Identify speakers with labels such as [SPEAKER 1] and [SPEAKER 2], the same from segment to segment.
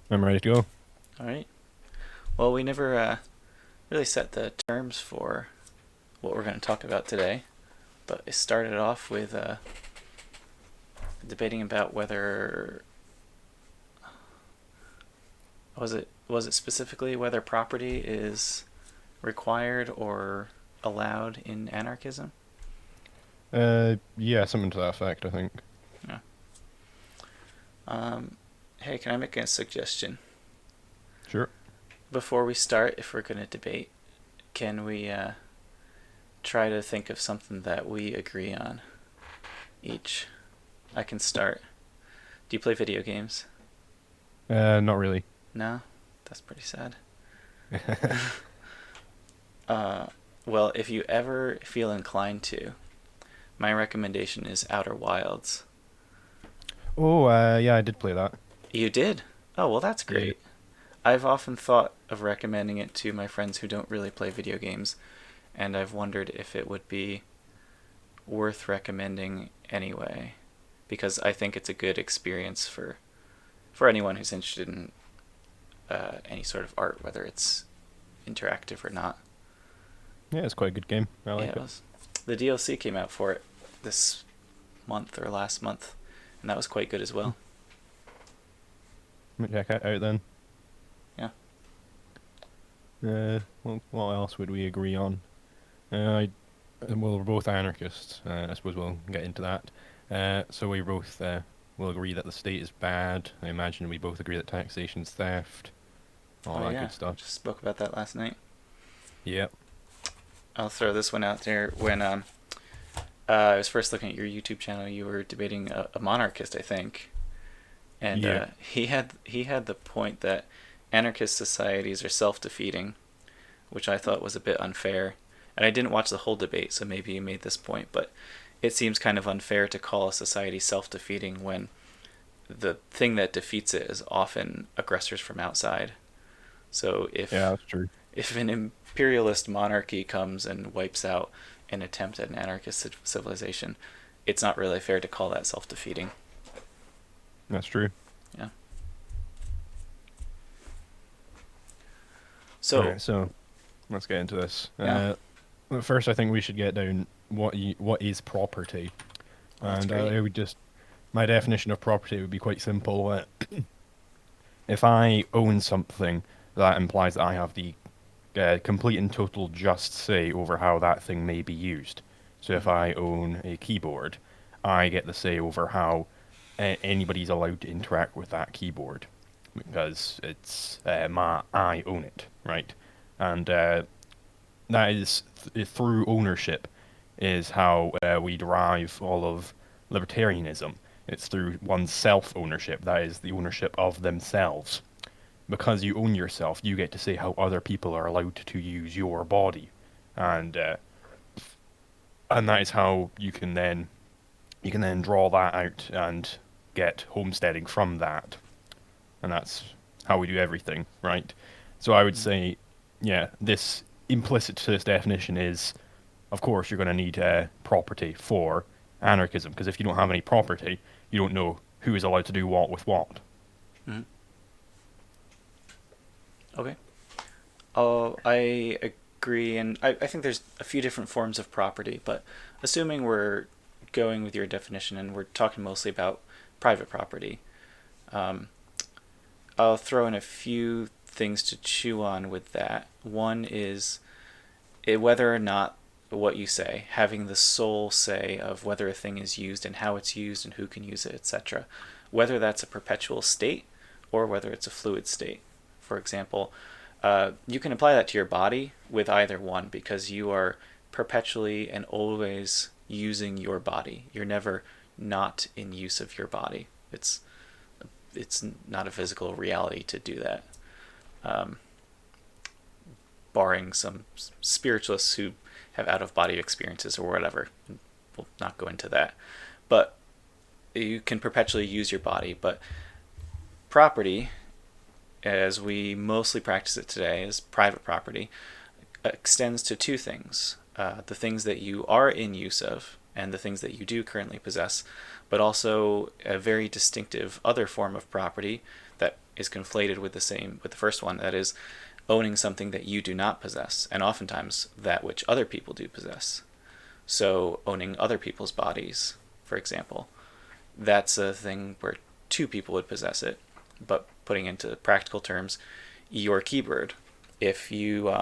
[SPEAKER 1] I'm ready to go.
[SPEAKER 2] All right. Well, we never really set the terms for what we're going to talk about today, but it started off with debating about whether was it specifically whether property is required or allowed in anarchism.
[SPEAKER 1] Yeah, something to that effect, I think.
[SPEAKER 2] Yeah. Hey, can I make a suggestion
[SPEAKER 1] Sure.
[SPEAKER 2] before we start? If we're going to debate, can we try to think of something that we agree on each? I can start. Do you play video games?
[SPEAKER 1] Not really.
[SPEAKER 2] No, that's pretty sad. Uh, well, if you ever feel inclined to, my recommendation is Outer Wilds.
[SPEAKER 1] Oh, yeah, I did play that.
[SPEAKER 2] You did? Oh, well, that's
[SPEAKER 1] Yeah.
[SPEAKER 2] great. I've often thought of recommending it to my friends who don't really play video games, and I've wondered if it would be worth recommending anyway, because I think it's a good experience for anyone who's interested in any sort of art, whether it's interactive or not.
[SPEAKER 1] Yeah, it's quite a good game. I
[SPEAKER 2] Yeah,
[SPEAKER 1] like
[SPEAKER 2] it
[SPEAKER 1] it.
[SPEAKER 2] was. The DLC came out for it this month or last month, and that was quite good as
[SPEAKER 1] Hmm.
[SPEAKER 2] well.
[SPEAKER 1] Might check it out then.
[SPEAKER 2] Yeah.
[SPEAKER 1] Well, what else would we agree on? I, well, we're both anarchists. I suppose we'll get into that. So we both will agree that the state is bad. I imagine we both agree that taxation's theft. All
[SPEAKER 2] Oh
[SPEAKER 1] that
[SPEAKER 2] yeah,
[SPEAKER 1] good stuff.
[SPEAKER 2] just spoke about that last night.
[SPEAKER 1] Yep.
[SPEAKER 2] I'll throw this one out there. When I was first looking at your YouTube channel, you were debating a monarchist, I think, and
[SPEAKER 1] Yeah.
[SPEAKER 2] he had the point that anarchist societies are self-defeating, which I thought was a bit unfair. And I didn't watch the whole debate, so maybe you made this point, but it seems kind of unfair to call a society self-defeating when the thing that defeats it is often aggressors from outside. So
[SPEAKER 1] Yeah,
[SPEAKER 2] if
[SPEAKER 1] that's true.
[SPEAKER 2] if an imperialist monarchy comes and wipes out an attempt at an anarchist civilization, it's not really fair to call that self-defeating.
[SPEAKER 1] That's true.
[SPEAKER 2] Yeah.
[SPEAKER 1] All
[SPEAKER 2] So
[SPEAKER 1] right, so let's get into this.
[SPEAKER 2] yeah.
[SPEAKER 1] Well, first, I think we should get down what is property,
[SPEAKER 2] Well, that's
[SPEAKER 1] and
[SPEAKER 2] great.
[SPEAKER 1] it would just my definition of property would be quite simple. If I own something, that implies that I have the complete and total just say over how that thing may be used. So if
[SPEAKER 2] Mm-hmm.
[SPEAKER 1] I own a keyboard, I get the say over how anybody's allowed to interact with that keyboard because it's I own it, right? And that is through ownership is how we derive all of libertarianism. It's through one's self ownership, that is the ownership of themselves. Because you own yourself, you get to say how other people are allowed to use your body, and that is how you can then draw that out and get homesteading from that, and that's how we do everything, right? So I would
[SPEAKER 2] Mm-hmm.
[SPEAKER 1] say, yeah, this implicit to this definition is, of course, you're going to need property for anarchism, because if you don't have any property, you don't know who is allowed to do what with what.
[SPEAKER 2] Mm-hmm. Okay. I agree, and I think there's a few different forms of property, but assuming we're going with your definition and we're talking mostly about private property, um, I'll throw in a few things to chew on with that. One is whether or not what you say, having the sole say of whether a thing is used and how it's used and who can use it, etc., whether that's a perpetual state or whether it's a fluid state. For example, you can apply that to your body with either one because you are perpetually and always using your body. You're never not in use of your body. It's not a physical reality to do that. Um, Barring some spiritualists who have out of body experiences or whatever. We'll not go into that. But you can perpetually use your body. But property, as we mostly practice it today, is private property, extends to two things: the things that you are in use of and the things that you do currently possess, but also a very distinctive other form of property that is conflated with the first one, that is owning something that you do not possess, and oftentimes that which other people do possess. So owning other people's bodies, for example, that's a thing where two people would possess it. But putting into practical terms, your keyboard, if you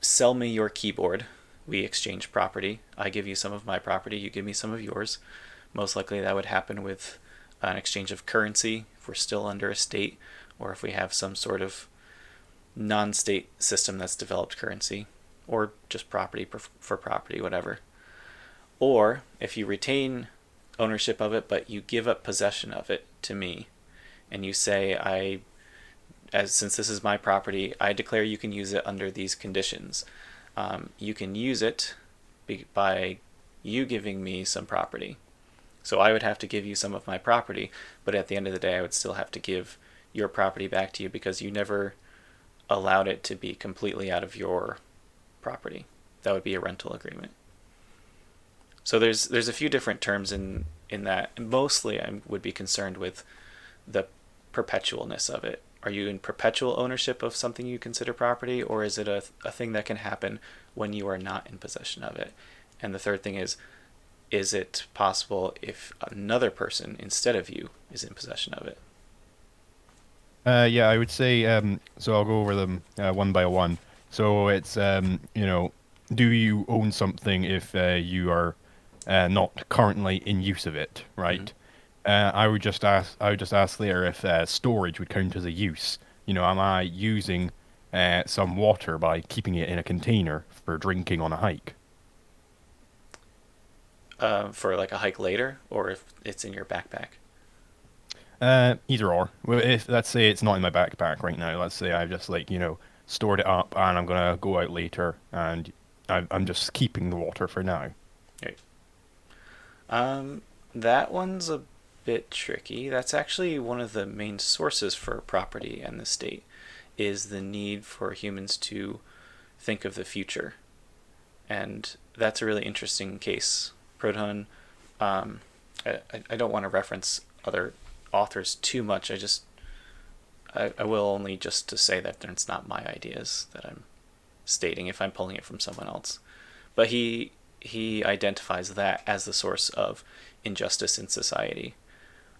[SPEAKER 2] sell me your keyboard, we exchange property. I give you some of my property, you give me some of yours. Most likely that would happen with an exchange of currency if we're still under a state, or if we have some sort of non-state system that's developed currency, or just property for property, whatever. Or if you retain ownership of it, but you give up possession of it to me, and you say, since this is my property, I declare you can use it under these conditions. You can use it by you giving me some property. So I would have to give you some of my property, but at the end of the day, I would still have to give your property back to you because you never allowed it to be completely out of your property. That would be a rental agreement. So there's a few different terms in that. Mostly I would be concerned with the perpetualness of it. Are you in perpetual ownership of something you consider property, or is it a thing that can happen when you are not in possession of it? And the third thing is it possible if another person instead of you is in possession of it?
[SPEAKER 1] Yeah, I would say, so I'll go over them one by one. So it's, do you own something if you are not currently in use of it,
[SPEAKER 2] Mm-hmm.
[SPEAKER 1] right? I would just ask there if storage would count as a use. Am I using some water by keeping it in a container for drinking on a hike?
[SPEAKER 2] For like a hike later, or if it's in your backpack.
[SPEAKER 1] Either or. Well, if let's say it's not in my backpack right now, let's say I've just stored it up and I'm gonna go out later and I'm just keeping the water for now.
[SPEAKER 2] Right. That one's a bit tricky. That's actually one of the main sources for property and the state, is the need for humans to think of the future. And that's a really interesting case. Proudhon, um, I don't want to reference other authors too much. I will only just to say that it's not my ideas that I'm stating if I'm pulling it from someone else. But he identifies that as the source of injustice in society,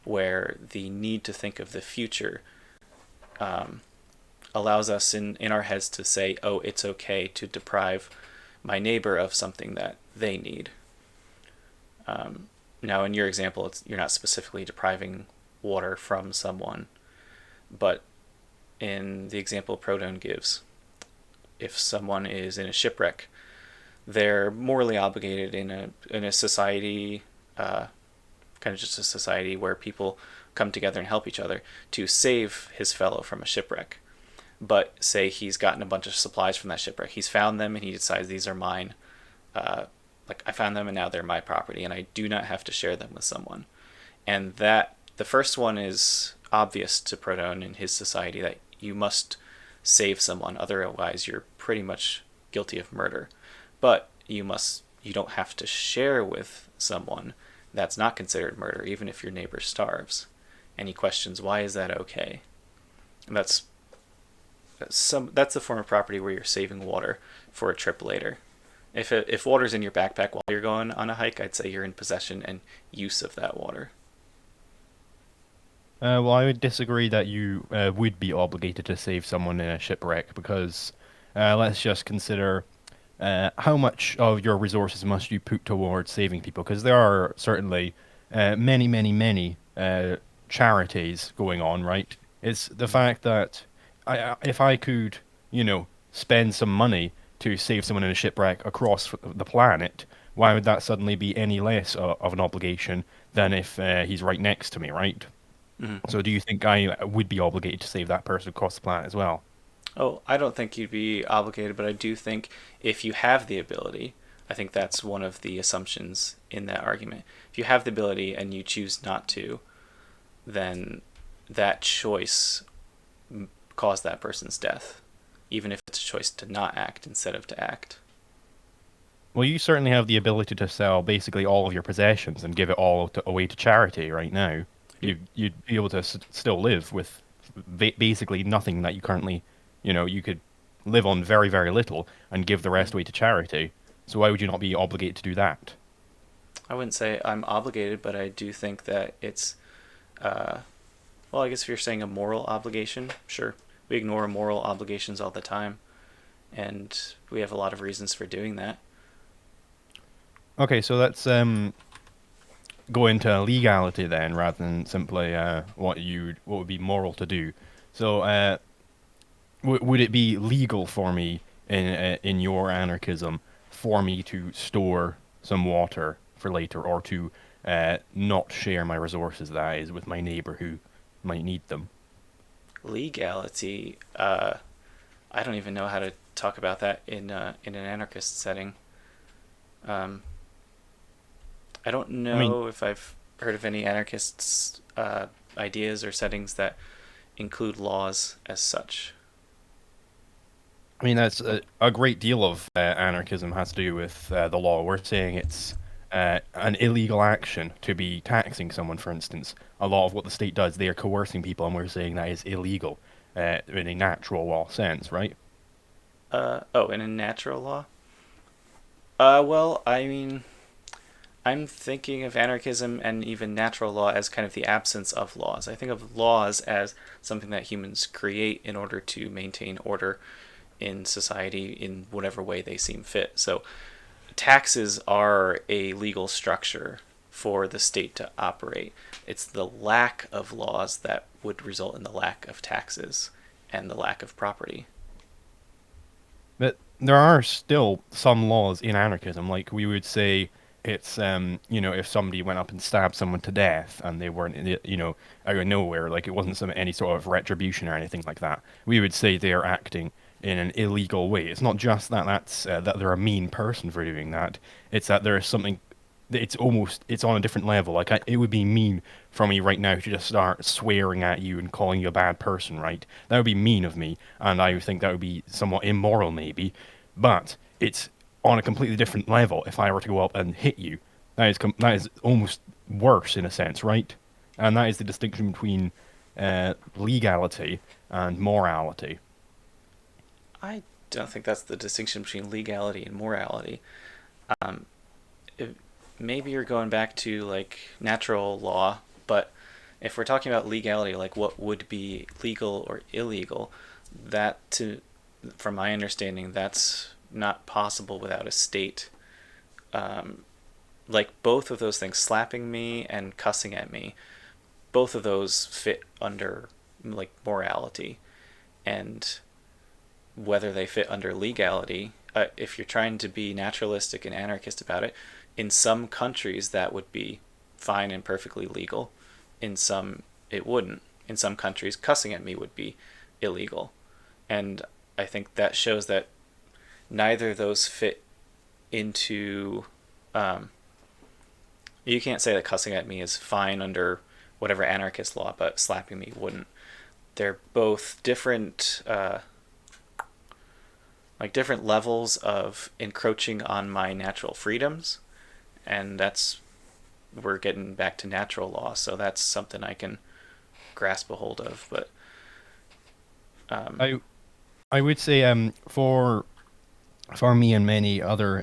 [SPEAKER 2] where the need to think of the future um, allows us in our heads to say, oh, it's okay to deprive my neighbor of something that they need. Now, in your example, you're not specifically depriving water from someone, but in the example Proudhon gives, if someone is in a shipwreck, they're morally obligated in a society, kind of just a society where people come together and help each other to save his fellow from a shipwreck. But say he's gotten a bunch of supplies from that shipwreck, he's found them and he decides these are mine. Like I found them and now they're my property, and I do not have to share them with someone. And that the first one is obvious to Proudhon in his society, that you must save someone, otherwise you're pretty much guilty of murder. But you don't have to share with someone. That's not considered murder, even if your neighbor starves. And he questions, why is that okay? And that's the form of property where you're saving water for a trip later. If water's in your backpack while you're going on a hike, I'd say you're in possession and use of that water.
[SPEAKER 1] Well, I would disagree that you would be obligated to save someone in a shipwreck because let's just consider how much of your resources must you put towards saving people? Because there are certainly many, many, many charities going on, right? It's the
[SPEAKER 2] Mm-hmm.
[SPEAKER 1] fact that if I could, spend some money to save someone in a shipwreck across the planet, why would that suddenly be any less of an obligation than if he's right next to me, right?
[SPEAKER 2] Mm-hmm.
[SPEAKER 1] So do you think I would be obligated to save that person across the planet as well?
[SPEAKER 2] Oh, I don't think you'd be obligated, but I do think if you have the ability, I think that's one of the assumptions in that argument. If you have the ability and you choose not to, then that choice caused that person's death, even if it's a choice to not act instead of to act.
[SPEAKER 1] Well, you certainly have the ability to sell basically all of your possessions and give it all away to charity right now. you'd be able to still live with basically nothing that you currently, you could live on very, very little and give the rest
[SPEAKER 2] Mhm.
[SPEAKER 1] away to charity. So why would you not be obligated to do that?
[SPEAKER 2] I wouldn't say I'm obligated, but I do think that it's, uh, well, I guess if you're saying a moral obligation, sure. We ignore moral obligations all the time, and we have a lot of reasons for doing that.
[SPEAKER 1] Okay, so let's go into legality then, rather than simply what would be moral to do. So would it be legal for me in your anarchism for me to store some water for later, or to not share my resources, that is, with my neighbor who might need them?
[SPEAKER 2] Legality, I don't even know how to talk about that in an anarchist setting. Um, I don't
[SPEAKER 1] I mean,
[SPEAKER 2] know if I've heard of any anarchists' ideas or settings that include laws as such.
[SPEAKER 1] that's a great deal of anarchism has to do with the law. We're saying it's an illegal action to be taxing someone, for instance. A lot of what the state does, they are coercing people, and we're saying that is illegal in a natural law sense, right?
[SPEAKER 2] Oh, in a natural law? Well, I mean, I'm thinking of anarchism and even natural law as kind of the absence of laws. I think of laws as something that humans create in order to maintain order in society in whatever way they seem fit. So, taxes are a legal structure for the state to operate. It's the lack of laws that would result in the lack of taxes and the lack of property.
[SPEAKER 1] But there are still some laws in anarchism, like we would say it's if somebody went up and stabbed someone to death and they weren't out of nowhere, like it wasn't any sort of retribution or anything like that, we would say they are acting in an illegal way. It's not just that they're a mean person for doing that. It's that there is something. It's on a different level. Like it would be mean for me right now to just start swearing at you and calling you a bad person, right? That would be mean of me, and I think that would be somewhat immoral, maybe. But it's on a completely different level if I were to go up and hit you. That is almost worse in a sense, right? And that is the distinction between legality and morality.
[SPEAKER 2] I don't think that's the distinction between legality and morality. Um, it, Maybe you're going back to like natural law, but if we're talking about legality, like what would be legal or illegal, that to from my understanding, that's not possible without a state. Um, like both of those things, slapping me and cussing at me, both of those fit under like morality, and whether they fit under legality. If you're trying to be naturalistic and anarchist about it, in some countries that would be fine and perfectly legal. In some, it wouldn't. In some countries, cussing at me would be illegal. And I think that shows that neither of those fit into. Um, you can't say that cussing at me is fine under whatever anarchist law, but slapping me wouldn't. They're both different like different levels of encroaching on my natural freedoms, and that's we're getting back to natural law, so that's something I can grasp a hold of. But um,
[SPEAKER 1] I I would say for me and many other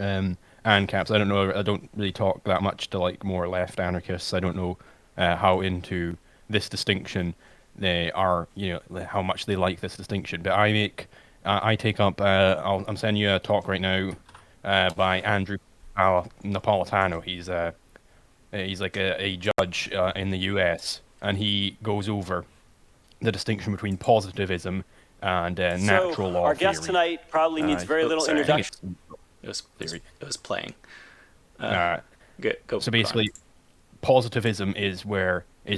[SPEAKER 1] ANCAPs, I don't know. I don't really talk that much to like more left anarchists. I don't know how into this distinction they are. How much they like this distinction. But I take up. I'm sending you a talk right now by Andrew Napolitano. He's like a judge in the U.S. and he goes over the distinction between positivism and
[SPEAKER 3] So,
[SPEAKER 1] natural law
[SPEAKER 3] our guest
[SPEAKER 1] theory.
[SPEAKER 3] tonight probably needs very
[SPEAKER 2] oh,
[SPEAKER 3] little
[SPEAKER 2] sorry,
[SPEAKER 1] I think
[SPEAKER 3] introduction.
[SPEAKER 1] it's
[SPEAKER 2] it was
[SPEAKER 1] theory.
[SPEAKER 2] it was playing. Uh,
[SPEAKER 1] Uh,
[SPEAKER 2] go
[SPEAKER 1] so
[SPEAKER 2] on.
[SPEAKER 1] basically, positivism is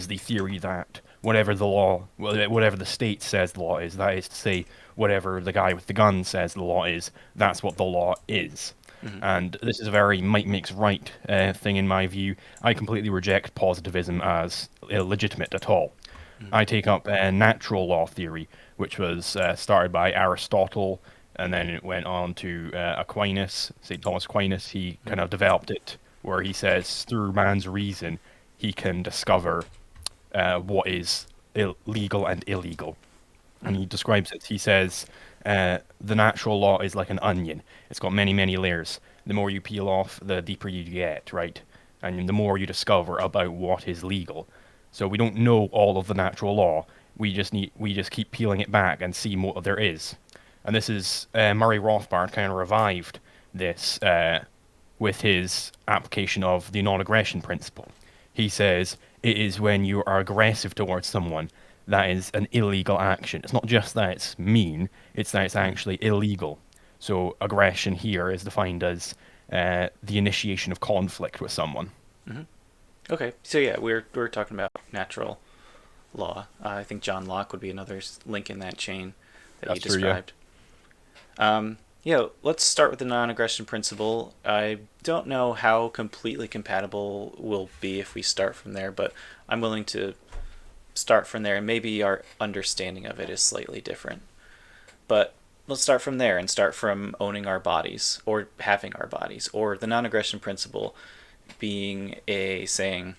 [SPEAKER 1] the theory that whatever the state says the law is, that is to say, whatever the guy with the gun says the law is, that's what the law is.
[SPEAKER 2] Mm-hmm.
[SPEAKER 1] And this is a very might makes right thing in my view. I completely reject positivism as illegitimate at all.
[SPEAKER 2] Mm-hmm.
[SPEAKER 1] I take up natural law theory, which was started by Aristotle, and then it went on to Aquinas, St. Thomas Aquinas. He kind of developed it, where he says through man's reason, he can discover what is legal and illegal. And
[SPEAKER 2] Mm-hmm.
[SPEAKER 1] he describes it. He says, the natural law is like an onion. It's got many, many layers. The more you peel off, the deeper you get, right? And the more you discover about what is legal. So we don't know all of the natural law. We just keep peeling it back and see what there is. And this is Murray Rothbard kind of revived this with his application of the non-aggression principle. He says it is when you are aggressive towards someone that is an illegal action. It's not just that it's mean, it's that it's
[SPEAKER 2] Mm-hmm.
[SPEAKER 1] actually illegal. So aggression here is defined as the initiation of conflict with someone.
[SPEAKER 2] Mm-hmm. Okay, so yeah, we're talking about natural law. I think John Locke would be another link in that chain that you
[SPEAKER 1] That's true, yeah.
[SPEAKER 2] described. Yeah, let's start with the non-aggression principle. I don't know how completely compatible we'll be if we start from there, but I'm willing to start from there, and maybe our understanding of it is slightly different. But let's start from there and start from owning our bodies or having our bodies, or the non-aggression principle being a saying,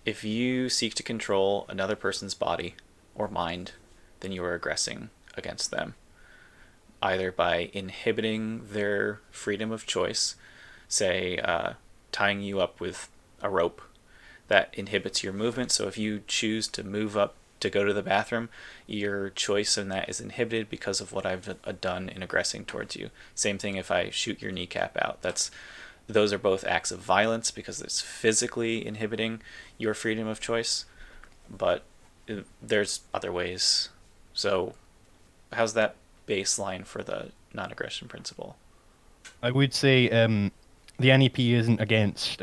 [SPEAKER 2] if you seek to control another person's body or mind, then you are aggressing against them, either by inhibiting their freedom of choice, say tying you up with a rope that inhibits your movement. So if you choose to move up to go to the bathroom, your choice in that is inhibited because of what I've done in aggressing towards you. Same thing if I shoot your kneecap out. Those are both acts of violence because it's physically inhibiting your freedom of choice, but there's other ways. So how's that baseline for the non-aggression principle?
[SPEAKER 1] I would say the NEP isn't against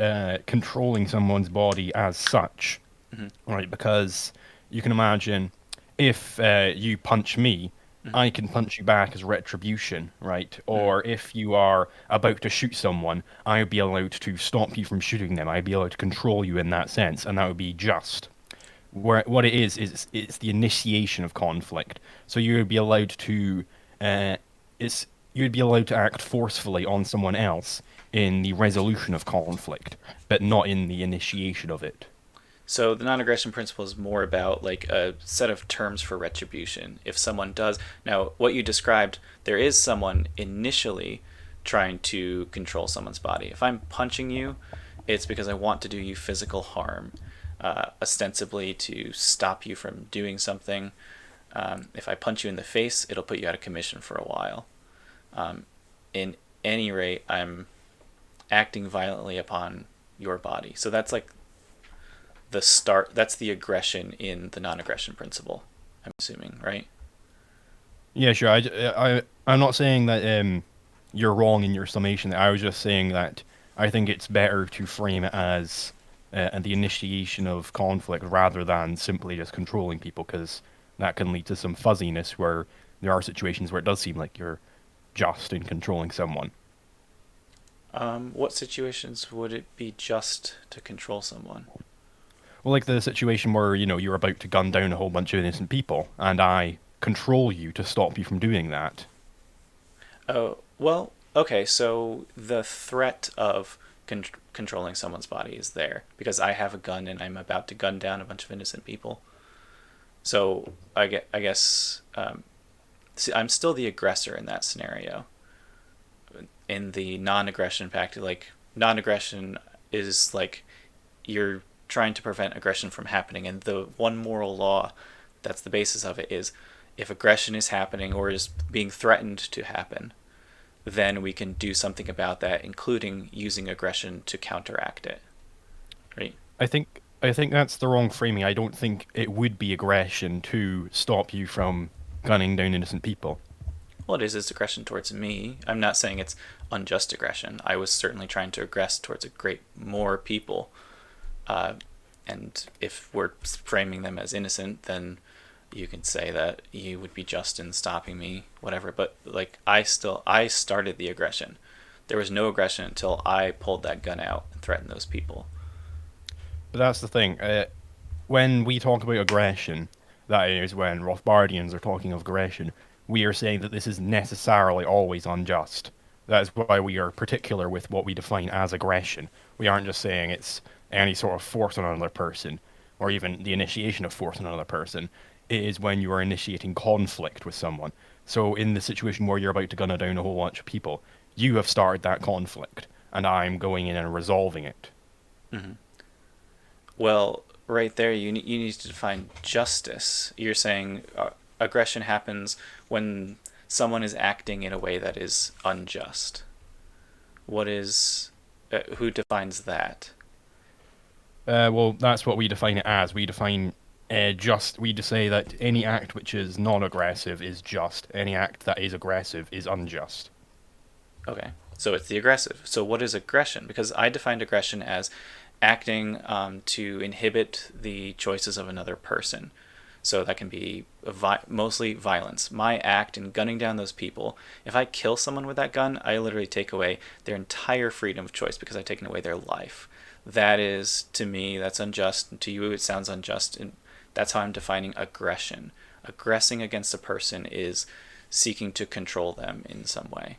[SPEAKER 1] controlling someone's body as such,
[SPEAKER 2] Mm-hmm.
[SPEAKER 1] right? Because you can imagine if you punch me,
[SPEAKER 2] Mm-hmm.
[SPEAKER 1] I can punch you back as retribution, right?
[SPEAKER 2] Mm-hmm.
[SPEAKER 1] Or if you are about to shoot someone, I would be allowed to stop you from shooting them. I'd be allowed to control you in that sense, and that would be just. Where what it is it's the initiation of conflict. So you would be allowed to uh, it's you would be allowed to act forcefully on someone else in the resolution of conflict, but not in the initiation of it.
[SPEAKER 2] So the non-aggression principle is more about like a set of terms for retribution. If someone does now what you described, there is someone initially trying to control someone's body. If I'm punching you, it's because I want to do you physical harm, ostensibly to stop you from doing something. If I punch you in the face, it'll put you out of commission for a while. In any rate, I'm acting violently upon your body. So that's like the start. That's the aggression in the non-aggression principle. I'm assuming, right?
[SPEAKER 1] Yeah, sure. I'm not saying that you're wrong in your summation. I was just saying that I think it's better to frame it as the initiation of conflict rather than simply just controlling people, because that can lead to some fuzziness where there are situations where it does seem like you're just in controlling someone.
[SPEAKER 2] What situations would it be just to control someone?
[SPEAKER 1] Well, like the situation where, you're about to gun down a whole bunch of innocent people, and I control you to stop you from doing that.
[SPEAKER 2] Oh, well, okay. So the threat of controlling someone's body is there because I have a gun and I'm about to gun down a bunch of innocent people. So I guess see, I'm still the aggressor in that scenario. In the non-aggression pact, like non-aggression is like you're trying to prevent aggression from happening, and the one moral law that's the basis of it is if aggression is happening or is being threatened to happen, then we can do something about that, including using aggression to counteract it. Right?
[SPEAKER 1] I think that's the wrong framing. I don't think it would be aggression to stop you from gunning down innocent people.
[SPEAKER 2] Well, it is aggression towards me. I'm not saying it's unjust aggression. I was certainly trying to aggress towards a great more people. Uh, and if we're framing them as innocent, then you can say that you would be just in stopping me, whatever. But like I started the aggression. There was no aggression until I pulled that gun out and threatened those people.
[SPEAKER 1] But that's the thing. When we talk about aggression, that is when Rothbardians are talking of aggression, we are saying that this is necessarily always unjust. That is why we are particular with what we define as aggression. We aren't just saying it's any sort of force on another person. or even the initiation of force on another person. It is when you are initiating conflict with someone. So in the situation where you're about to gun down a whole bunch of people, you have started that conflict, and I'm going in and resolving it.
[SPEAKER 2] Hmm. Well, right there, you need to define justice. You're saying aggression happens when someone is acting in a way that is unjust. What is who defines that?
[SPEAKER 1] Well, that's what we define it as. We define just. We just say that any act which is non-aggressive is just. Any act that is aggressive is unjust.
[SPEAKER 2] Okay, so it's the aggressive. So what is aggression? Because I defined aggression as acting to inhibit the choices of another person. So that can be mostly violence. My act in gunning down those people, if I kill someone with that gun, I literally take away their entire freedom of choice because I've taken away their life. That is, to me, that's unjust. To you, it sounds unjust. And that's how I'm defining aggression. Aggressing against a person is seeking to control them in some way.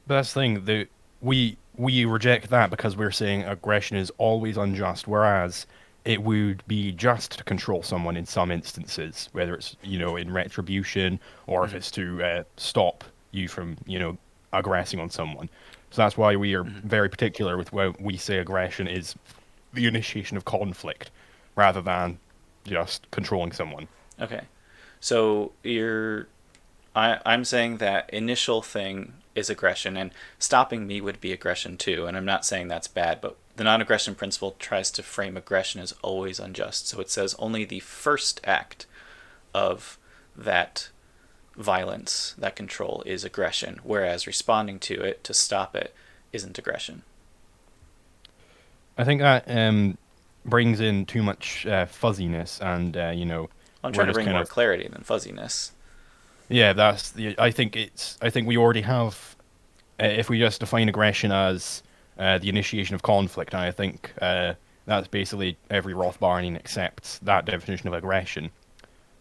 [SPEAKER 1] But that's the thing. We reject that because we're saying aggression is always unjust, whereas it would be just to control someone in some instances, whether it's in retribution or if
[SPEAKER 2] Mm-hmm.
[SPEAKER 1] it's to stop you from aggressing on someone. So that's why we are
[SPEAKER 2] Mm-hmm.
[SPEAKER 1] very particular with when we say aggression is the initiation of conflict rather than just controlling someone.
[SPEAKER 2] Okay. So I'm saying that initial thing is aggression, and stopping me would be aggression too. And I'm not saying that's bad, but the non-aggression principle tries to frame aggression as always unjust. So it says only the first act of that violence, that control, is aggression, whereas responding to it to stop it isn't aggression.
[SPEAKER 1] I think that brings in too much fuzziness, and
[SPEAKER 2] I'm
[SPEAKER 1] we're
[SPEAKER 2] trying to
[SPEAKER 1] just
[SPEAKER 2] bring
[SPEAKER 1] kind
[SPEAKER 2] more
[SPEAKER 1] of
[SPEAKER 2] clarity than fuzziness.
[SPEAKER 1] yeah. That's the. I think it's. I think we already have. If we just define aggression as the initiation of conflict, I think that's basically every Rothbardian accepts that definition of aggression.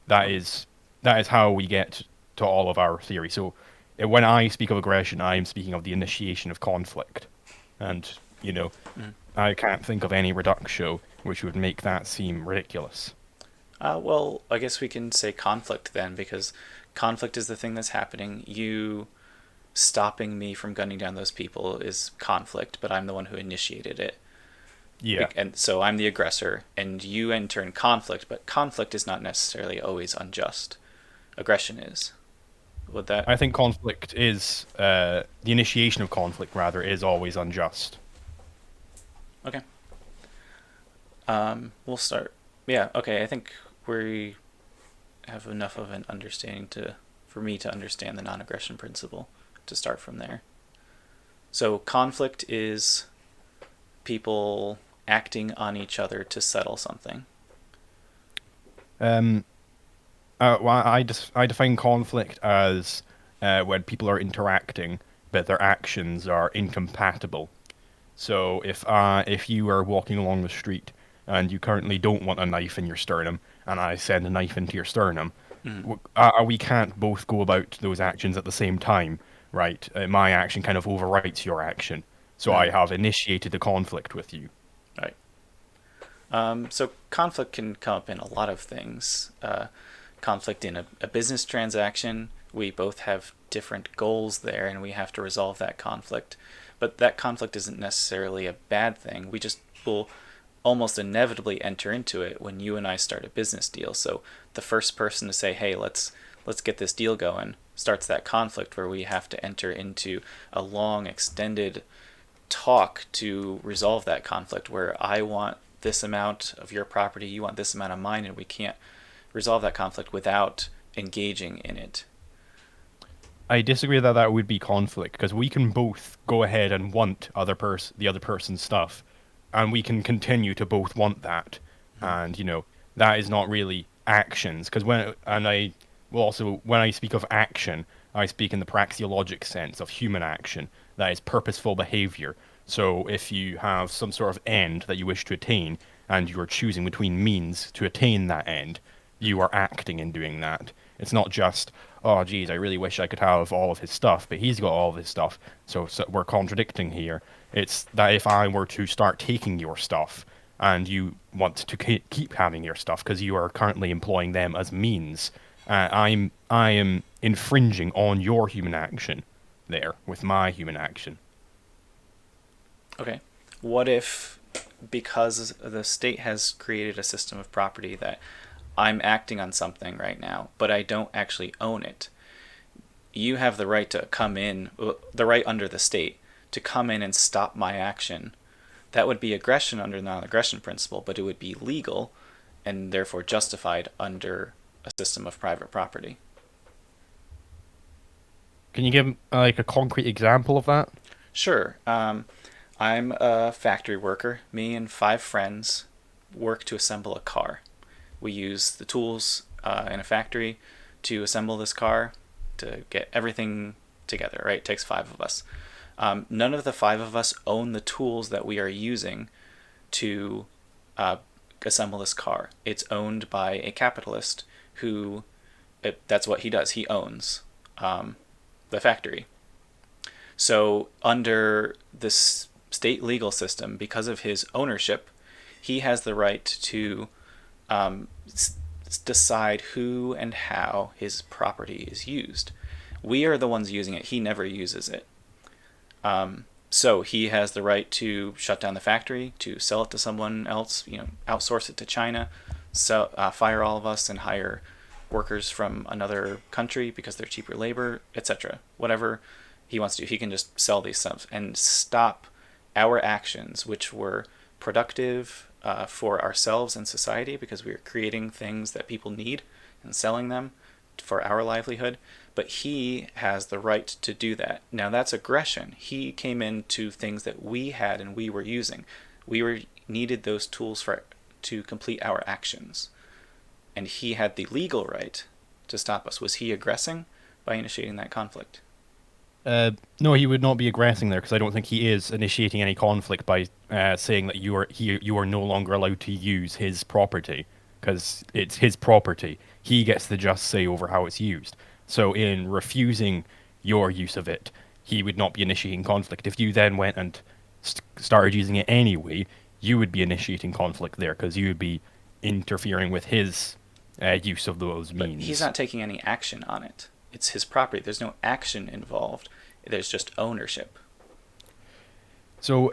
[SPEAKER 1] That
[SPEAKER 2] Okay.
[SPEAKER 1] is that is how we get to all of our theory. So when I speak of aggression, I am speaking of the initiation of conflict, and you know
[SPEAKER 2] Mhm.
[SPEAKER 1] I can't think of any reductio which would make that seem ridiculous.
[SPEAKER 2] Well, I guess we can say conflict then, because conflict is the thing that's happening. You stopping me from gunning down those people is conflict, but I'm the one who initiated it.
[SPEAKER 1] Yeah,
[SPEAKER 2] And so I'm the aggressor, and you in turn conflict, but conflict is not necessarily always unjust. Aggression is. Would that.
[SPEAKER 1] I think conflict is the initiation of conflict rather is always unjust.
[SPEAKER 2] Okay. We'll start. Yeah, okay, I think we have enough of an understanding to for me to understand the non-aggression principle to start from there. So conflict is people acting on each other to settle something.
[SPEAKER 1] Um, well, I define conflict as when people are interacting, but their actions are incompatible. So if you are walking along the street and you currently don't want a knife in your sternum, and I send a knife into your sternum,
[SPEAKER 2] Mm-hmm.
[SPEAKER 1] we can't both go about those actions at the same time, right? My action kind of overwrites your action, so I
[SPEAKER 2] Mm-hmm.
[SPEAKER 1] have initiated the conflict with you.
[SPEAKER 2] Right. So conflict can come up in a lot of things. Conflict in a business transaction, we both have different goals there, and we have to resolve that conflict. But that conflict isn't necessarily a bad thing. We just will almost inevitably enter into it when you and I start a business deal. So the first person to say, "Hey, let's get this deal going," starts that conflict where we have to enter into a long, extended talk to resolve that conflict where I want this amount of your property, you want this amount of mine, and we can't resolve that conflict without engaging in it.
[SPEAKER 1] I disagree that that would be conflict because we can both go ahead and want the other person's stuff, and we can continue to both want that,
[SPEAKER 2] Mm-hmm.
[SPEAKER 1] and that is not really actions because I will also when I speak of action, I speak in the praxeologic sense of human action that is purposeful behavior. So if you have some sort of end that you wish to attain and you are choosing between means to attain that end, you are acting in doing that. It's not just, oh, geez, I really wish I could have all of his stuff, but he's got all of his stuff, so we're contradicting here. It's that if I were to start taking your stuff, and you want to keep having your stuff because you are currently employing them as means. I am infringing on your human action there with my human action.
[SPEAKER 2] Okay. What if, because the state has created a system of property, that I'm acting on something right now, but I don't actually own it? You have the right to come in, the right under the state to come in and stop my action. That would be aggression under the non-aggression principle, but it would be legal and therefore justified under a system of private property.
[SPEAKER 1] Can you give like a concrete example of that?
[SPEAKER 2] Sure. I'm a factory worker. Me and 5 friends work to assemble a car. We use the tools in a factory to assemble this car to get everything together, right? It takes 5 of us. None of the 5 of us own the tools that we are using to assemble this car. It's owned by a capitalist who, that's what he does. He owns the factory. So under this state legal system, because of his ownership, he has the right to um, decide who and how his property is used. We are the ones using it. He never uses it. So he has the right to shut down the factory, to sell it to someone else, outsource it to China, fire all of us and hire workers from another country because they're cheaper labor, etc. Whatever he wants to do, he can just sell these stuff and stop our actions, which were productive for ourselves and society because we are creating things that people need and selling them for our livelihood. But he has the right to do that. Now that's aggression. He came into things that we had and we were using. Needed those tools to complete our actions, and he had the legal right to stop us. Was he aggressing by initiating that conflict?
[SPEAKER 1] No, he would not be aggressing there because I don't think he is initiating any conflict by saying that you are no longer allowed to use his property because it's his property. He gets the just say over how it's used. So in refusing your use of it, he would not be initiating conflict. If you then went and started using it anyway, you would be initiating conflict there because you would be interfering with his use of those
[SPEAKER 2] But he's
[SPEAKER 1] means.
[SPEAKER 2] not taking any action on it. It's his property. There's no action involved. There's just ownership.
[SPEAKER 1] So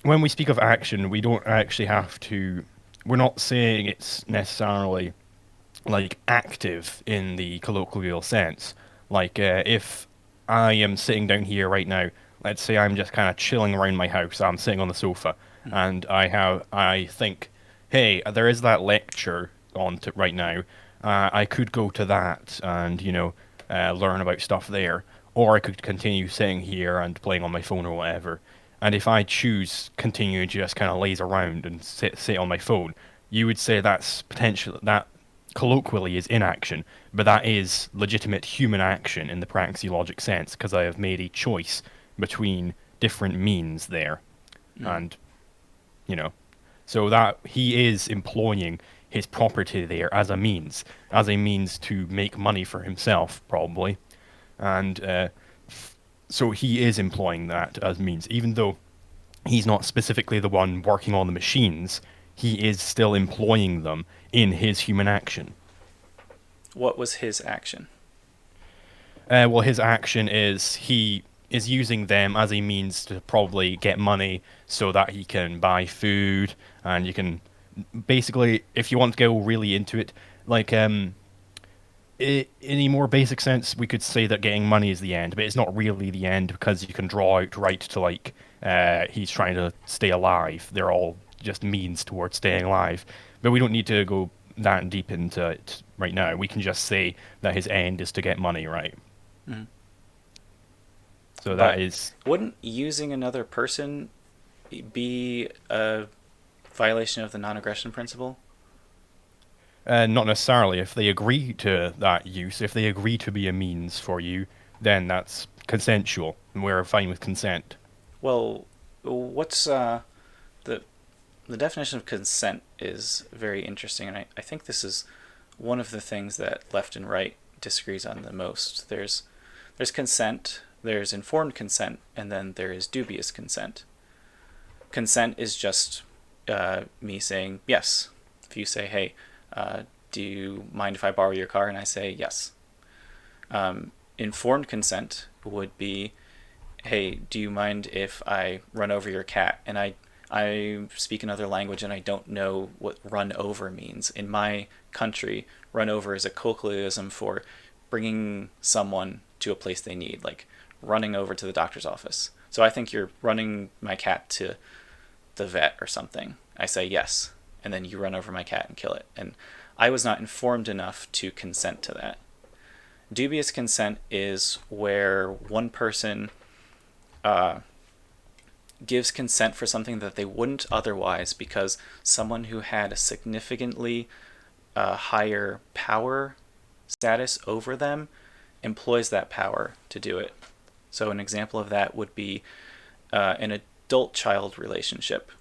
[SPEAKER 1] when we speak of action, we don't actually have to. We're not saying it's necessarily like active in the colloquial sense. Like if I am sitting down here right now, let's say I'm just kind of chilling around my house. I'm sitting on the sofa,
[SPEAKER 2] Mm.
[SPEAKER 1] and I think, hey, there is that lecture on to right now. I could go to that and learn about stuff there, or I could continue sitting here and playing on my phone or whatever. And if I choose continue to just kind of laze around and sit on my phone, you would say that's potential that colloquially is inaction, but that is legitimate human action in the praxeologic sense because I have made a choice between different means there,
[SPEAKER 2] Mm.
[SPEAKER 1] and you know, so that he is employing his property there as a means to make money for himself probably, and so he is employing that as means, even though he's not specifically the one working on the machines. He is still employing them in his human action.
[SPEAKER 2] What was his action?
[SPEAKER 1] Well, his action is he is using them as a means to probably get money so that he can buy food, and you can basically, if you want to go really into it, like in a more basic sense, we could say that getting money is the end, but it's not really the end because you can draw out right to like he's trying to stay alive. They're all just means towards staying alive, but we don't need to go that deep into it right now. We can just say that his end is to get money, right?
[SPEAKER 2] Mm.
[SPEAKER 1] So that
[SPEAKER 2] But
[SPEAKER 1] is
[SPEAKER 2] wouldn't using another person be a violation of the non-aggression principle?
[SPEAKER 1] not necessarily. If they agree to that use, if they agree to be a means for you, then that's consensual, and we're fine with consent.
[SPEAKER 2] Well, what's the the definition of consent is very interesting, and I think this is one of the things that left and right disagrees on the most. There's consent, there's informed consent, and then there is dubious consent. Consent is just me saying yes. If you say, hey, do you mind if I borrow your car? And I say yes. Informed consent would be, hey, do you mind if I run over your cat? And I speak another language and I don't know what run over means. In my country, run over is a colloquialism for bringing someone to a place they need, like running over to the doctor's office. So I think you're running my cat to the vet or something. I say yes, and then you run over my cat and kill it. And I was not informed enough to consent to that. Dubious consent is where one person uh, gives consent for something that they wouldn't otherwise because someone who had a significantly higher power status over them employs that power to do it. So, an example of that would be an adult child relationship.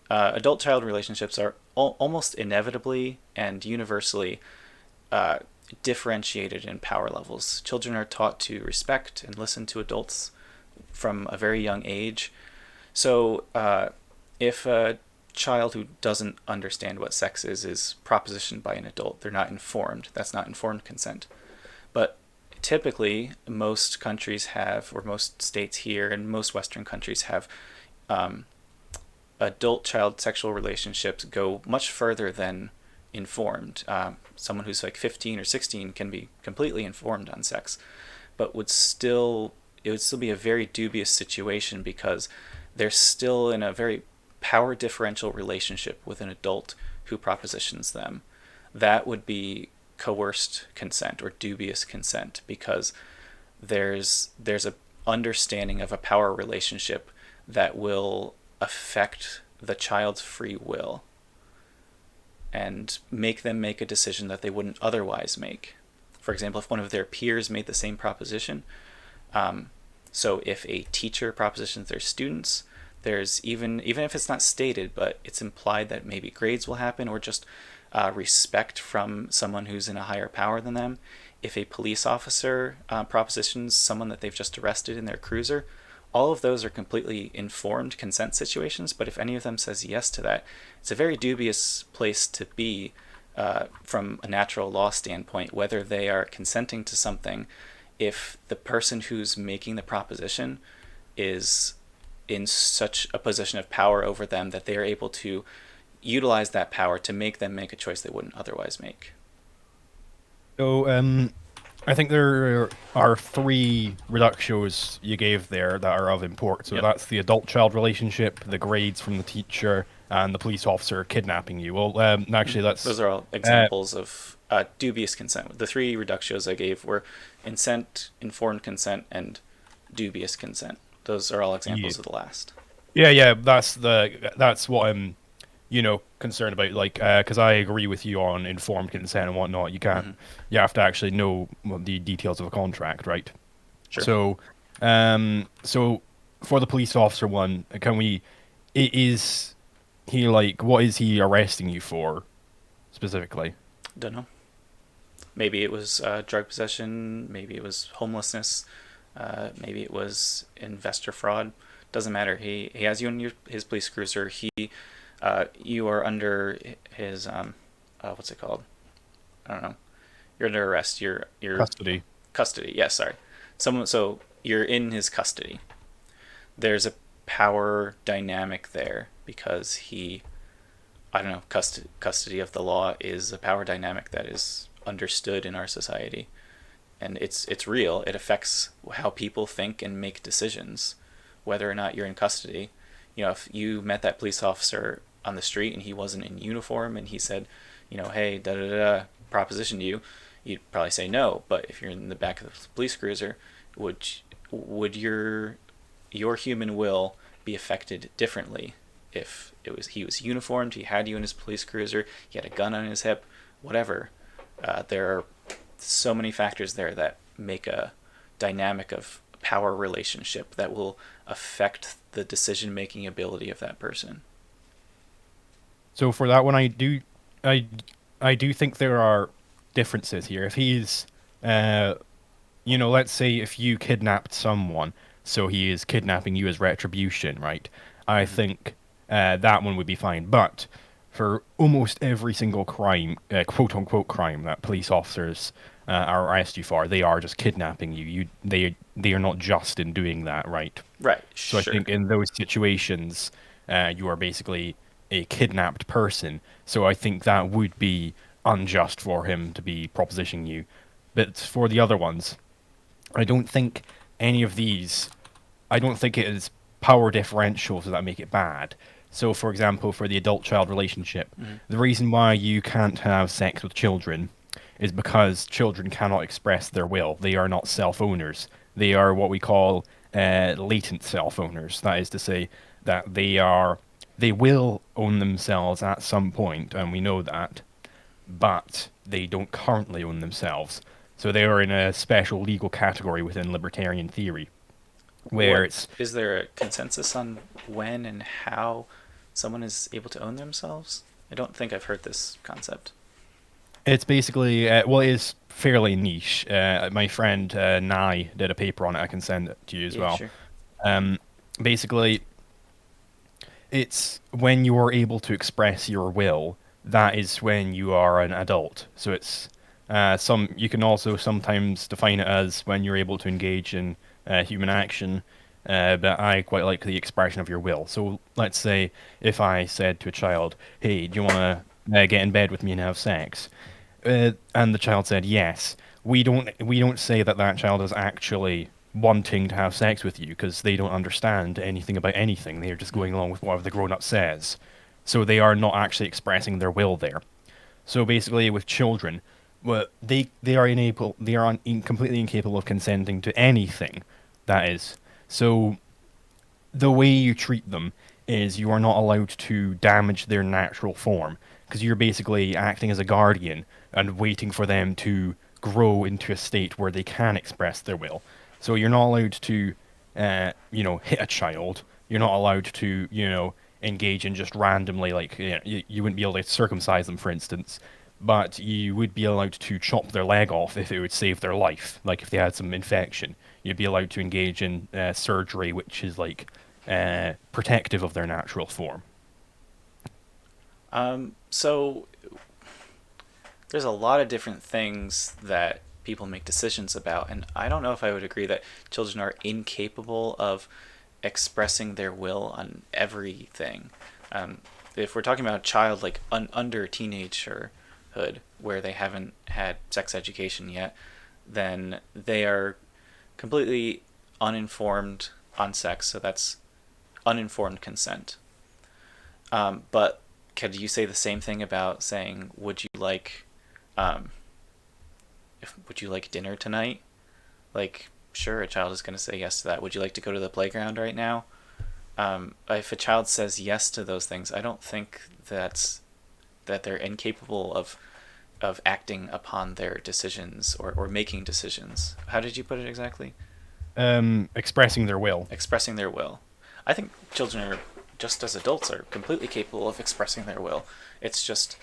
[SPEAKER 2] Adult child relationships are almost inevitably and universally uh, differentiated in power levels. Children are taught to respect and listen to adults from a very young age. So, if a child who doesn't understand what sex is propositioned by an adult, they're not informed. That's not informed consent. But typically, most countries have, or most states here and most Western countries have, um, adult child sexual relationships go much further than informed. Someone who's like 15 or 16 can be completely informed on sex, but it would still be a very dubious situation because they're still in a very power differential relationship with an adult who propositions them. That would be coerced consent or dubious consent because there's a understanding of a power relationship that will affect the child's free will and make them make a decision that they wouldn't otherwise make. For example, if one of their peers made the same proposition, um, so if a teacher propositions their students, there's even if it's not stated, but it's implied that maybe grades will happen or just respect from someone who's in a higher power than them. If a police officer propositions someone that they've just arrested in their cruiser, all of those are completely informed consent situations. But if any of them says yes to that, it's a very dubious place to be from a natural law standpoint, whether they are consenting to something if the person who's making the proposition is in such a position of power over them that they are able to utilize that power to make them make a choice they wouldn't otherwise make.
[SPEAKER 1] So, I think there are three reductios you gave there that are of import. So
[SPEAKER 2] Yep.
[SPEAKER 1] that's the adult-child relationship, the grades from the teacher, and the police officer kidnapping you. Well, actually,
[SPEAKER 2] Those
[SPEAKER 1] that's
[SPEAKER 2] are all examples of dubious consent. The three reductios I gave were incent, informed consent, and dubious consent. Those are all
[SPEAKER 1] yeah,
[SPEAKER 2] examples of the last.
[SPEAKER 1] yeah. That's what I'm concerned about. Like, because I agree with you on informed consent and whatnot.
[SPEAKER 2] Mm-hmm.
[SPEAKER 1] You have to actually know the details of a contract, right?
[SPEAKER 2] Sure.
[SPEAKER 1] So, so for the police officer one, can we? Is he like? What is he arresting you for specifically?
[SPEAKER 2] Don't know. Maybe it was drug possession. Maybe it was homelessness. Maybe it was investor fraud. Doesn't matter. He has you in his police cruiser. You are under his what's it called? I don't know. You're under arrest. You're
[SPEAKER 1] Custody.
[SPEAKER 2] custody. Yes, sorry. So you're in his custody. There's a power dynamic there because I don't know, custody of the law is a power dynamic that is understood in our society, and it's real. It affects how people think and make decisions, whether or not you're in custody. If you met that police officer on the street and he wasn't in uniform and he said, hey, da da da, proposition to you, you'd probably say no. But if you're in the back of the police cruiser, would would your human will be affected differently if he was uniformed, he had you in his police cruiser, he had a gun on his hip, whatever. There are so many factors there that make a dynamic of power relationship that will affect the decision making ability of that person.
[SPEAKER 1] So for that one, I, I do think there are differences here. If he's, uh, let's say if you kidnapped someone, so he is kidnapping you as retribution, right? I
[SPEAKER 2] Mm-hmm.
[SPEAKER 1] think. that one would be fine. But for almost every single crime, quote unquote crime, that police officers are arrest you for, they are just kidnapping you. They are not just in doing that, right?
[SPEAKER 2] Right.
[SPEAKER 1] So I
[SPEAKER 2] Sure.
[SPEAKER 1] think in those situations, you are basically a kidnapped person. So I think that would be unjust for him to be propositioning you. But for the other ones, I don't think any of these. I don't think it is power differentials that make it bad. So, for example, for the adult-child relationship,
[SPEAKER 2] Mhm.
[SPEAKER 1] the reason why you can't have sex with children is because children cannot express their will. They are not self-owners. They are what we call latent self-owners. That is to say that they will own themselves at some point, and we know that, but they don't currently own themselves. So they are in a special legal category within libertarian theory, where
[SPEAKER 2] What
[SPEAKER 1] it's
[SPEAKER 2] is there a consensus on when and how someone is able to own themselves? I don't think I've heard this concept.
[SPEAKER 1] it's basically well, it is fairly niche. My friend Nye did a paper on it. I can send it to you as
[SPEAKER 2] Yeah,
[SPEAKER 1] well.
[SPEAKER 2] sure.
[SPEAKER 1] Um, basically, it's when you are able to express your will. That is when you are an adult. So it's some. You can also sometimes define it as when you're able to engage in human action. But I quite like the expression of your will. So let's say if I said to a child, "Hey, do you want to get in bed with me and have sex?" And the child said yes. We don't say that that child is actually wanting to have sex with you because they don't understand anything about anything. They are just
[SPEAKER 2] Mm.
[SPEAKER 1] going along with whatever the grown up says. So they are not actually expressing their will there. So basically, with children, well, they are unable, they are completely incapable of consenting to anything. That is. So the way you treat them is you are not allowed to damage their natural form because you're basically acting as a guardian and waiting for them to grow into a state where they can express their will. So you're not allowed to, hit a child. You're not allowed to, engage in just randomly, like, you wouldn't be able to circumcise them, for instance, but you would be allowed to chop their leg off if it would save their life. Like if they had some infection, you'd be allowed to engage in surgery, which is like protective of their natural form.
[SPEAKER 2] So there's a lot of different things that people make decisions about, and I don't know if I would agree that children are incapable of expressing their will on everything. Um, if we're talking about a child like under teenagerhood, where they haven't had sex education yet, then they are completely uninformed on sex. So that's uninformed consent. But could you say the same thing about saying, um, would you like dinner tonight? Like, sure, a child is going to say yes to that. Would you like to go to the playground right now? If a child says yes to those things, I don't think that they're incapable of acting upon their decisions or making decisions. How did you put it exactly?
[SPEAKER 1] Expressing their will.
[SPEAKER 2] Expressing their will. I think children are, just as adults, are completely capable of expressing their will. It's just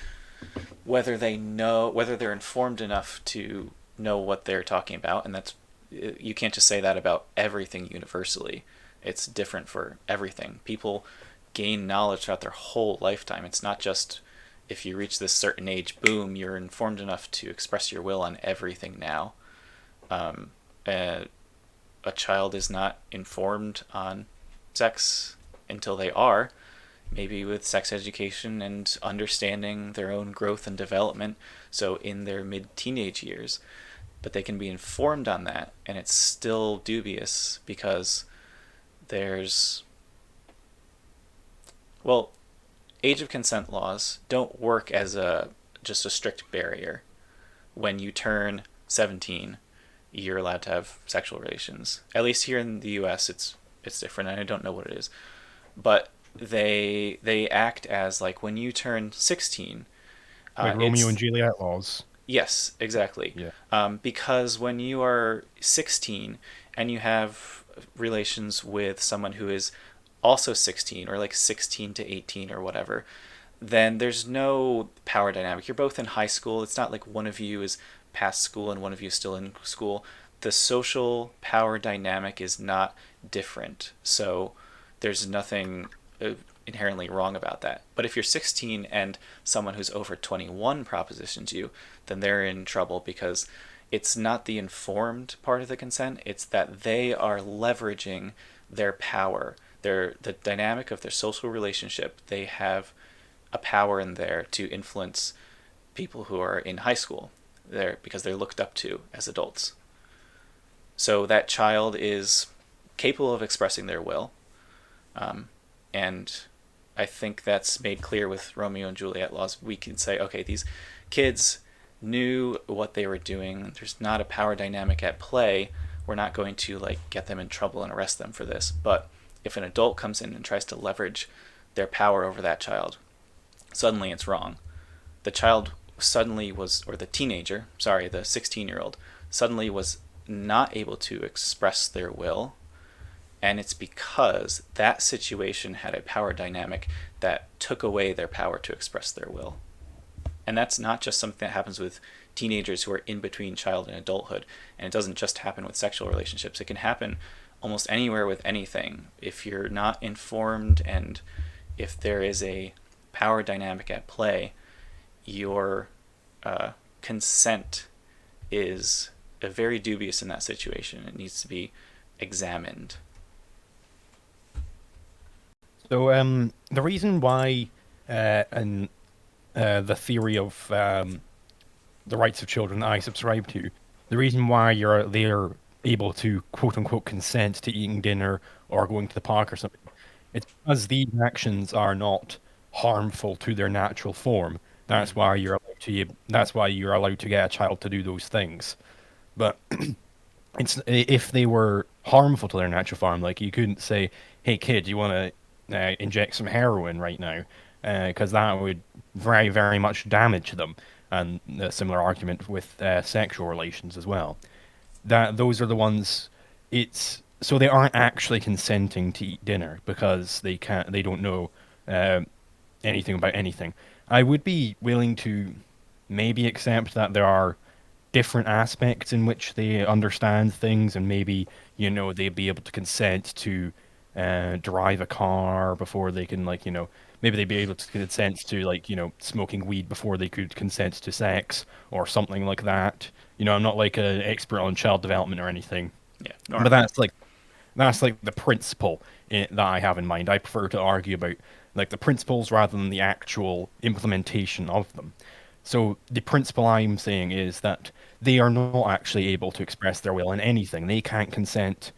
[SPEAKER 2] whether they're informed enough to know what they're talking about, and that's, you can't just say that about everything universally. It's different for everything. People gain knowledge throughout their whole lifetime. It's not just if you reach this certain age, boom, you're informed enough to express your will on everything now. Um, a, a child is not informed on sex until they are, maybe with sex education and understanding their own growth and development, so in their mid teenage years. But they can be informed on that, and it's still dubious because there's, well, age of consent laws don't work as a just a strict barrier. When you turn 17, you're allowed to have sexual relations. At least here in the US it's different, and I don't know what it is. But they act as like when you turn 16,
[SPEAKER 1] Like Romeo and
[SPEAKER 2] it's,
[SPEAKER 1] Juliet laws.
[SPEAKER 2] yes, exactly.
[SPEAKER 1] Yeah.
[SPEAKER 2] Because when you are 16 and you have relations with someone who is also 16, or like 16 to 18 or whatever, then there's no power dynamic. You're both in high school. It's not like one of you is past school and one of you is still in school. The social power dynamic is not different. So there's nothing. inherently wrong about that. But if you're 16 and someone who's over 21 propositions you, then they're in trouble because it's not the informed part of the consent, it's that they are leveraging their power, the dynamic of their social relationship. They have a power in there to influence people who are in high school there because they're looked up to as adults. So that child is capable of expressing their will, and I think that's made clear with Romeo and Juliet laws. We can say, okay, these kids knew what they were doing. There's not a power dynamic at play. We're not going to like get them in trouble and arrest them for this. But if an adult comes in and tries to leverage their power over that child, suddenly it's wrong. The child suddenly was, or the teenager, sorry, the 16-year-old, suddenly was not able to express their will, and it's because that situation had a power dynamic that took away their power to express their will. And that's not just something that happens with teenagers who are in between child and adulthood, and it doesn't just happen with sexual relationships. It can happen almost anywhere with anything. If you're not informed and if there is a power dynamic at play, your consent is very dubious in that situation. It needs to be examined.
[SPEAKER 1] So the reason why and the theory of the rights of children I subscribe to, the reason why they're able to quote unquote consent to eating dinner or going to the park or something, it's because these actions are not harmful to their natural form.
[SPEAKER 2] Mm.
[SPEAKER 1] That's why you're allowed to get a child to do those things. But it's if they were harmful to their natural form, like you couldn't say, "Hey kid, you want to inject some heroin right now," because that would very very much damage them. And a similar argument with sexual relations as well. That those are the ones. It's so they aren't actually consenting to eat dinner because they don't know uh, anything about anything. I would be willing to maybe accept that there are different aspects in which they understand things, and maybe they'd be able to consent to drive a car before they can maybe they'd be able to consent to smoking weed before they could consent to sex or something like that. I'm not like an expert on child development or anything,
[SPEAKER 2] Yeah,
[SPEAKER 1] but
[SPEAKER 2] nor am I.
[SPEAKER 1] that's like the principle that I have in mind. I prefer to argue about like the principles rather than the actual implementation of them. So the principle I'm saying is that they are not actually able to express their will in anything. They can't consent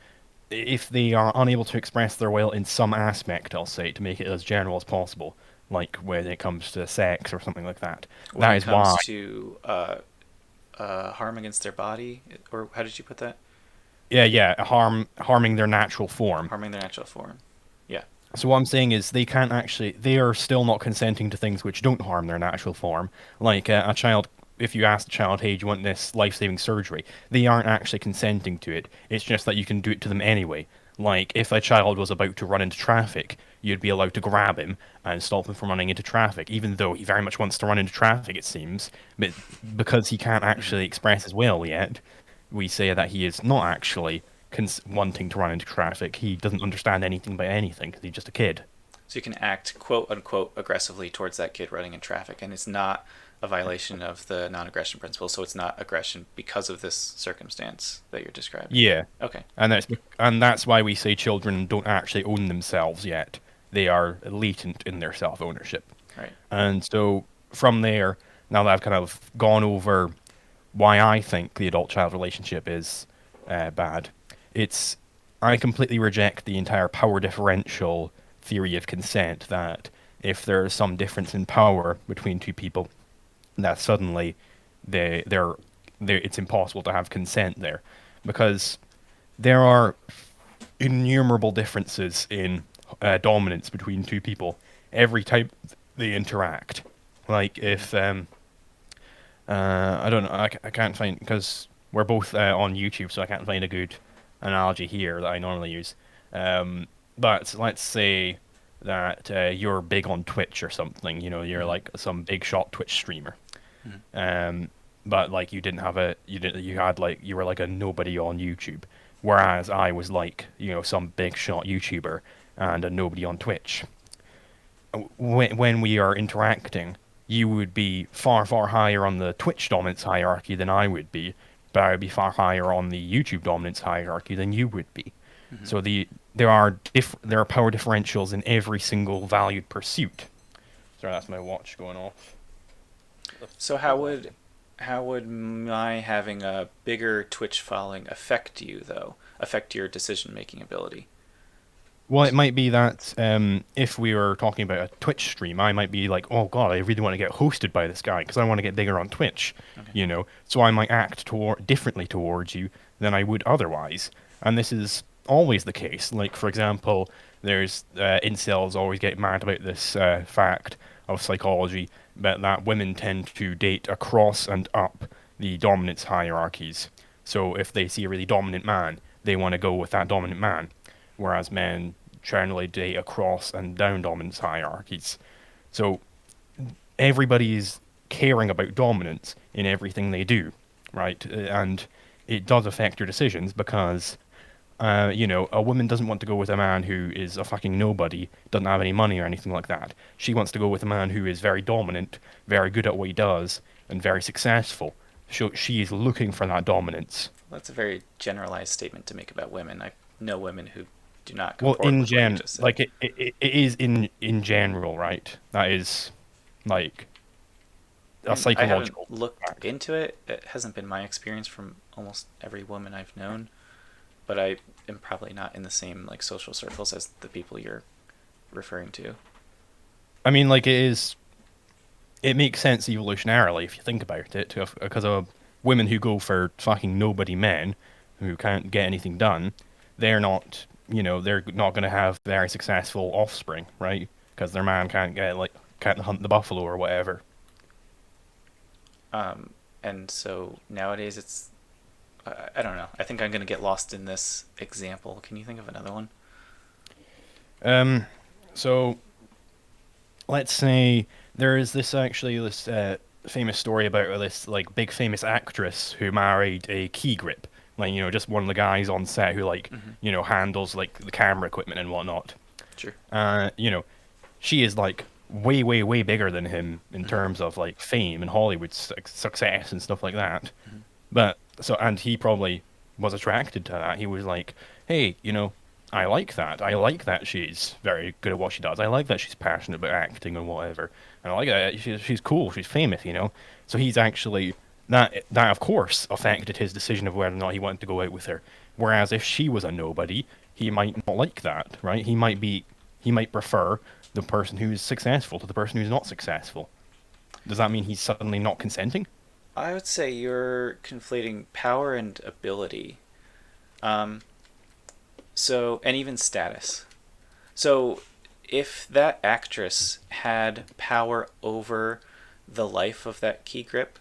[SPEAKER 1] if they are unable to express their will in some aspect, I'll say, to make it as general as possible, like when it comes to sex or something like that.
[SPEAKER 2] When
[SPEAKER 1] That
[SPEAKER 2] it
[SPEAKER 1] is why,
[SPEAKER 2] comes to harm against their body, or how did you put that?
[SPEAKER 1] yeah, harming their natural form.
[SPEAKER 2] Harming their natural form. Yeah.
[SPEAKER 1] So what I'm saying is they are still not consenting to things which don't harm their natural form. Like a child, if you ask the child, hey, do you want this life-saving surgery? They aren't actually consenting to it. It's just that you can do it to them anyway. Like if a child was about to run into traffic, you'd be allowed to grab him and stop him from running into traffic, even though he very much wants to run into traffic, it seems. But because he can't
[SPEAKER 2] Mm-hmm.
[SPEAKER 1] actually express his will yet, we say that he is not actually wanting to run into traffic. He doesn't understand anything about anything because he's just a kid.
[SPEAKER 2] So you can act quote unquote aggressively towards that kid running in traffic, and it's not a violation of the non-aggression principle. So it's not aggression because of this circumstance that you're describing.
[SPEAKER 1] Yeah,
[SPEAKER 2] Okay.
[SPEAKER 1] and that's why we say children don't actually own themselves yet. They are latent in their self-ownership.
[SPEAKER 2] Right.
[SPEAKER 1] And so from there, now that I've kind of gone over why I think the adult-child relationship is bad, it's I completely reject the entire power differential theory of consent. That if there's some difference in power between two people, that suddenly it's impossible to have consent there, because there are innumerable differences in dominance between two people every time they interact. Like if I don't know, I can't find because we're both on YouTube, so I can't find a good analogy here that I normally use. But let's say that you're big on Twitch or something. You're
[SPEAKER 2] Mm-hmm.
[SPEAKER 1] like some big shot Twitch streamer.
[SPEAKER 2] Mm-hmm.
[SPEAKER 1] Um, but like you were like a nobody on YouTube, whereas I was like some big shot YouTuber and a nobody on Twitch. when we are interacting, you would be far, far higher on the Twitch dominance hierarchy than I would be, but I would be far higher on the YouTube dominance hierarchy than you would be.
[SPEAKER 2] Hmm.
[SPEAKER 1] So there are power differentials in every single valued pursuit. Sorry, that's my watch going off.
[SPEAKER 2] So how would my having a bigger Twitch following affect you though? Affect your decision making ability?
[SPEAKER 1] Well, it might be that if we were talking about a Twitch stream, I might be like, "Oh God, I really want to get hosted by this guy because I want to get bigger on Twitch,"
[SPEAKER 2] Okay.
[SPEAKER 1] So I might act differently towards you than I would otherwise. And this is always the case. Like, for example, there's incels always get mad about this fact of psychology, but that women tend to date across and up the dominance hierarchies. So if they see a really dominant man, they want to go with that dominant man, whereas men generally date across and down dominance hierarchies. So everybody's caring about dominance in everything they do, right? And it does affect your decisions because, a woman doesn't want to go with a man who is a fucking nobody, doesn't have any money or anything like that. She wants to go with a man who is very dominant, very good at what he does, and very successful. So she is looking for that dominance.
[SPEAKER 2] Well, that's a very generalized statement to make about women. I know women who do not
[SPEAKER 1] Well,
[SPEAKER 2] comport with what you just said.
[SPEAKER 1] like it is in general, right? That is like a
[SPEAKER 2] I haven't
[SPEAKER 1] psychological
[SPEAKER 2] looked
[SPEAKER 1] fact.
[SPEAKER 2] into it. It hasn't been my experience from almost every woman I've known, but I am probably not in the same like social circles as the people you're referring to.
[SPEAKER 1] I mean, like it makes sense evolutionarily if you think about it, because of women who go for fucking nobody men who can't get anything done, they're not going to have very successful offspring, right? Because their man can't hunt the buffalo or whatever.
[SPEAKER 2] And so nowadays it's I don't know. I think I'm going to get lost in this example. Can you think of another one?
[SPEAKER 1] Um, so let's say there is this famous story about this like big famous actress who married a key grip, like just one of the guys on set who like
[SPEAKER 2] Mm-hmm.
[SPEAKER 1] handles like the camera equipment and whatnot.
[SPEAKER 2] Sure.
[SPEAKER 1] Uh, you know, she is like way way way bigger than him in
[SPEAKER 2] Mm-hmm.
[SPEAKER 1] terms of like fame and Hollywood success and stuff like that.
[SPEAKER 2] Mm-hmm.
[SPEAKER 1] And he probably was attracted to that. He was like, hey, I like that. I like that she's very good at what she does. I like that she's passionate about acting and whatever. And I like that she's cool. She's famous. So he's actually that of course affected his decision of whether or not he wanted to go out with her. Whereas if she was a nobody, he might not like that, right? He might prefer the person who's successful to the person who's not successful. Does that mean he's suddenly not consenting?
[SPEAKER 2] I would say you're conflating power and ability. Um, and even status. So, if that actress had power over the life of that key grip,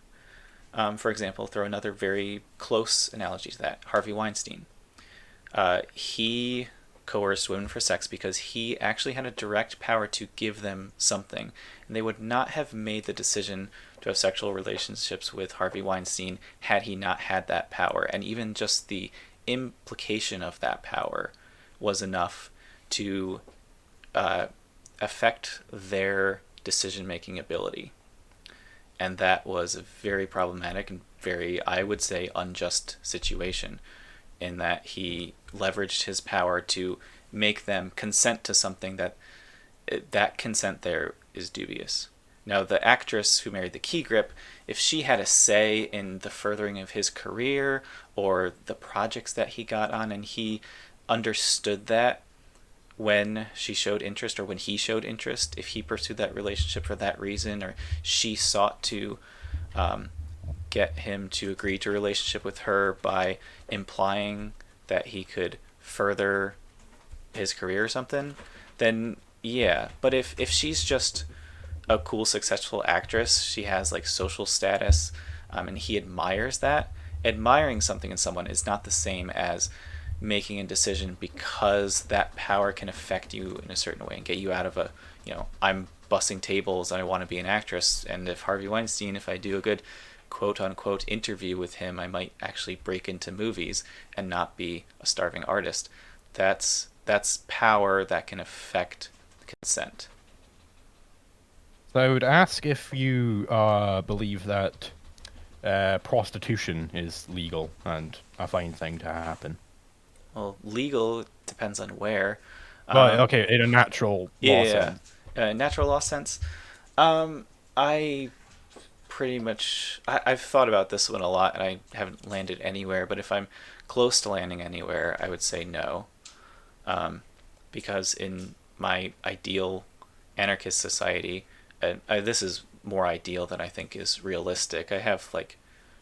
[SPEAKER 2] for example, throw another very close analogy to that, Harvey Weinstein. He coerced women for sex because he actually had a direct power to give them something. And they would not have made the decision to have sexual relationships with Harvey Weinstein had he not had that power. And even just the implication of that power was enough to uh, affect their decision making ability. And that was a very problematic and very, I would say, unjust situation in that he leveraged his power to make them consent to something that consent there is dubious. Now, the actress who married the key grip, if she had a say in the furthering of his career or the projects that he got on, and he understood that when she showed interest or when he showed interest, if he pursued that relationship for that reason, or she sought to um, get him to agree to a relationship with her by implying that he could further his career or something, then yeah. But if she's just a cool, successful actress, she has like social status, and he admires that. Admiring something in someone is not the same as making a decision because that power can affect you in a certain way and get you out of I'm bussing tables, I want to be an actress, and if Harvey Weinstein, if I do a good quote unquote interview with him, I might actually break into movies and not be a starving artist. That's power that can affect consent.
[SPEAKER 1] So I would ask if you believe that prostitution is legal and a fine thing to happen.
[SPEAKER 2] Well, legal depends on where.
[SPEAKER 1] Well,
[SPEAKER 2] Um,
[SPEAKER 1] okay, in a natural law
[SPEAKER 2] yeah,
[SPEAKER 1] sense.
[SPEAKER 2] natural law sense. I pretty much I've thought about this one a lot, and I haven't landed anywhere. But if I'm close to landing anywhere, I would say no, because in my ideal anarchist society, and this is more ideal than I think is realistic. I have like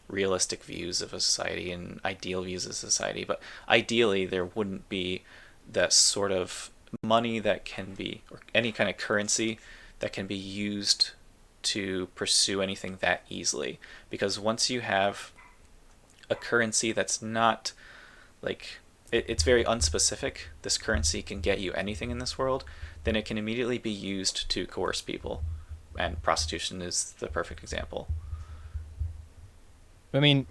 [SPEAKER 2] realistic views of a society and ideal views of society, but ideally there wouldn't be that sort of money that can be, or any kind of currency that can be used to pursue anything that easily. Because once you have a currency that's not like it's very unspecific, this currency can get you anything in this world, then it can immediately be used to coerce people. And prostitution is the perfect example.
[SPEAKER 1] I mean,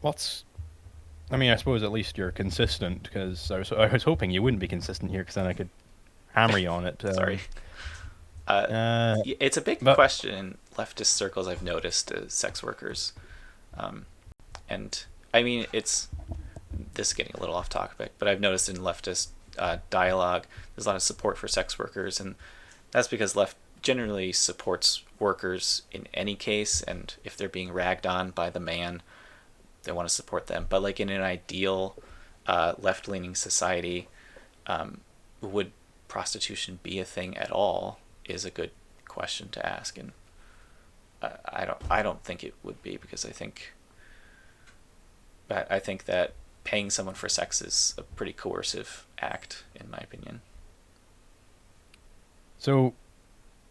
[SPEAKER 1] I mean, I suppose at least you're consistent because I was hoping you wouldn't be consistent here because then I could hammer you on it.
[SPEAKER 2] Sorry. Uh,
[SPEAKER 1] Uh,
[SPEAKER 2] it's a big
[SPEAKER 1] but
[SPEAKER 2] question in leftist circles, I've noticed, sex workers. Um, and I mean, this is getting a little off topic, but I've noticed in leftist dialogue, there's a lot of support for sex workers, and that's because left generally supports workers in any case, and if they're being ragged on by the man, they want to support them. But like in an ideal left-leaning society, would prostitution be a thing at all? Is a good question to ask, and I don't think it would be, because I think that paying someone for sex is a pretty coercive act, in my opinion.
[SPEAKER 1] so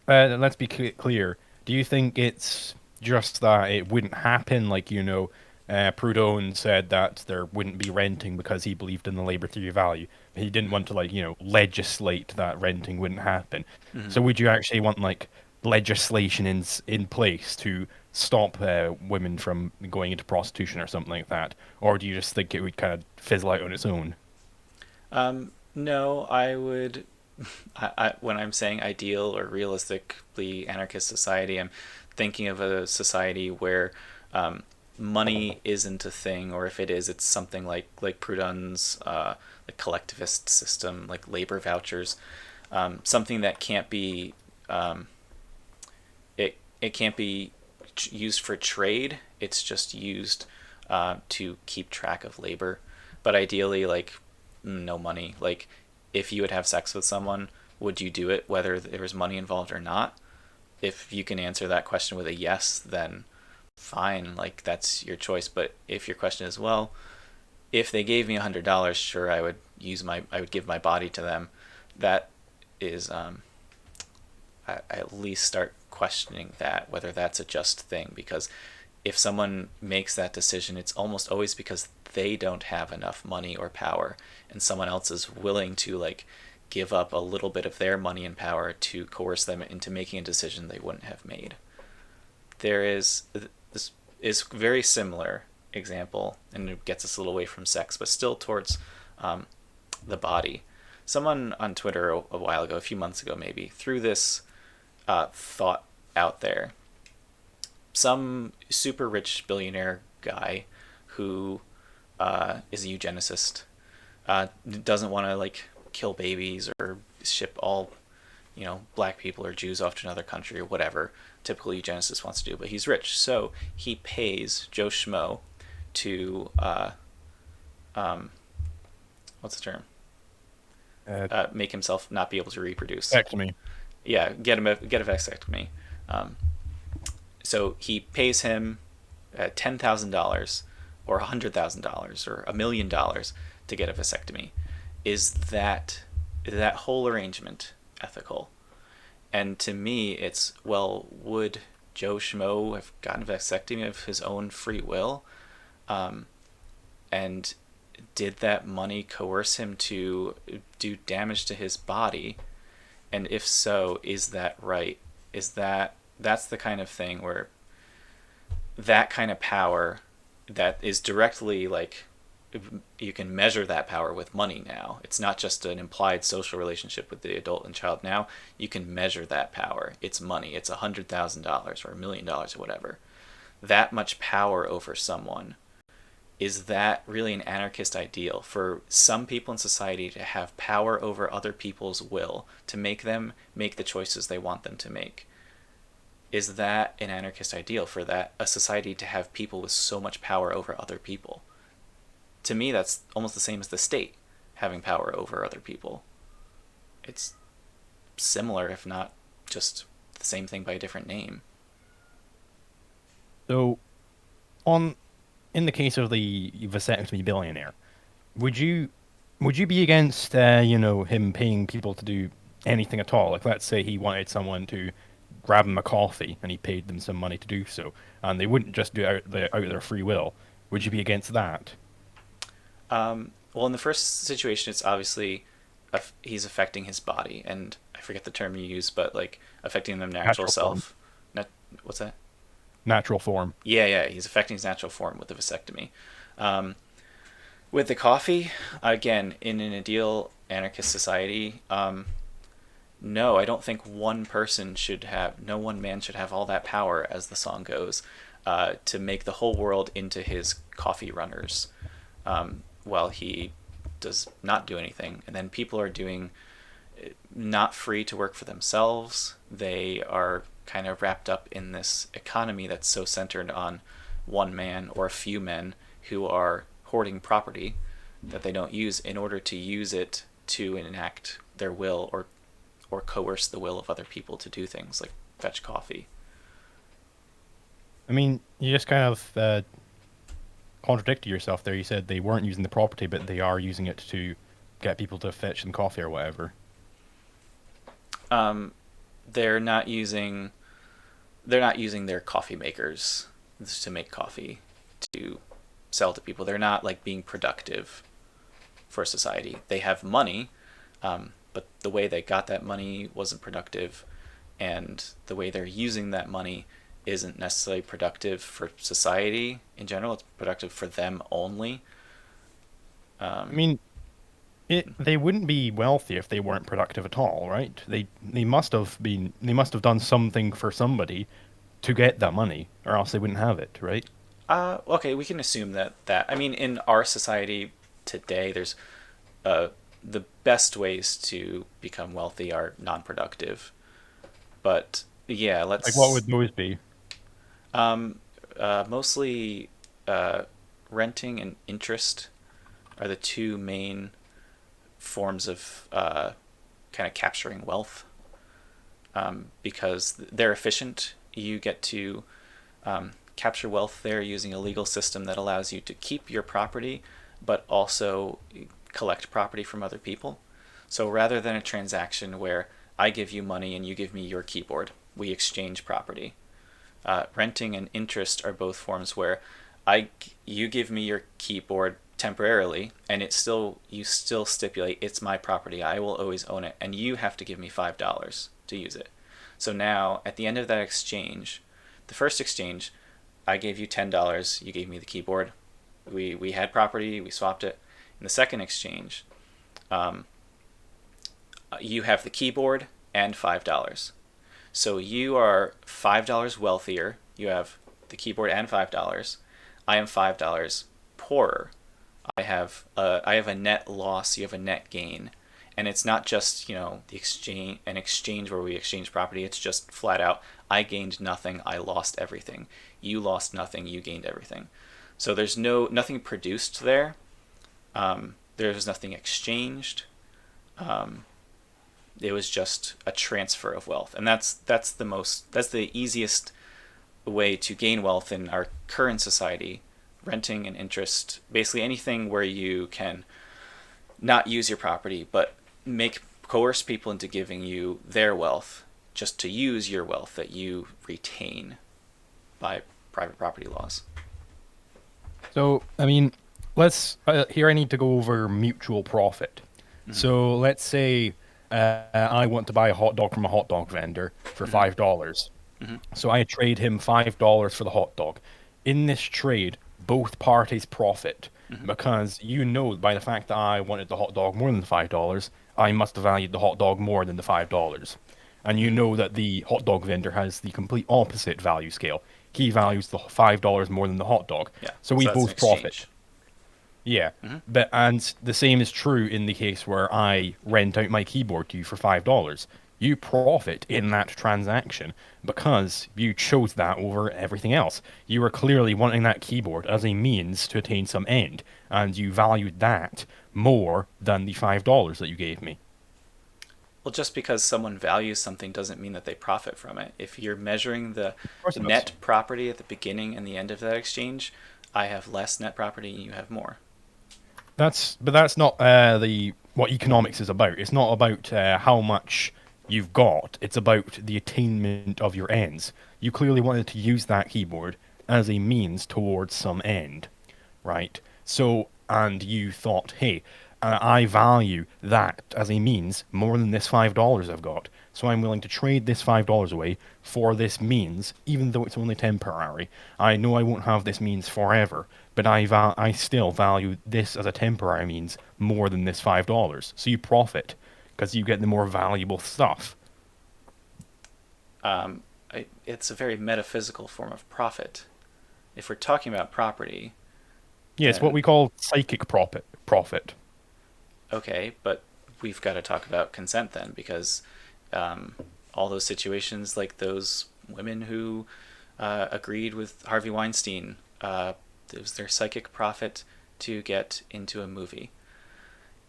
[SPEAKER 1] let's be clear. Do you think it's just that it wouldn't happen? Like, Proudhon said that there wouldn't be renting because he believed in the labor theory of value. He didn't want to, like, legislate that renting wouldn't happen.
[SPEAKER 2] Mm-hmm.
[SPEAKER 1] So would you actually want, like, legislation in place to stop women from going into prostitution or something like that? Or do you just think it would kind of fizzle out on its own?
[SPEAKER 2] No, I would. When I'm saying ideal or realistically anarchist society, I'm thinking of a society where um, money isn't a thing, or if it is, it's something like Proudhon's like collectivist system, like labor vouchers, something that can't be um, it can't be used for trade. It's just used to keep track of labor. But ideally, like no money. Like if you would have sex with someone, would you do it whether there was money involved or not? If you can answer that question with a yes, then fine. Like that's your choice. But if your question is, well, if they gave me $100, sure, I would give my body to them. That is I at least start questioning that, whether that's a just thing, because if someone makes that decision, it's almost always because they don't have enough money or power, and someone else is willing to like give up a little bit of their money and power to coerce them into making a decision they wouldn't have made. There is this is very similar example, and it gets us a little away from sex, but still towards um, the body. Someone on Twitter a while ago, a few months ago maybe, threw this thought out there. Some super rich billionaire guy who is a eugenicist doesn't want to like kill babies or ship all black people or Jews off to another country or whatever typical eugenicist wants to do, but he's rich, so he pays Joe Schmo to um, what's the term?
[SPEAKER 1] Uh,
[SPEAKER 2] Make himself not be able to reproduce.
[SPEAKER 1] Back to me.
[SPEAKER 2] Yeah, get a vasectomy. Um, so he pays him $10,000 or $100,000 or $1 million to get a vasectomy. Is that whole arrangement ethical? And to me, it's, well, would Joe Schmo have gotten a vasectomy of his own free will? Um, and did that money coerce him to do damage to his body? And if so, is that right? That's the kind of thing where that kind of power that is directly like you can measure that power with money now. It's not just an implied social relationship with the adult and child. Now you can measure that power. It's money. It's $100,000 or $1,000,000 or whatever. That much power over someone, is that really an anarchist ideal for some people in society to have power over other people's will, to make them make the choices they want them to make? Is that an anarchist ideal for that a society to have people with so much power over other people? To me, that's almost the same as the state having power over other people. It's similar, if not just the same thing by a different name.
[SPEAKER 1] So, on in the case of the vasectomy billionaire, would you would you be against him paying people to do anything at all? Like, let's say he wanted someone to grab him a coffee and he paid them some money to do so, and they wouldn't just do it out of their free will. Would you be against that?
[SPEAKER 2] Well, in the first situation, it's obviously he's affecting his body, and I forget the term you use, but like affecting the natural
[SPEAKER 1] Natural form.
[SPEAKER 2] self. What's that?
[SPEAKER 1] Natural form.
[SPEAKER 2] Yeah, yeah, he's affecting his natural form with the vasectomy. Um, with the coffee, again, in an ideal anarchist society, no, I don't think no one man should have all that power, as the song goes, to make the whole world into his coffee runners, while he does not do anything. And then people are not free to work for themselves. They are kind of wrapped up in this economy that's so centered on one man or a few men who are hoarding property that they don't use in order to use it to enact their will, or coerce the will of other people to do things like fetch coffee.
[SPEAKER 1] I mean, you just kind of contradicted yourself there. You said they weren't using the property, but they are using it to get people to fetch them coffee or whatever.
[SPEAKER 2] Um, they're not using their coffee makers to make coffee to sell to people. They're not like being productive for society. They have money, but the way they got that money wasn't productive, and the way they're using that money isn't necessarily productive for society in general. It's productive for them only.
[SPEAKER 1] I
[SPEAKER 2] Um,
[SPEAKER 1] mean, they wouldn't be wealthy if they weren't productive at all, right? They must have done something for somebody to get that money, or else they wouldn't have it, right?
[SPEAKER 2] okay, we can assume that. I mean, in our society today, there's uh, the best ways to become wealthy are non-productive. But yeah,
[SPEAKER 1] Like, what
[SPEAKER 2] let's
[SPEAKER 1] would those be?
[SPEAKER 2] um, mostly renting and interest are the two main forms of kind of capturing wealth, because they're efficient. You get to capture wealth there using a legal system that allows you to keep your property, but also collect property from other people. So rather than a transaction where I give you money and you give me your keyboard, we exchange property. Renting and interest are both forms where you give me your keyboard temporarily, and you still stipulate it's my property. I will always own it, and you have to give me $5 to use it. So now at the end of that exchange, the first exchange, I gave you $10. You gave me the keyboard. We had property. We swapped it. In the second exchange, um, you have the keyboard and $5. So you are $5 wealthier. You have the keyboard and $5. I am $5 poorer. I have a net loss. You have a net gain, and it's not just an exchange where we exchange property. It's just flat out, I gained nothing. I lost everything. You lost nothing. You gained everything. So there's nothing produced there. There's nothing exchanged. Um, it was just a transfer of wealth, and that's the easiest way to gain wealth in our current society. Renting and interest, basically anything where you can not use your property, but coerce people into giving you their wealth just to use your wealth that you retain by private property laws.
[SPEAKER 1] So, I mean, let's here I need to go over mutual profit.
[SPEAKER 2] Mm-hmm.
[SPEAKER 1] So, let's say I want to buy a hot dog from a hot dog vendor for
[SPEAKER 2] Mm-hmm.
[SPEAKER 1] $5.
[SPEAKER 2] Mm-hmm.
[SPEAKER 1] So I trade him $5 for the hot dog. In this trade, both parties profit.
[SPEAKER 2] Hmm.
[SPEAKER 1] because you know by the fact that I wanted the hot dog more than the $5, I must have valued the hot dog more than the $5. And you
[SPEAKER 2] Hmm.
[SPEAKER 1] know that the hot dog vendor has the complete opposite value scale. He
[SPEAKER 2] Yeah.
[SPEAKER 1] values the $5 more than the hot dog.
[SPEAKER 2] Yeah.
[SPEAKER 1] So we
[SPEAKER 2] So that's an
[SPEAKER 1] both profit.
[SPEAKER 2] exchange.
[SPEAKER 1] Yeah,
[SPEAKER 2] Hmm.
[SPEAKER 1] but and the same is true in the case where I rent out my keyboard to you for $5. You profit in that transaction because you chose that over everything else. You were clearly wanting that keyboard as a means to attain some end, and you valued that more than the $5 that you gave me.
[SPEAKER 2] Well, just because someone values something doesn't mean that they profit from it. If you're measuring the
[SPEAKER 1] Of course it does.
[SPEAKER 2] net property at the beginning and the end of that exchange, I have less net property and you have more.
[SPEAKER 1] That's not the what economics is about. It's not about how much you've got. It's about the attainment of your ends. You clearly wanted to use that keyboard as a means towards some end, right? So, and you thought, hey, I value that as a means more than this $5 I've got. So I'm willing to trade this $5 away for this means, even though it's only temporary. I know I won't have this means forever, but I still value this as a temporary means more than this $5. So you profit because you get the more valuable stuff.
[SPEAKER 2] Um, it's a very metaphysical form of profit. If we're talking about property,
[SPEAKER 1] Yeah, it's what
[SPEAKER 2] then
[SPEAKER 1] we call psychic profit. Profit.
[SPEAKER 2] okay, but we've got to talk about consent then, because all those situations, like those women who agreed with Harvey Weinstein, it was their psychic profit to get into a movie.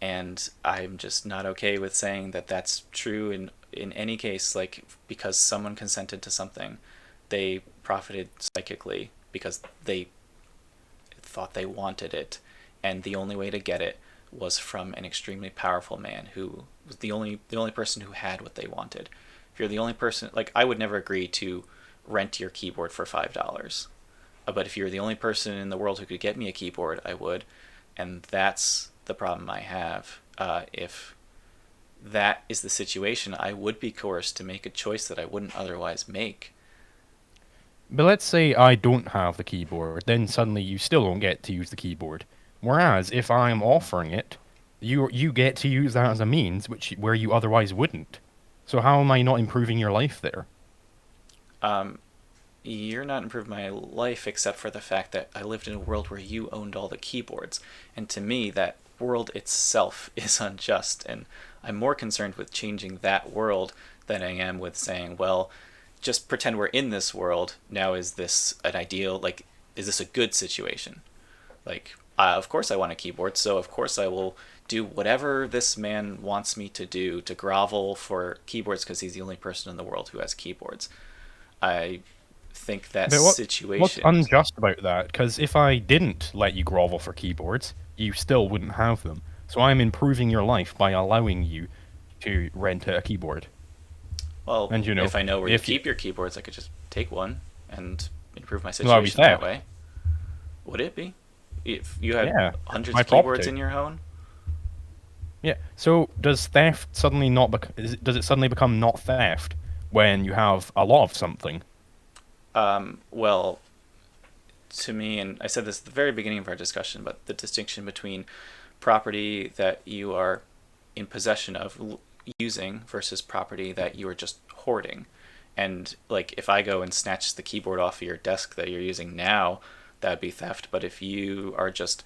[SPEAKER 2] And I'm just not okay with saying that that's true in any case. Like, because someone consented to something, they profited psychically because they thought they wanted it, and the only way to get it was from an extremely powerful man who was the only person who had what they wanted. If you're the only person, like, I would never agree to rent your keyboard for $5. But if you're the only person in the world who could get me a keyboard, I would. And that's the problem I have. If that is the situation, I would be coerced to make a choice that I wouldn't otherwise make.
[SPEAKER 1] But let's say I don't have the keyboard, then suddenly you still don't get to use the keyboard. Whereas if I'm offering it, you get to use that as a means which where you otherwise wouldn't. So how am I not improving your life there?
[SPEAKER 2] Um, you're not improving my life except for the fact that I lived in a world where you owned all the keyboards. And to me, that world itself is unjust. And I'm more concerned with changing that world than I am with saying, well, just pretend we're in this world. Now, is this an ideal, like, is this a good situation? Like, of course I want a keyboard, so of course I will do whatever this man wants me to do to grovel for keyboards because he's the only person in the world who has keyboards. I think that
[SPEAKER 1] But what's
[SPEAKER 2] situation.
[SPEAKER 1] unjust about that? Because if I didn't let you grovel for keyboards, you still wouldn't have them. So I'm improving your life by allowing you to rent a keyboard.
[SPEAKER 2] Well,
[SPEAKER 1] And
[SPEAKER 2] if I know where you
[SPEAKER 1] if you,
[SPEAKER 2] keep your keyboards, I could just take one and improve my
[SPEAKER 1] well, that would be
[SPEAKER 2] situation that
[SPEAKER 1] theft.
[SPEAKER 2] way. Would it be? If you had
[SPEAKER 1] Yeah, it's
[SPEAKER 2] hundreds
[SPEAKER 1] my
[SPEAKER 2] of keyboards
[SPEAKER 1] property.
[SPEAKER 2] in your home?
[SPEAKER 1] Yeah. So does theft suddenly not does it suddenly become not theft when you have a lot of something?
[SPEAKER 2] Well, to me, and I said this at the very beginning of our discussion, but the distinction between property that you are in possession of using versus property that you are just hoarding. And like, if I go and snatch the keyboard off of your desk that you're using now, that'd be theft. But if you are just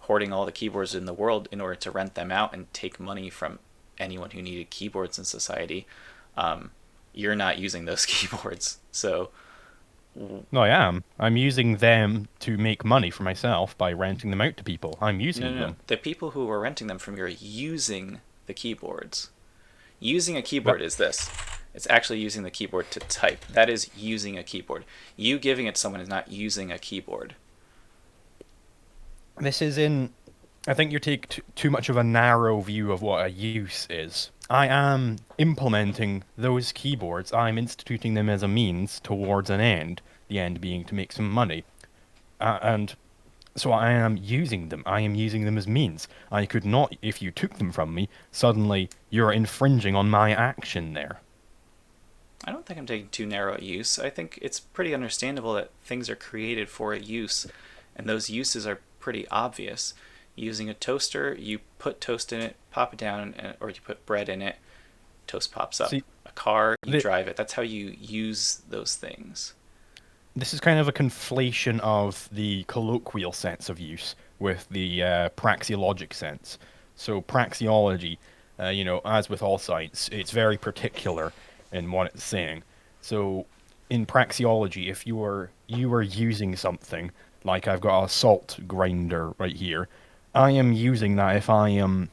[SPEAKER 2] hoarding all the keyboards in the world in order to rent them out and take money from anyone who needed keyboards in society, um, you're not using those keyboards. So
[SPEAKER 1] No, I am. I'm using them to make money for myself by renting them out to people. I'm
[SPEAKER 2] no,
[SPEAKER 1] using
[SPEAKER 2] no, no.
[SPEAKER 1] them.
[SPEAKER 2] The people who are renting them from you are using the keyboards. Using a
[SPEAKER 1] But
[SPEAKER 2] keyboard is this. It's actually using the keyboard to type. That is using a keyboard. You giving it to someone is not using a keyboard.
[SPEAKER 1] this is in. I think you take too much of a narrow view of what a use is. I am implementing those keyboards. I'm instituting them as a means towards an end. The end being to make some money. And so I am using them. I am using them as means. I could not, if you took them from me, suddenly you're infringing on my action there.
[SPEAKER 2] I don't think I'm taking too narrow a use. I think it's pretty understandable that things are created for a use, and those uses are pretty obvious. Using a toaster, you put toast in it, pop it down, or you put bread in it, toast pops up.
[SPEAKER 1] See,
[SPEAKER 2] A car, you
[SPEAKER 1] th
[SPEAKER 2] drive it. That's how you use those things.
[SPEAKER 1] this is kind of a conflation of the colloquial sense of use with the praxeologic sense. So praxeology, as with all science, it's very particular in what it's saying. So in praxeology, if you are using something like I've got a salt grinder right here, I am using that if I am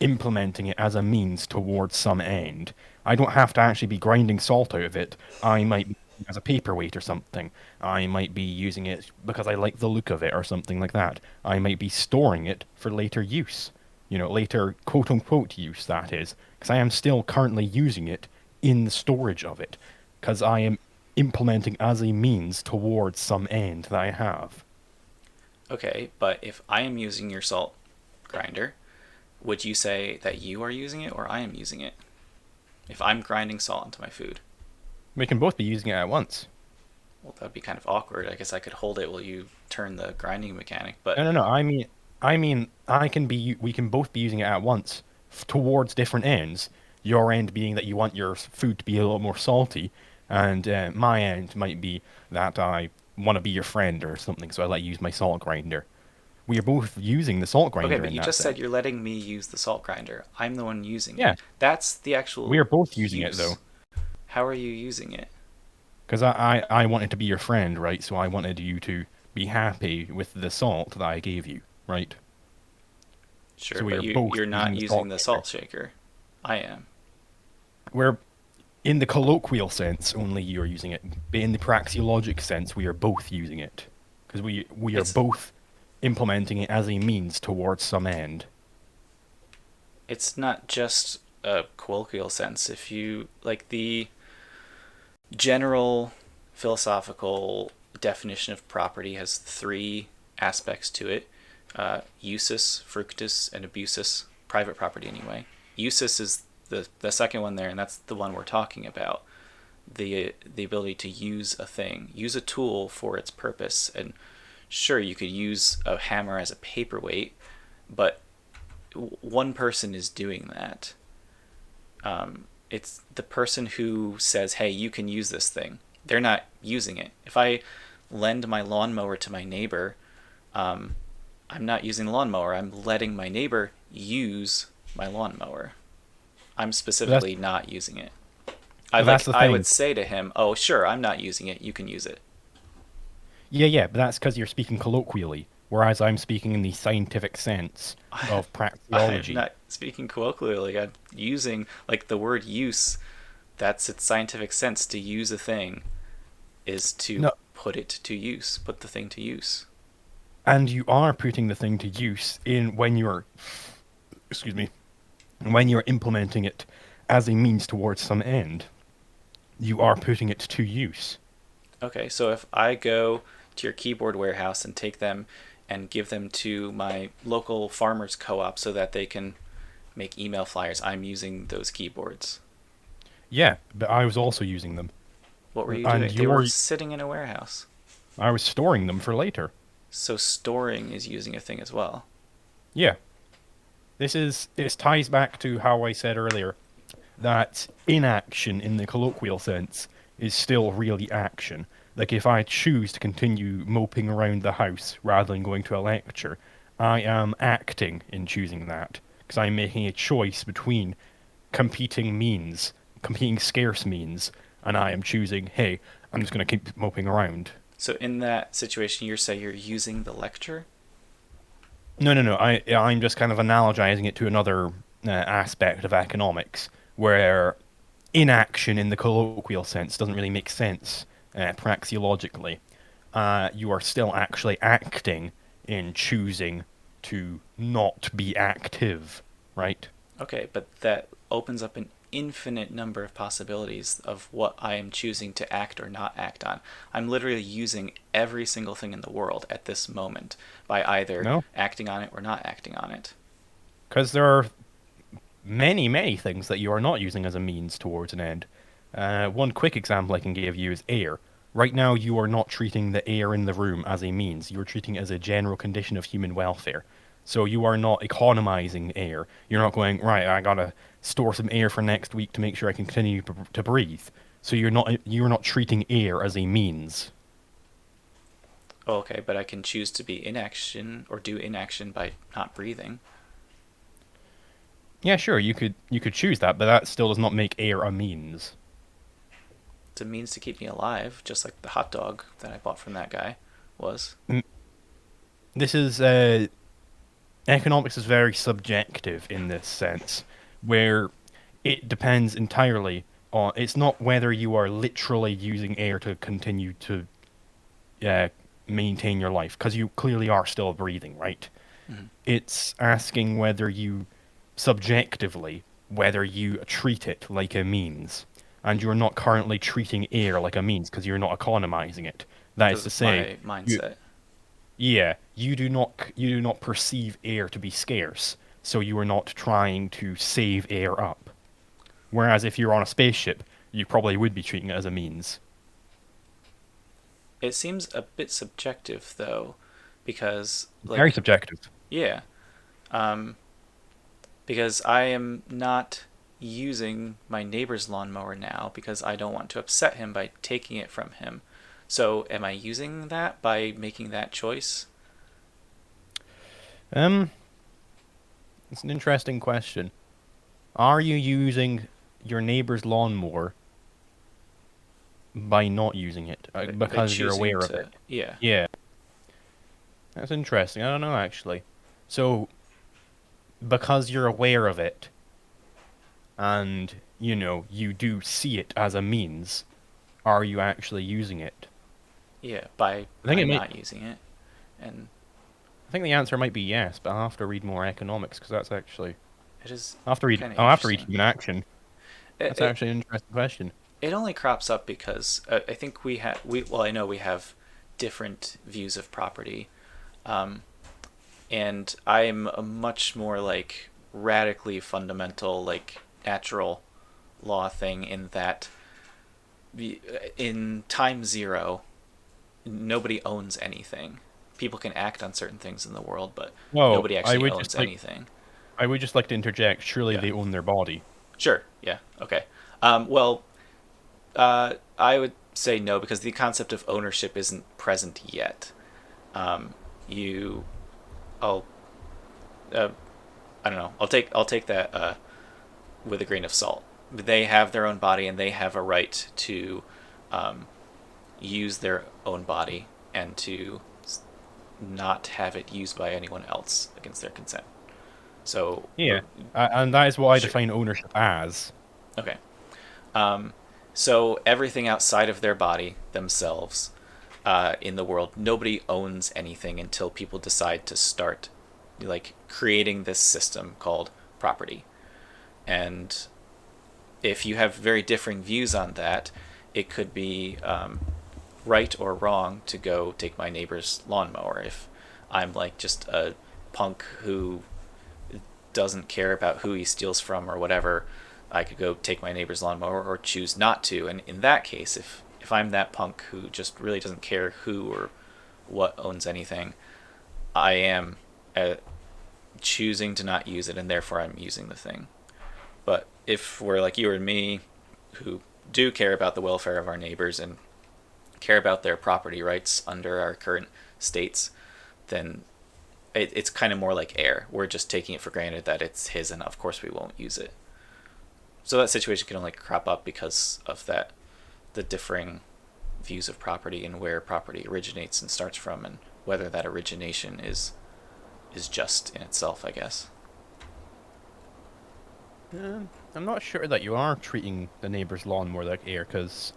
[SPEAKER 1] implementing it as a means towards some end. I don't have to actually be grinding salt out of it. I might be using it as a paperweight or something. I might be using it because I like the look of it or something like that. I might be storing it for later use. Later quote unquote use, that is. Because I am still currently using it in the storage of it. Because I am implementing as a means towards some end that I have.
[SPEAKER 2] Okay, but if I am using your salt grinder, would you say that you are using it or I am using it? If I'm grinding salt into my food,
[SPEAKER 1] We can both be using it at once.
[SPEAKER 2] well, that would be kind of awkward. I guess I could hold it while you turn the grinding mechanic, but
[SPEAKER 1] No, no, no. I mean, I can be. We can both be using it at once towards different ends. Your end being that you want your food to be a little more salty, and my end might be that I want to be your friend or something. So I let you use my salt grinder. We are both using the salt
[SPEAKER 2] okay,
[SPEAKER 1] grinder
[SPEAKER 2] but
[SPEAKER 1] in
[SPEAKER 2] you
[SPEAKER 1] that
[SPEAKER 2] just said
[SPEAKER 1] sense.
[SPEAKER 2] you're letting me use the salt grinder. I'm the one using it.
[SPEAKER 1] Yeah,
[SPEAKER 2] That's the
[SPEAKER 1] we
[SPEAKER 2] actual
[SPEAKER 1] are both using it
[SPEAKER 2] use.
[SPEAKER 1] though,
[SPEAKER 2] How are you using it?
[SPEAKER 1] because I wanted to be your friend, right? So I wanted you to be happy with the salt that I gave you, right?
[SPEAKER 2] Sure,
[SPEAKER 1] So we
[SPEAKER 2] but
[SPEAKER 1] are both
[SPEAKER 2] you're
[SPEAKER 1] using
[SPEAKER 2] not
[SPEAKER 1] the
[SPEAKER 2] using
[SPEAKER 1] salt
[SPEAKER 2] the
[SPEAKER 1] grinder.
[SPEAKER 2] salt shaker. I am.
[SPEAKER 1] We're in the colloquial sense, only you're using it. But in the praxeologic sense, we are both using it because we are
[SPEAKER 2] It's
[SPEAKER 1] both implementing it as a means towards some end.
[SPEAKER 2] it's not just a colloquial sense. If you like the general philosophical definition of property has three aspects to it: usus, fructus, and abusus. Private property, anyway. Usus is the second one there, and that's the one we're talking about. The ability to use a thing, use a tool for its purpose, and sure, you could use a hammer as a paperweight, but one person is doing that. It's the person who says, hey, you can use this thing. They're not using it. If I lend my lawnmower to my neighbor, um, I'm not using the lawnmower. I'm letting my neighbor use my lawnmower. I'm
[SPEAKER 1] But that's
[SPEAKER 2] specifically not using it.
[SPEAKER 1] but that's the
[SPEAKER 2] I would
[SPEAKER 1] thing.
[SPEAKER 2] say to him, "Oh, sure, I'm not using it. You can use it."
[SPEAKER 1] Yeah, yeah, but that's because you're speaking colloquially, whereas I'm speaking in the scientific sense of
[SPEAKER 2] I'm
[SPEAKER 1] praxeology.
[SPEAKER 2] not speaking colloquially. I'm using like the word use. That's its scientific sense. To use a thing is to
[SPEAKER 1] No,
[SPEAKER 2] put it to use. Put the thing to use.
[SPEAKER 1] and you are putting the thing to use in when you're, excuse me, when you're implementing it as a means towards some end. You are putting it to use.
[SPEAKER 2] Okay, so if I go to your keyboard warehouse and take them and give them to my local farmers co-op so that they can make email flyers, I'm using those keyboards.
[SPEAKER 1] Yeah, but I was also using them.
[SPEAKER 2] What were you
[SPEAKER 1] And
[SPEAKER 2] doing? They were
[SPEAKER 1] you're
[SPEAKER 2] sitting in a warehouse.
[SPEAKER 1] I was storing them for later.
[SPEAKER 2] So storing is using a thing as well.
[SPEAKER 1] Yeah. This ties back to how I said earlier that inaction in the colloquial sense is still really action. Like if I choose to continue moping around the house rather than going to a lecture, I am acting in choosing that because I'm making a choice between competing means, competing scarce means, and I am choosing, hey, I'm just going to keep moping around.
[SPEAKER 2] So in that situation, you say you're using the lecture.
[SPEAKER 1] No, no, no. I'm just kind of analogizing it to another aspect of economics, where inaction in the colloquial sense doesn't really make sense praxeologically. You are still actually acting in choosing to not be active, right?
[SPEAKER 2] Okay, but that opens up an infinite number of possibilities of what I am choosing to act or not act on. I'm literally using every single thing in the world at this moment by either
[SPEAKER 1] No,
[SPEAKER 2] acting on it or not acting on it.
[SPEAKER 1] because there are many, many things that you are not using as a means towards an end. One quick example I can give you is air. Right now, you are not treating the air in the room as a means. You are treating it as a general condition of human welfare. So you are not economizing air. You're not going, right, I gotta store some air for next week to make sure I can continue to breathe. So you're not treating air as a means.
[SPEAKER 2] Oh, okay, but I can choose to be inaction or do inaction by not breathing.
[SPEAKER 1] Yeah, sure, you could choose that, but that still does not make air a means.
[SPEAKER 2] It's a means to keep me alive, just like the hot dog that I bought from that guy was.
[SPEAKER 1] Mm, This is economics is very subjective in this sense, where it depends entirely on. It's not whether you are literally using air to continue to uh, maintain your life, because you clearly are still breathing, right?
[SPEAKER 2] Mhm.
[SPEAKER 1] It's asking whether you, subjectively, whether you treat it like a means. And you're not currently treating air like a means because you're not economizing it. That is
[SPEAKER 2] Because
[SPEAKER 1] to
[SPEAKER 2] of
[SPEAKER 1] say,
[SPEAKER 2] my
[SPEAKER 1] you,
[SPEAKER 2] mindset.
[SPEAKER 1] yeah, you do not perceive air to be scarce, so you are not trying to save air up. Whereas if you're on a spaceship, you probably would be treating it as a means.
[SPEAKER 2] It seems a bit subjective though, because
[SPEAKER 1] Very
[SPEAKER 2] like
[SPEAKER 1] subjective.
[SPEAKER 2] yeah, um, because I am not using my neighbor's lawnmower now because I don't want to upset him by taking it from him. So am I using that by making that choice?
[SPEAKER 1] Um, it's an interesting question. Are you using your neighbor's lawnmower by not using it
[SPEAKER 2] By
[SPEAKER 1] because you're
[SPEAKER 2] choosing
[SPEAKER 1] aware of it?
[SPEAKER 2] to, yeah,
[SPEAKER 1] Yeah, that's interesting. I don't know actually. So because you're aware of it and you do see it as a means, are you actually using it?
[SPEAKER 2] yeah, by
[SPEAKER 1] I think it might.
[SPEAKER 2] not using it, and
[SPEAKER 1] I think the answer might be yes, but I'll have to read more economics because that's actually.
[SPEAKER 2] it is
[SPEAKER 1] I'll have to read.
[SPEAKER 2] kind of
[SPEAKER 1] I'll have to read
[SPEAKER 2] interesting.
[SPEAKER 1] human action.
[SPEAKER 2] It,
[SPEAKER 1] That's
[SPEAKER 2] it
[SPEAKER 1] actually an interesting question.
[SPEAKER 2] it only crops up because I think I know we have different views of property, um, and I'm a much more like radically fundamental like natural law thing in that in time zero nobody owns anything. People can act on certain things in the world, but
[SPEAKER 1] Well,
[SPEAKER 2] nobody
[SPEAKER 1] I
[SPEAKER 2] actually
[SPEAKER 1] would
[SPEAKER 2] owns
[SPEAKER 1] just like.
[SPEAKER 2] anything.
[SPEAKER 1] I would just like to interject. Surely
[SPEAKER 2] Yeah.
[SPEAKER 1] they own their body.
[SPEAKER 2] Sure. Yeah. Okay. Well, I would say no because the concept of ownership isn't present yet. Um, you, I'll, uh, I don't know. I'll take that with a grain of salt. They have their own body and they have a right to um, use their own body and to not have it used by anyone else against their consent. So,
[SPEAKER 1] Yeah, and that is what I
[SPEAKER 2] sure.
[SPEAKER 1] define ownership as.
[SPEAKER 2] Okay. Um, so everything outside of their body themselves in the world, nobody owns anything until people decide to start like creating this system called property. And if you have very differing views on that, it could be right or wrong to go take my neighbor's lawnmower. If I'm like just a punk who doesn't care about who he steals from or whatever, I could go take my neighbor's lawnmower or choose not to. And in that case, if I'm that punk who just really doesn't care who or what owns anything, I am uh, choosing to not use it, and therefore I'm using the thing. But if we're like you or me, who do care about the welfare of our neighbors and care about their property rights under our current states, then it's kind of more like air. We're just taking it for granted that it's his, and of course we won't use it. So that situation can only crop up because of that, the differing views of property and where property originates and starts from, and whether that origination is just in itself, I guess.
[SPEAKER 1] I'm not sure that you are treating the neighbor's lawn more like air, because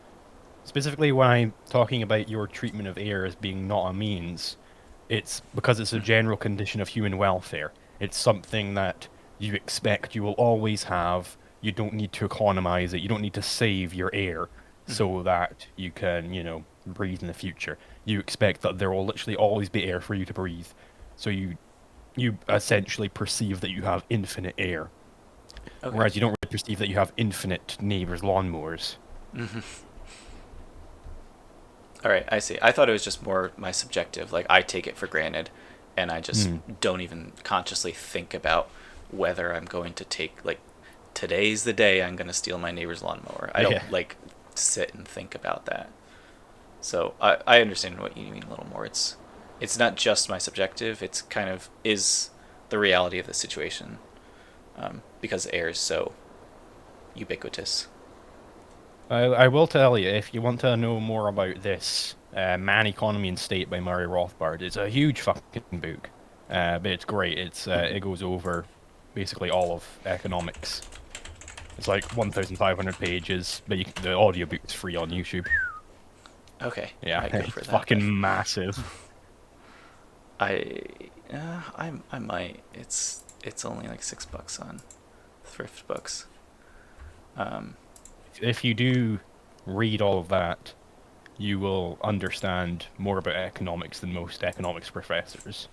[SPEAKER 1] specifically when I'm talking about your treatment of air as being not a means, it's because it's a
[SPEAKER 2] Mm-hmm.
[SPEAKER 1] general condition of human welfare. It's something that you expect you will always have. You don't need to economize it. You don't need to save your air
[SPEAKER 2] Mm-hmm.
[SPEAKER 1] so that you can, breathe in the future. You expect that there will literally always be air for you to breathe. So you essentially perceive that you have infinite air,
[SPEAKER 2] Okay.
[SPEAKER 1] whereas you don't really perceive that you have infinite neighbors' lawnmowers.
[SPEAKER 2] Mm-hmm. All right, I see. I thought it was just more my subjective. Like I take it for granted, and I just
[SPEAKER 1] Hmm.
[SPEAKER 2] don't even consciously think about whether I'm going to take like today's the day I'm going to steal my neighbor's lawnmower. I
[SPEAKER 1] Yeah.
[SPEAKER 2] don't like sit and think about that. So I understand what you mean a little more. It's not just my subjective. It's kind of is the reality of the situation, because air is so ubiquitous.
[SPEAKER 1] I will tell you, if you want to know more about this, Man, Economy and State by Murray Rothbard, it's a huge fucking book. But it's great. It goes over basically all of economics. It's like 1,500 pages, but the audiobook's free on YouTube.
[SPEAKER 2] Okay, I
[SPEAKER 1] Yeah,
[SPEAKER 2] might go for
[SPEAKER 1] it's
[SPEAKER 2] that then.
[SPEAKER 1] fucking massive.
[SPEAKER 2] I I might. It's only like $6 on thrift books. Um,
[SPEAKER 1] If you do read all of that, you will understand more about economics than most economics professors,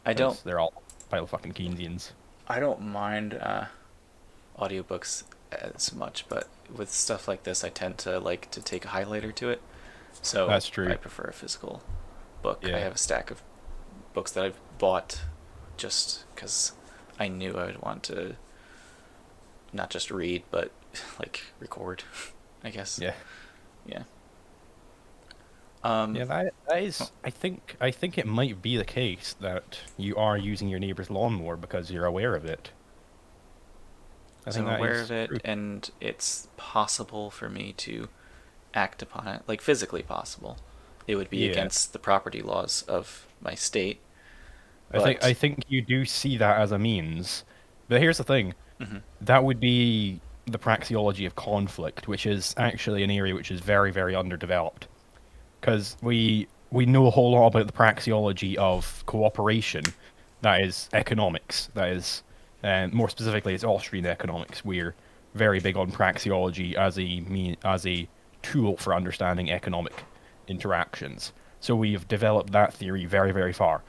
[SPEAKER 2] I don't
[SPEAKER 1] because they're all pile fucking Keynesians.
[SPEAKER 2] I don't mind audiobooks as much, but with stuff like this, I tend to like to take a highlighter to it. So
[SPEAKER 1] That's
[SPEAKER 2] I
[SPEAKER 1] true.
[SPEAKER 2] prefer a physical book. I
[SPEAKER 1] Yeah.
[SPEAKER 2] have a stack of books that I've bought just because I knew I would want to not just read, but like record, I guess.
[SPEAKER 1] Yeah.
[SPEAKER 2] Yeah.
[SPEAKER 1] Yeah, that is. I think it might be the case that you are using your neighbor's lawnmower because you're aware of it. I
[SPEAKER 2] So
[SPEAKER 1] think
[SPEAKER 2] I'm
[SPEAKER 1] that
[SPEAKER 2] aware of
[SPEAKER 1] is
[SPEAKER 2] it,
[SPEAKER 1] true.
[SPEAKER 2] and it's possible for me to act upon it, like physically possible. It would be
[SPEAKER 1] Yeah,
[SPEAKER 2] against the property laws of my state,
[SPEAKER 1] I
[SPEAKER 2] but
[SPEAKER 1] think you do see that as a means. But here's the thing:
[SPEAKER 2] mhm.
[SPEAKER 1] that would be the praxeology of conflict, which is actually an area which is very, very underdeveloped. Because we know a whole lot about the praxeology of cooperation, that is economics, that is more specifically it's Austrian economics. We're very big on praxeology as a tool for understanding economic interactions. So we've developed that theory very, very far.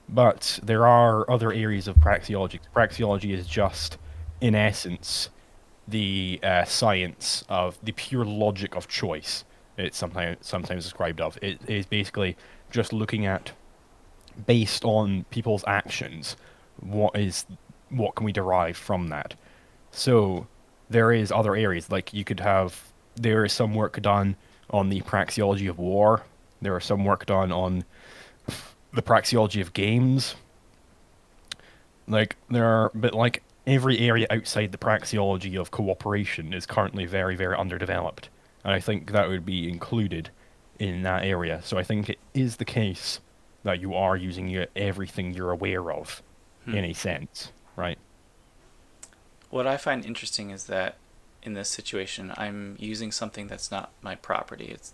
[SPEAKER 1] But there are other areas of praxeology. Praxeology is just, in essence, the science of the pure logic of choice. It's sometimes described of. It is basically just looking at, based on people's actions, what is what can we derive from that. So there is other areas like you could have. There is some work done on the praxeology of war. There are some work done on the praxeology of games. Like there are, but like every area outside the praxeology of cooperation is currently very, very underdeveloped, and I think that would be included in that area. So I think it is the case that you are using everything you're aware of,
[SPEAKER 2] Hmm.
[SPEAKER 1] in a sense, right?
[SPEAKER 2] What I find interesting is that in this situation, I'm using something that's not my property. It's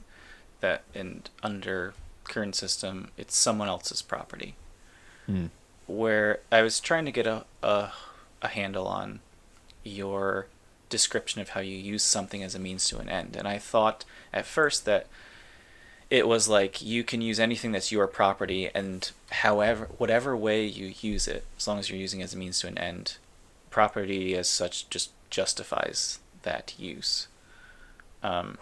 [SPEAKER 2] that, and under current system, it's someone else's property.
[SPEAKER 1] Hmm.
[SPEAKER 2] Where I was trying to get a handle on your description of how you use something as a means to an end. And I thought at first that it was like you can use anything that's your property, and however, whatever way you use it, as long as you're using it as a means to an end, property as such just justifies that use. Um,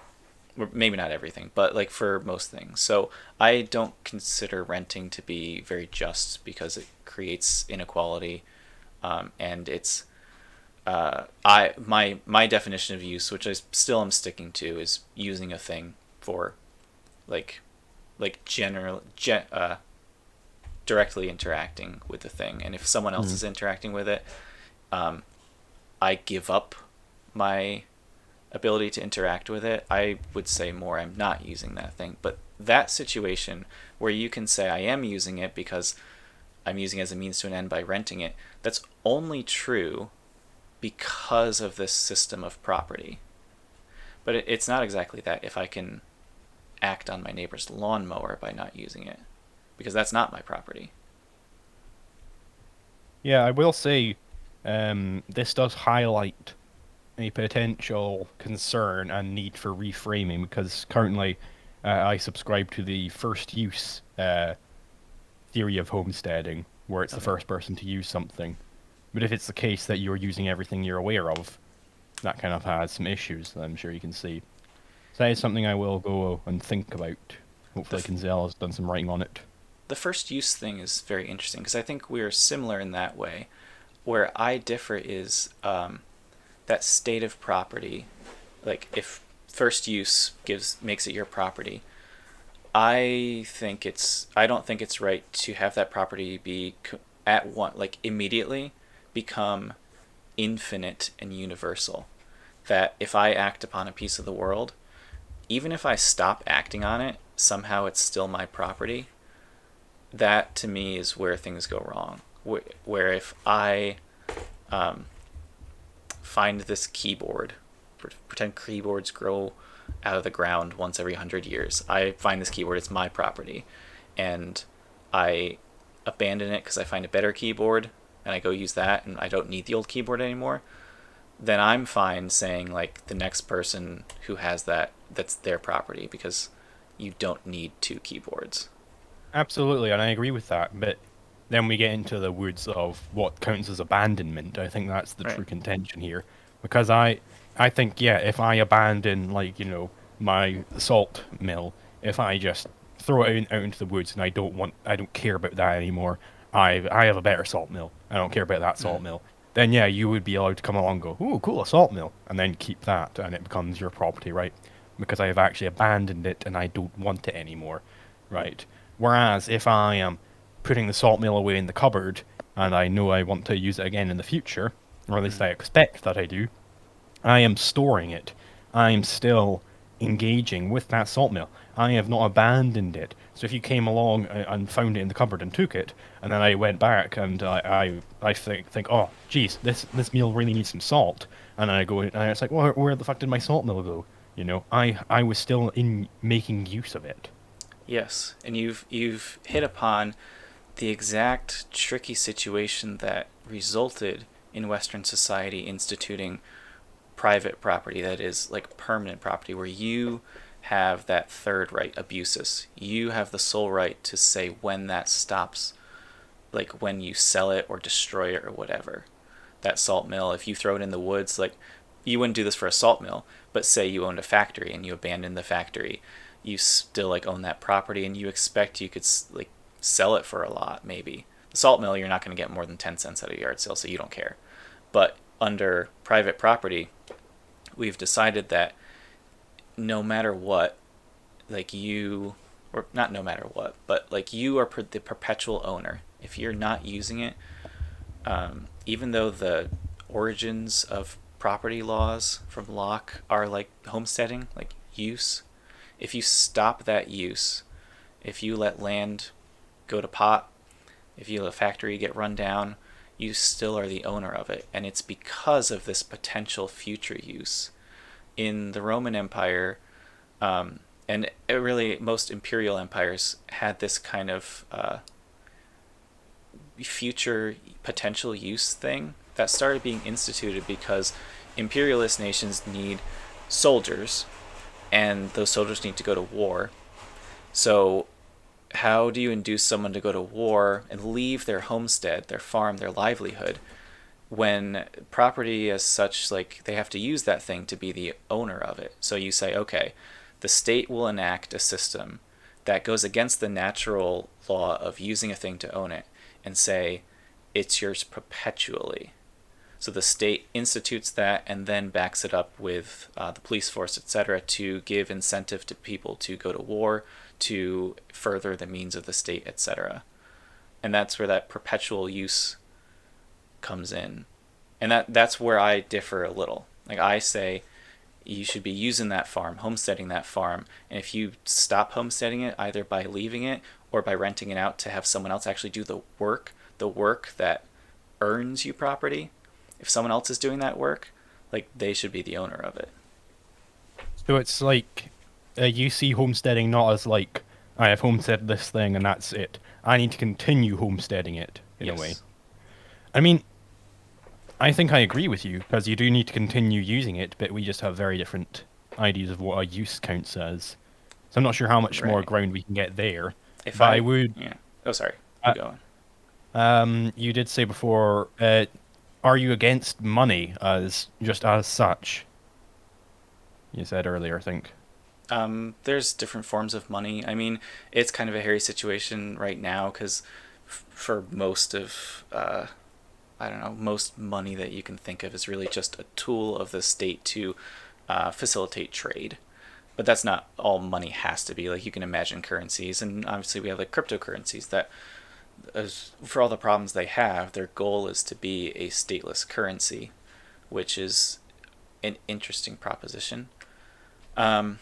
[SPEAKER 2] Maybe not everything, but like for most things. So I don't consider renting to be very just because it creates inequality, and it's I my definition of use, which I still am sticking to, is using a thing for like directly interacting with the thing, and if someone else
[SPEAKER 1] Hmm.
[SPEAKER 2] is interacting with it, um, I give up my ability to interact with it. I would say more I'm not using that thing. But that situation where you can say I am using it because I'm using it as a means to an end by renting it, that's only true because of this system of property. But it's not exactly that if I can act on my neighbor's lawnmower by not using it, because that's not my property.
[SPEAKER 1] Yeah, I will say, this does highlight a potential concern and need for reframing because currently I subscribe to the first use theory of homesteading, where it's the
[SPEAKER 2] Okay.
[SPEAKER 1] first person to use something. But if it's the case that you're using everything you're aware of, that kind of has some issues that I'm sure you can see. So that is something I will go and think about.
[SPEAKER 2] The
[SPEAKER 1] Hopefully,
[SPEAKER 2] f-
[SPEAKER 1] Kinzel has done some writing on it.
[SPEAKER 2] the first use thing is very interesting because I think we're similar in that way. Where I differ is that state of property, like if first use makes it your property, I don't think it's right to have that property be at one like immediately become infinite and universal. That if I act upon a piece of the world, even if I stop acting on it, somehow it's still my property. That to me is where things go wrong. Where if I um, find this keyboard, pretend keyboards grow out of the ground once every 100 years. I find this keyboard, it's my property, and I abandon it because I find a better keyboard and I go use that and I don't need the old keyboard anymore. Then I'm fine saying like the next person who has that, that's their property because you don't need two keyboards.
[SPEAKER 1] Absolutely, and I agree with that. But then we get into the woods of what counts as abandonment. I think that's the
[SPEAKER 2] Right.
[SPEAKER 1] true contention here, because I think yeah, if I abandon like my salt mill, if I just throw it out into the woods and I don't care about that anymore. I have a better salt mill. I don't care about that
[SPEAKER 2] Mm.
[SPEAKER 1] salt mill. Then yeah, you would be allowed to come along and go, ooh, cool, a salt mill, and then keep that, and it becomes your property, right? Because I have actually abandoned it and I don't want it anymore, right? Whereas if I am putting the salt mill away in the cupboard and I know I want to use it again in the future, or at least
[SPEAKER 2] Mm.
[SPEAKER 1] I expect that I do, I am storing it. I am still engaging with that salt mill. I have not abandoned it. So if you came along and found it in the cupboard and took it, and then I went back and I think, oh, geez, this meal really needs some salt, and I go and it's like, well, where the fuck did my salt mill go? I was still in making use of it.
[SPEAKER 2] Yes, and you've hit upon the exact tricky situation that resulted in Western society instituting private property, that is like permanent property, where you have that third right, abusus. You have the sole right to say when that stops, like when you sell it or destroy it or whatever. That salt mill, if you throw it in the woods, like you wouldn't do this for a salt mill, but say you owned a factory and you abandoned the factory, you still like own that property and you expect you could like sell it for a lot maybe. The salt mill, you're not going to get more than 10 cents at a yard sale, so you don't care. But under private property, we've decided that no matter what, like you, or not no matter what, but like you are the perpetual owner. If you're not using it, even though the origins of property laws from Locke are like homesteading, like use, if you stop that use, if you let land go to pot, if you let a factory get run down, you still are the owner of it. And it's because of this potential future use. In the Roman Empire, and really most imperial empires had this kind of future potential use thing that started being instituted because imperialist nations need soldiers and those soldiers need to go to war. So how do you induce someone to go to war and leave their homestead, their farm, their livelihood when property as such, like they have to use that thing to be the owner of it? So you say, okay, the state will enact a system that goes against the natural law of using a thing to own it and say it's yours perpetually. So the state institutes that and then backs it up with the police force, etc., to give incentive to people to go to war, to further the means of the state, etc. And that's where that perpetual use comes in. And that's where I differ a little. Like I say you should be using that farm, homesteading that farm, and if you stop homesteading it either by leaving it or by renting it out to have someone else actually do the work that earns you property, if someone else is doing that work, like they should be the owner of it.
[SPEAKER 1] So it's like you see homesteading not as like I have homesteaded this thing and that's it. I need to continue homesteading it in a way.
[SPEAKER 2] Yes.
[SPEAKER 1] I mean, I think I agree with you because you do need to continue using it, but we just have very different ideas of what a use counts as. So I'm not sure how much more
[SPEAKER 2] Right.
[SPEAKER 1] ground we can get there,
[SPEAKER 2] If
[SPEAKER 1] but I
[SPEAKER 2] I,
[SPEAKER 1] would.
[SPEAKER 2] yeah. Oh, sorry. You
[SPEAKER 1] Uh,
[SPEAKER 2] go on.
[SPEAKER 1] you did say before, are you against money as just as such? You said earlier, I think.
[SPEAKER 2] There's different forms of money. I mean, it's kind of a hairy situation right now because for most of, I don't know, most money that you can think of is really just a tool of the state to facilitate trade. But that's not all money has to be. Like, you can imagine currencies, and obviously we have like cryptocurrencies that, as for all the problems they have, their goal is to be a stateless currency, which is an interesting proposition. Um,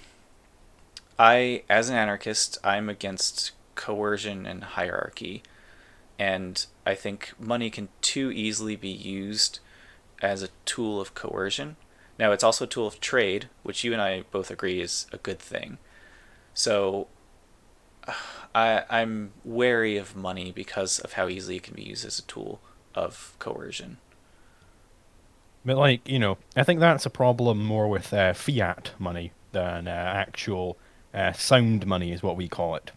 [SPEAKER 2] as an anarchist, I'm against coercion and hierarchy, and I think money can too easily be used as a tool of coercion. Now, it's also a tool of trade, which you and I both agree is a good thing. So I'm wary of money because of how easily it can be used as a tool of coercion.
[SPEAKER 1] But like, I think that's a problem more with fiat money than actual sound money is what we call it.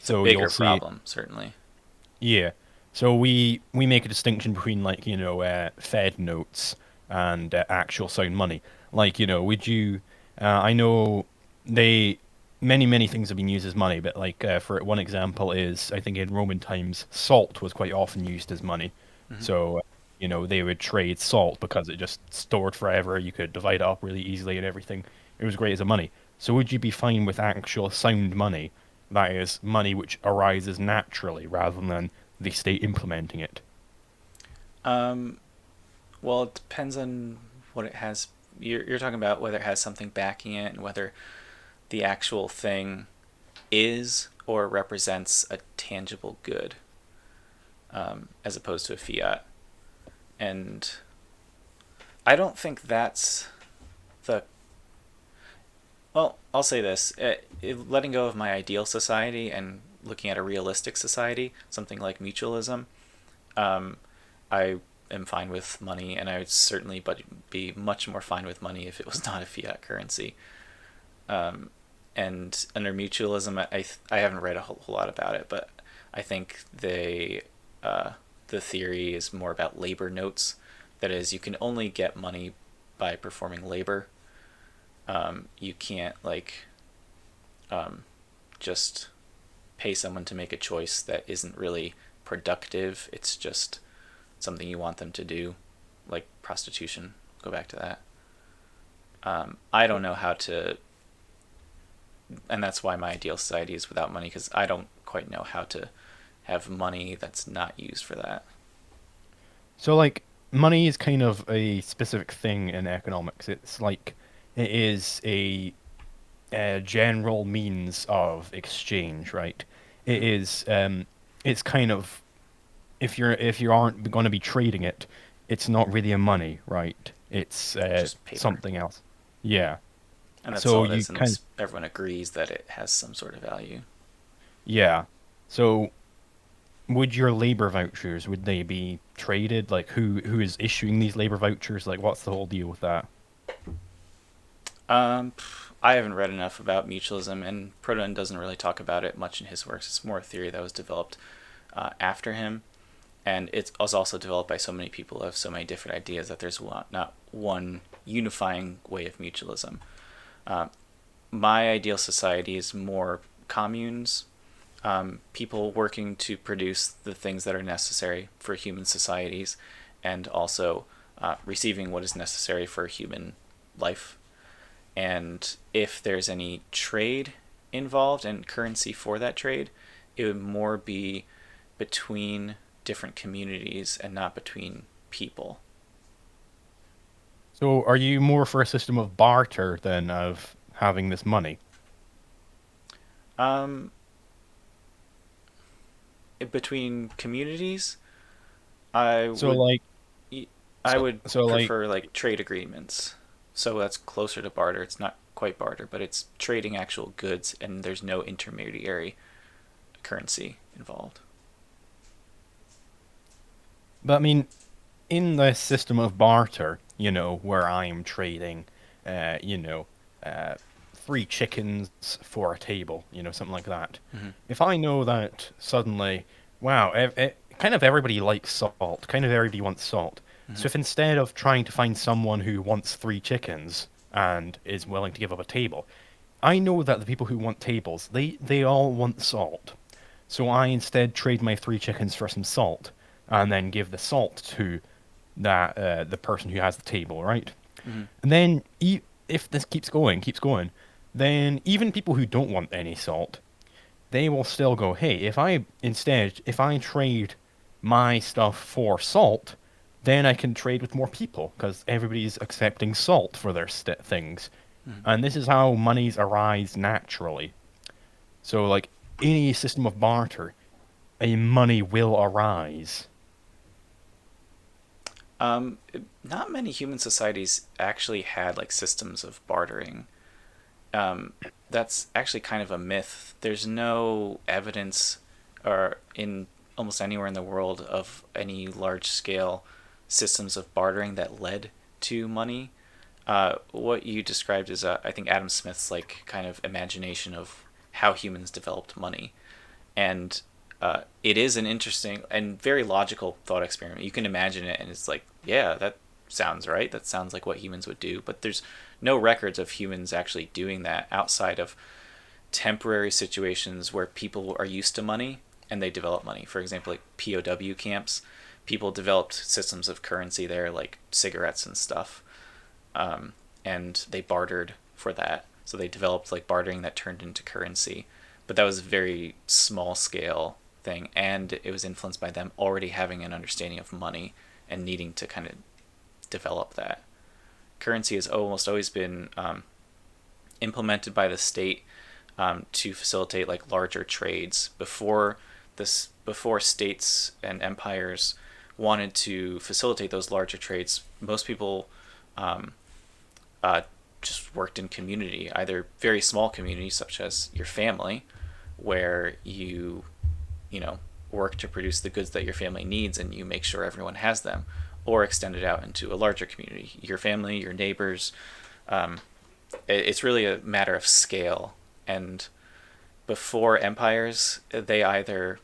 [SPEAKER 2] It's a
[SPEAKER 1] So you'll
[SPEAKER 2] bigger
[SPEAKER 1] see,
[SPEAKER 2] problem, certainly.
[SPEAKER 1] yeah. So we make a distinction between like, Fed notes and actual sound money. Like, would you I know they many things have been used as money, but like for one example is I think in Roman times salt was quite often used as money.
[SPEAKER 2] Hmm.
[SPEAKER 1] So, they would trade salt because it just stored forever. You could divide it up really easily and everything. It was great as a money. So would you be fine with actual sound money? That is money which arises naturally rather than the state implementing it.
[SPEAKER 2] Um, well, it depends on what it has. You're talking about whether it has something backing it and whether the actual thing is or represents a tangible good, as opposed to a fiat. And I don't think that's the. Well, I'll say this: letting go of my ideal society and looking at a realistic society, something like mutualism, um, I am fine with money, and I would certainly be much more fine with money if it was not a fiat currency. Um, and under mutualism, I haven't read a whole lot about it, but I think the theory is more about labor notes. That is, you can only get money by performing labor. You can't um, just pay someone to make a choice that isn't really productive. It's just something you want them to do, like prostitution. Go back to that. I don't know how to, and that's why my ideal society is without money, because I don't quite know how to have money that's not used for that.
[SPEAKER 1] So like money is kind of a specific thing in economics. It's like it is a general means of exchange, right? It
[SPEAKER 2] Mm-hmm.
[SPEAKER 1] is it's kind of if you aren't going to be trading it, it's not really a money, right? It's
[SPEAKER 2] Just paper,
[SPEAKER 1] something else. Yeah.
[SPEAKER 2] and that's
[SPEAKER 1] So
[SPEAKER 2] all it
[SPEAKER 1] you
[SPEAKER 2] is, and
[SPEAKER 1] kind of
[SPEAKER 2] everyone agrees that it has some sort of value.
[SPEAKER 1] yeah. So would your labor vouchers would they be traded? Like who is issuing these labor vouchers? Like what's the whole deal with that?
[SPEAKER 2] I haven't read enough about mutualism, and Proudhon doesn't really talk about it much in his works. It's more a theory that was developed after him, and it was also developed by so many people who have so many different ideas that there's not one unifying way of mutualism. Uh, my ideal society is more communes, people working to produce the things that are necessary for human societies, and also receiving what is necessary for human life. And if there's any trade involved and currency for that trade, it would more be between different communities and not between people.
[SPEAKER 1] So are you more for a system of barter than of having this money?
[SPEAKER 2] Um, between communities, I
[SPEAKER 1] So
[SPEAKER 2] would
[SPEAKER 1] like
[SPEAKER 2] I would
[SPEAKER 1] so like
[SPEAKER 2] prefer like trade agreements. So that's closer to barter. It's not quite barter, but it's trading actual goods, and there's no intermediary currency involved.
[SPEAKER 1] but I mean in the system of barter, where I'm trading, uh, you know, uh, 3 chickens for a table, something like that.
[SPEAKER 2] Mm-hmm.
[SPEAKER 1] If I know that suddenly, wow, kind of everybody likes salt, kind of everybody wants salt.
[SPEAKER 2] Mm-hmm.
[SPEAKER 1] So if instead of trying to find someone who wants 3 chickens and is willing to give up a table, I know that the people who want tables, they all want salt. So I instead trade my 3 chickens for some salt, and then give the salt to that the person who has the table, right?
[SPEAKER 2] Mm-hmm.
[SPEAKER 1] And then if this keeps going, then even people who don't want any salt, they will still go, hey, if I trade my stuff for salt, then I can trade with more people because everybody's accepting salt for their things.
[SPEAKER 2] Mm-hmm.
[SPEAKER 1] And this is how monies arise naturally. So, like any system of barter, a money will arise.
[SPEAKER 2] Not many human societies actually had like systems of bartering. Um, that's actually kind of a myth. There's no evidence, or in almost anywhere in the world, of any large scale systems of bartering that led to money. What you described is, I think, Adam Smith's like kind of imagination of how humans developed money, and it is an interesting and very logical thought experiment. You can imagine it, and it's like, yeah, that sounds right. That sounds like what humans would do. But there's no records of humans actually doing that outside of temporary situations where people are used to money and they develop money. For example, like POW camps, people developed systems of currency there, like cigarettes and stuff, and they bartered for that. So they developed like bartering that turned into currency, but that was a very small scale thing, and it was influenced by them already having an understanding of money and needing to kind of develop that. Currency has almost always been implemented by the state to facilitate like larger trades. Before states and empires wanted to facilitate those larger trades, most people um, just worked in community, either very small communities such as your family, where you know work to produce the goods that your family needs and you make sure everyone has them, or extend it out into a larger community, your family, your neighbors. um, it's really a matter of scale. And before empires, they either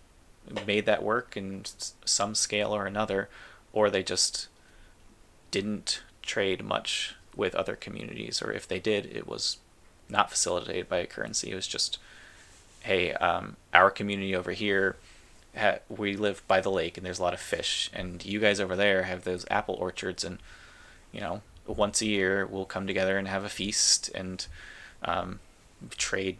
[SPEAKER 2] made that work in some scale or another, or they just didn't trade much with other communities, or if they did, it was not facilitated by a currency. It was just, hey, our community over here, we live by the lake and there's a lot of fish, and you guys over there have those apple orchards, and once a year we'll come together and have a feast and trade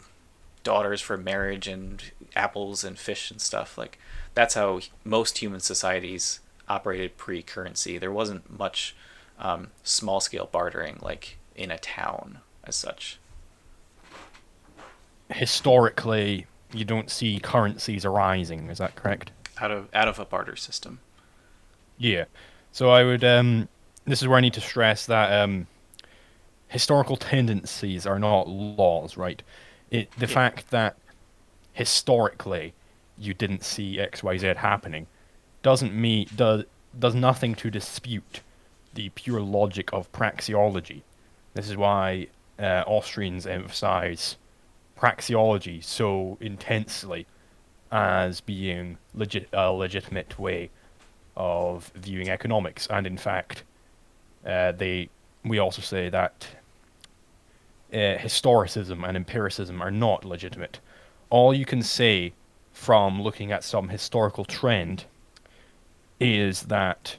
[SPEAKER 2] daughters for marriage and apples and fish and stuff. Like, that's how most human societies operated pre-currency. There wasn't much small scale bartering like in a town as such.
[SPEAKER 1] Historically, you don't see currencies arising. Is that correct?
[SPEAKER 2] Out of a barter system.
[SPEAKER 1] Yeah. So I would. This is where I need to stress that historical tendencies are not laws, right? The
[SPEAKER 2] Yeah.
[SPEAKER 1] fact that historically you didn't see X, Y, Z happening doesn't mean does nothing to dispute the pure logic of praxeology. This is why Austrians emphasize praxeology so intensely as being a legitimate way of viewing economics, and in fact, they we also say that historicism and empiricism are not legitimate. All you can say from looking at some historical trend is that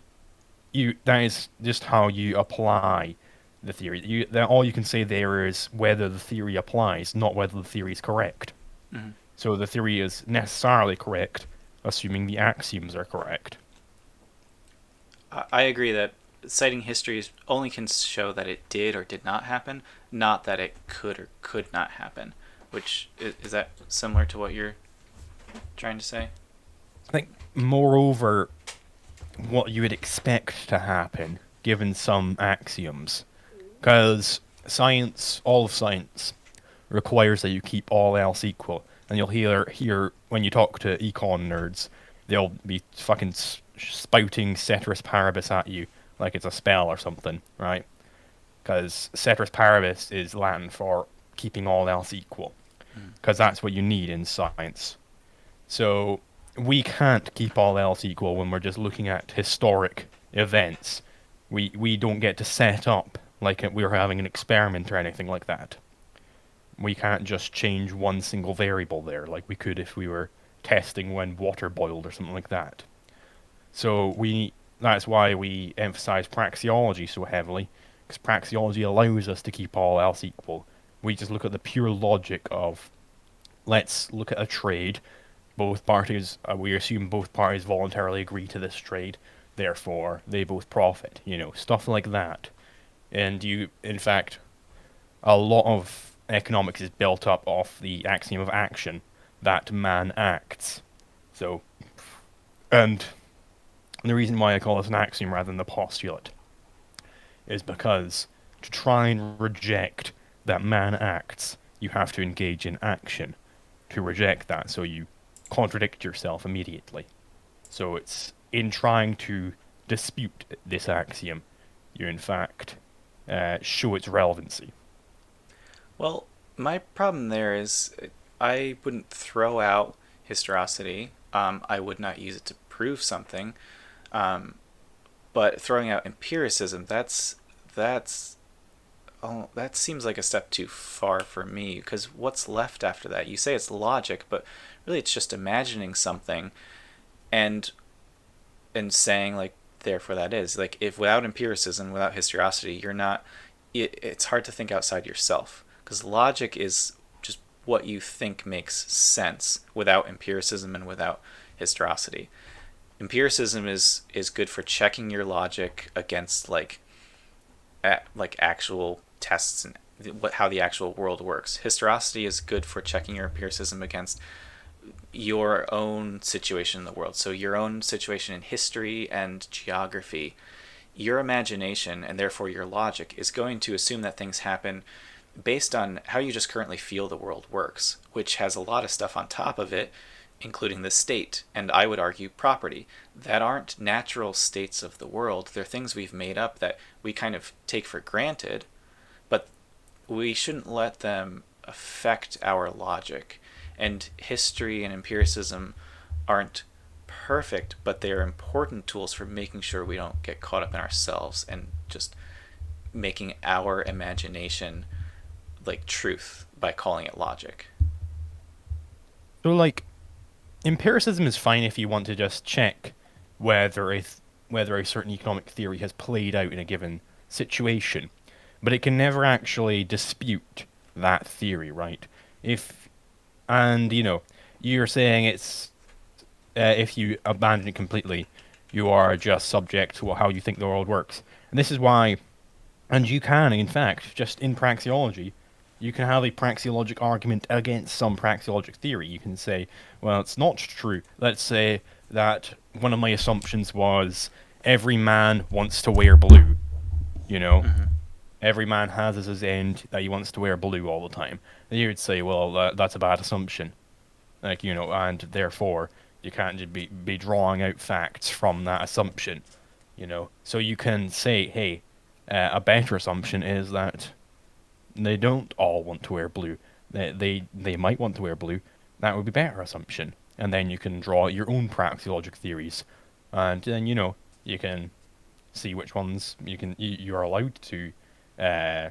[SPEAKER 1] that is just how you apply the theory. All you can say there is whether the theory applies, not whether the theory is correct.
[SPEAKER 2] Mm-hmm.
[SPEAKER 1] So the theory is necessarily correct, assuming the axioms are correct.
[SPEAKER 2] I agree that citing history only can show that it did or did not happen, not that it could or could not happen. Which is that similar to what you're trying to say?
[SPEAKER 1] I think, moreover, what you would expect to happen given some axioms, because all of science requires that you keep all else equal. And you'll hear when you talk to econ nerds, they'll be fucking spouting ceteris paribus at you like it's a spell or something, right? Because ceteris paribus is Latin for keeping all else equal, because that's what you need in science. So we can't keep all else equal when we're just looking at historic events. We don't get to set up like we were having an experiment or anything like that. We can't just change one single variable there like we could if we were testing when water boiled or something like that. So that's why we emphasize praxeology so heavily, because praxeology allows us to keep all else equal. We just look at the pure logic of, let's look at a trade. Both parties, we assume both parties voluntarily agree to this trade, therefore they both profit. Stuff like that. And in fact, a lot of economics is built up off the axiom of action, that man acts. So, and the reason why I call this an axiom rather than the postulate is because to try and reject that man acts, you have to engage in action to reject that, so you contradict yourself immediately. So it's in trying to dispute this axiom, you in fact show its relevancy.
[SPEAKER 2] Well, my problem there is I wouldn't throw out historicity. I would not use it to prove something. Um, but throwing out empiricism, that's oh, that seems like a step too far for me, because what's left after that? You say it's logic, but really it's just imagining something and saying like therefore that is. Like if without empiricism, without historicity, you're not it's hard to think outside yourself, because logic is just what you think makes sense without empiricism and without historicity. Empiricism is good for checking your logic against like actual tests and how the actual world works. Historicity is good for checking your empiricism against your own situation in the world. So your own situation in history and geography. Your imagination and therefore your logic is going to assume that things happen based on how you just currently feel the world works, which has a lot of stuff on top of it, including the state, and I would argue property, that aren't natural states of the world. They're things we've made up that we kind of take for granted, but we shouldn't let them affect our logic. And history and empiricism aren't perfect, but they are important tools for making sure we don't get caught up in ourselves and just making our imagination like truth by calling it logic.
[SPEAKER 1] So, like, empiricism is fine if you want to just check whether whether a certain economic theory has played out in a given situation, but it can never actually dispute that theory, right? If and you're saying it's if you abandon it completely, you are just subject to how you think the world works, and this is why. And you can, in fact, just in praxeology, you can have a praxeologic argument against some praxeologic theory. You can say, well, it's not true. Let's say that one of my assumptions was every man wants to wear blue. You know,
[SPEAKER 2] Mm-hmm.
[SPEAKER 1] every man has as his end that he wants to wear blue all the time. And you would say, well, that's a bad assumption. And therefore you can't just be drawing out facts from that assumption. So you can say, hey, a better assumption is that they don't all want to wear blue. They might want to wear blue. That would be a better assumption. And then you can draw your own praxeologic theories, and then you can see which ones you're allowed to uh,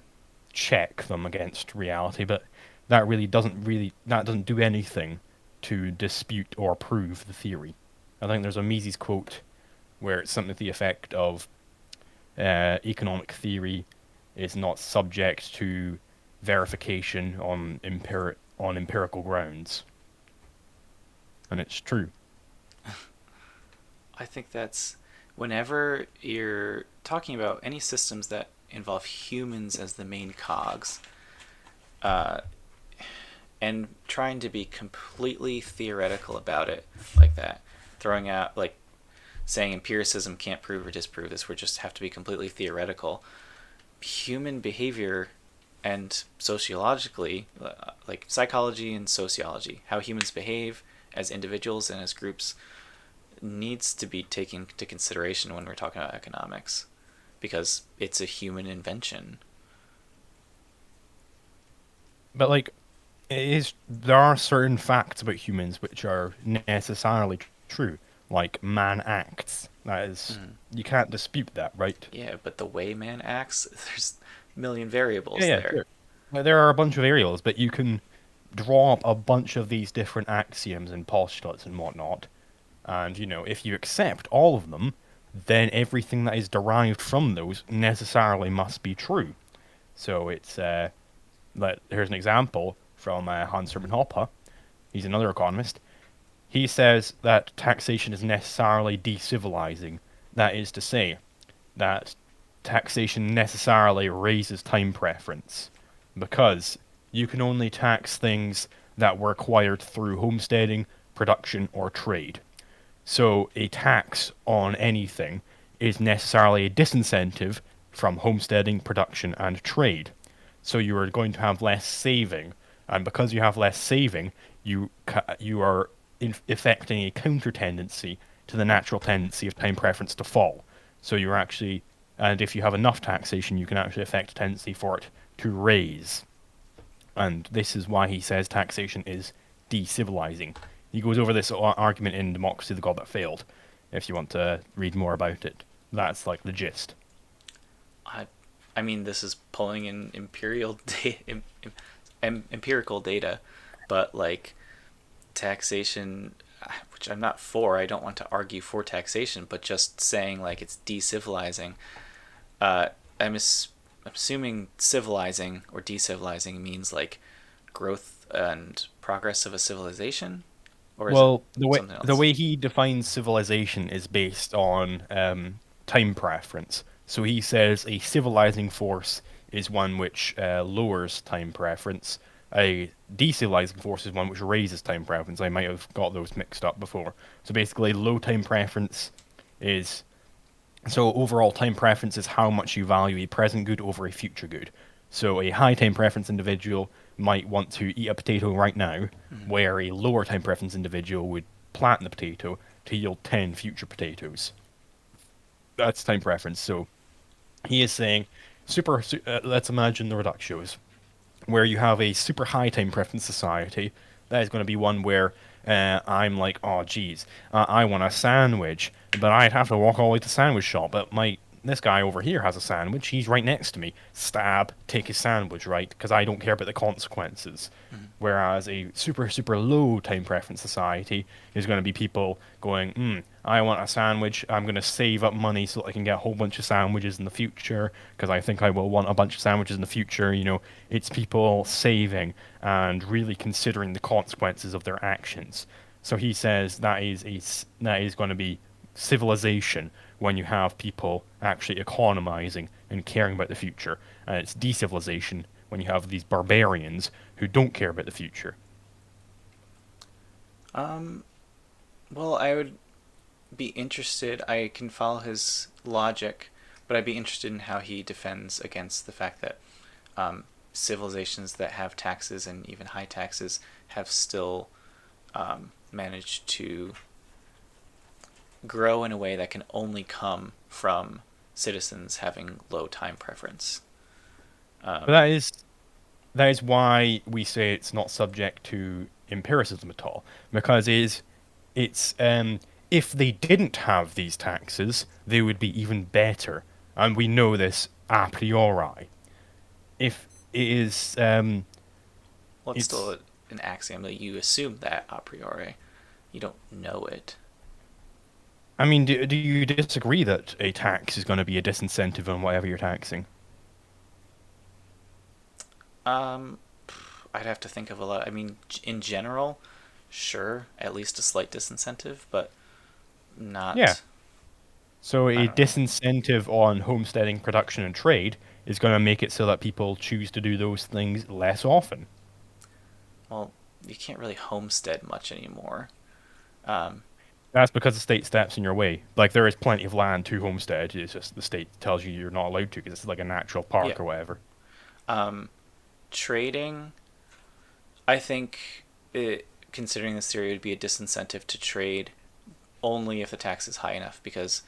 [SPEAKER 1] check them against reality. But that doesn't do anything to dispute or prove the theory. I think there's a Mises quote where it's something to the effect of economic theory is not subject to verification on empirical grounds, and it's true.
[SPEAKER 2] I think that's whenever you're talking about any systems that involve humans as the main cogs, uh, and trying to be completely theoretical about it like that, throwing out like saying empiricism can't prove or disprove this, we just have to be completely theoretical. Human behavior and sociologically, like psychology and sociology, how humans behave as individuals and as groups needs to be taken into consideration when we're talking about economics, because it's a human invention.
[SPEAKER 1] But like, there are certain facts about humans which are necessarily true. Like man acts. That is,
[SPEAKER 2] Mm.
[SPEAKER 1] you can't dispute that, right?
[SPEAKER 2] Yeah, but the way man acts, there's a million
[SPEAKER 1] Yeah,
[SPEAKER 2] variables
[SPEAKER 1] yeah,
[SPEAKER 2] there.
[SPEAKER 1] sure. there are a bunch of areas, but you can draw up a bunch of these different axioms and postulates and whatnot. And, if you accept all of them, then everything that is derived from those necessarily must be true. So here's an example from Hans Hermann Hoppe. He's another economist. He says that taxation is necessarily decivilizing. That is to say, that taxation necessarily raises time preference because you can only tax things that were acquired through homesteading, production, or trade. So a tax on anything is necessarily a disincentive from homesteading, production, and trade. So you are going to have less saving, and because you have less saving, you are effecting a counter tendency to the natural tendency of time preference to fall. So you're actually, and if you have enough taxation, you can actually affect a tendency for it to raise. And this is why he says taxation is decivilizing. He goes over this argument in Democracy, the God That Failed, if you want to read more about it. That's like the gist.
[SPEAKER 2] I, I mean, this is pulling in empirical data, but like taxation, which I'm not for. I don't want to argue for taxation, but just saying like it's decivilizing. Uh, I'm assuming civilizing or decivilizing means like growth and progress of a civilization, or is it
[SPEAKER 1] Well,
[SPEAKER 2] something
[SPEAKER 1] the
[SPEAKER 2] else?
[SPEAKER 1] way he defines civilization is based on time preference. So he says a civilizing force is one which lowers time preference. A decivilizing force is one which raises time preference. I might have got those mixed up before. So basically, low time preference is so overall time preference is how much you value a present good over a future good. So a high time preference individual might want to eat a potato right now,
[SPEAKER 2] Mm-hmm.
[SPEAKER 1] where a lower time preference individual would plant the potato to yield 10 future potatoes. That's time preference. So he is saying, let's imagine the reductios where you have a super high time preference society, that is going to be one where I'm like, oh, geez, I want a sandwich, but I'd have to walk all the way to the sandwich shop. But this guy over here has a sandwich. He's right next to me. Stab, take his sandwich, right? Because I don't care about the consequences.
[SPEAKER 2] Mm-hmm.
[SPEAKER 1] Whereas a super, super low time preference society is going to be people going, I want a sandwich. I'm going to save up money so that I can get a whole bunch of sandwiches in the future because I think I will want a bunch of sandwiches in the future. It's people saving and really considering the consequences of their actions. So he says that is going to be civilization when you have people actually economizing and caring about the future, and it's decivilization when you have these barbarians who don't care about the future.
[SPEAKER 2] Um, well, I would be interested. I can follow his logic, but I'd be interested in how he defends against the fact that civilizations that have taxes and even high taxes have still managed to grow in a way that can only come from citizens having low time preference.
[SPEAKER 1] But
[SPEAKER 2] Um,
[SPEAKER 1] that is why we say it's not subject to empiricism at all, because it's if they didn't have these taxes, they would be even better, and we know this a priori. If it is,
[SPEAKER 2] well, it's
[SPEAKER 1] it's
[SPEAKER 2] still an axiom that you assume that a priori. You don't know it.
[SPEAKER 1] I mean, do you disagree that a tax is going to be a disincentive on whatever you're taxing?
[SPEAKER 2] Um, I'd have to think of a lot. I mean, in general, sure, at least a slight disincentive, but
[SPEAKER 1] Yeah.
[SPEAKER 2] not.
[SPEAKER 1] So
[SPEAKER 2] I
[SPEAKER 1] a
[SPEAKER 2] don't know.
[SPEAKER 1] disincentive on homesteading, production, and trade is going to make it so that people choose to do those things less often.
[SPEAKER 2] Well, you can't really homestead much anymore. Um,
[SPEAKER 1] That's because the state steps in your way. Like there is plenty of land to homestead. It's just the state tells you you're not allowed to because it's like a natural
[SPEAKER 2] yeah.
[SPEAKER 1] park or whatever.
[SPEAKER 2] Um, Trading, I think, considering this theory, would be a disincentive to trade only if the tax is high enough because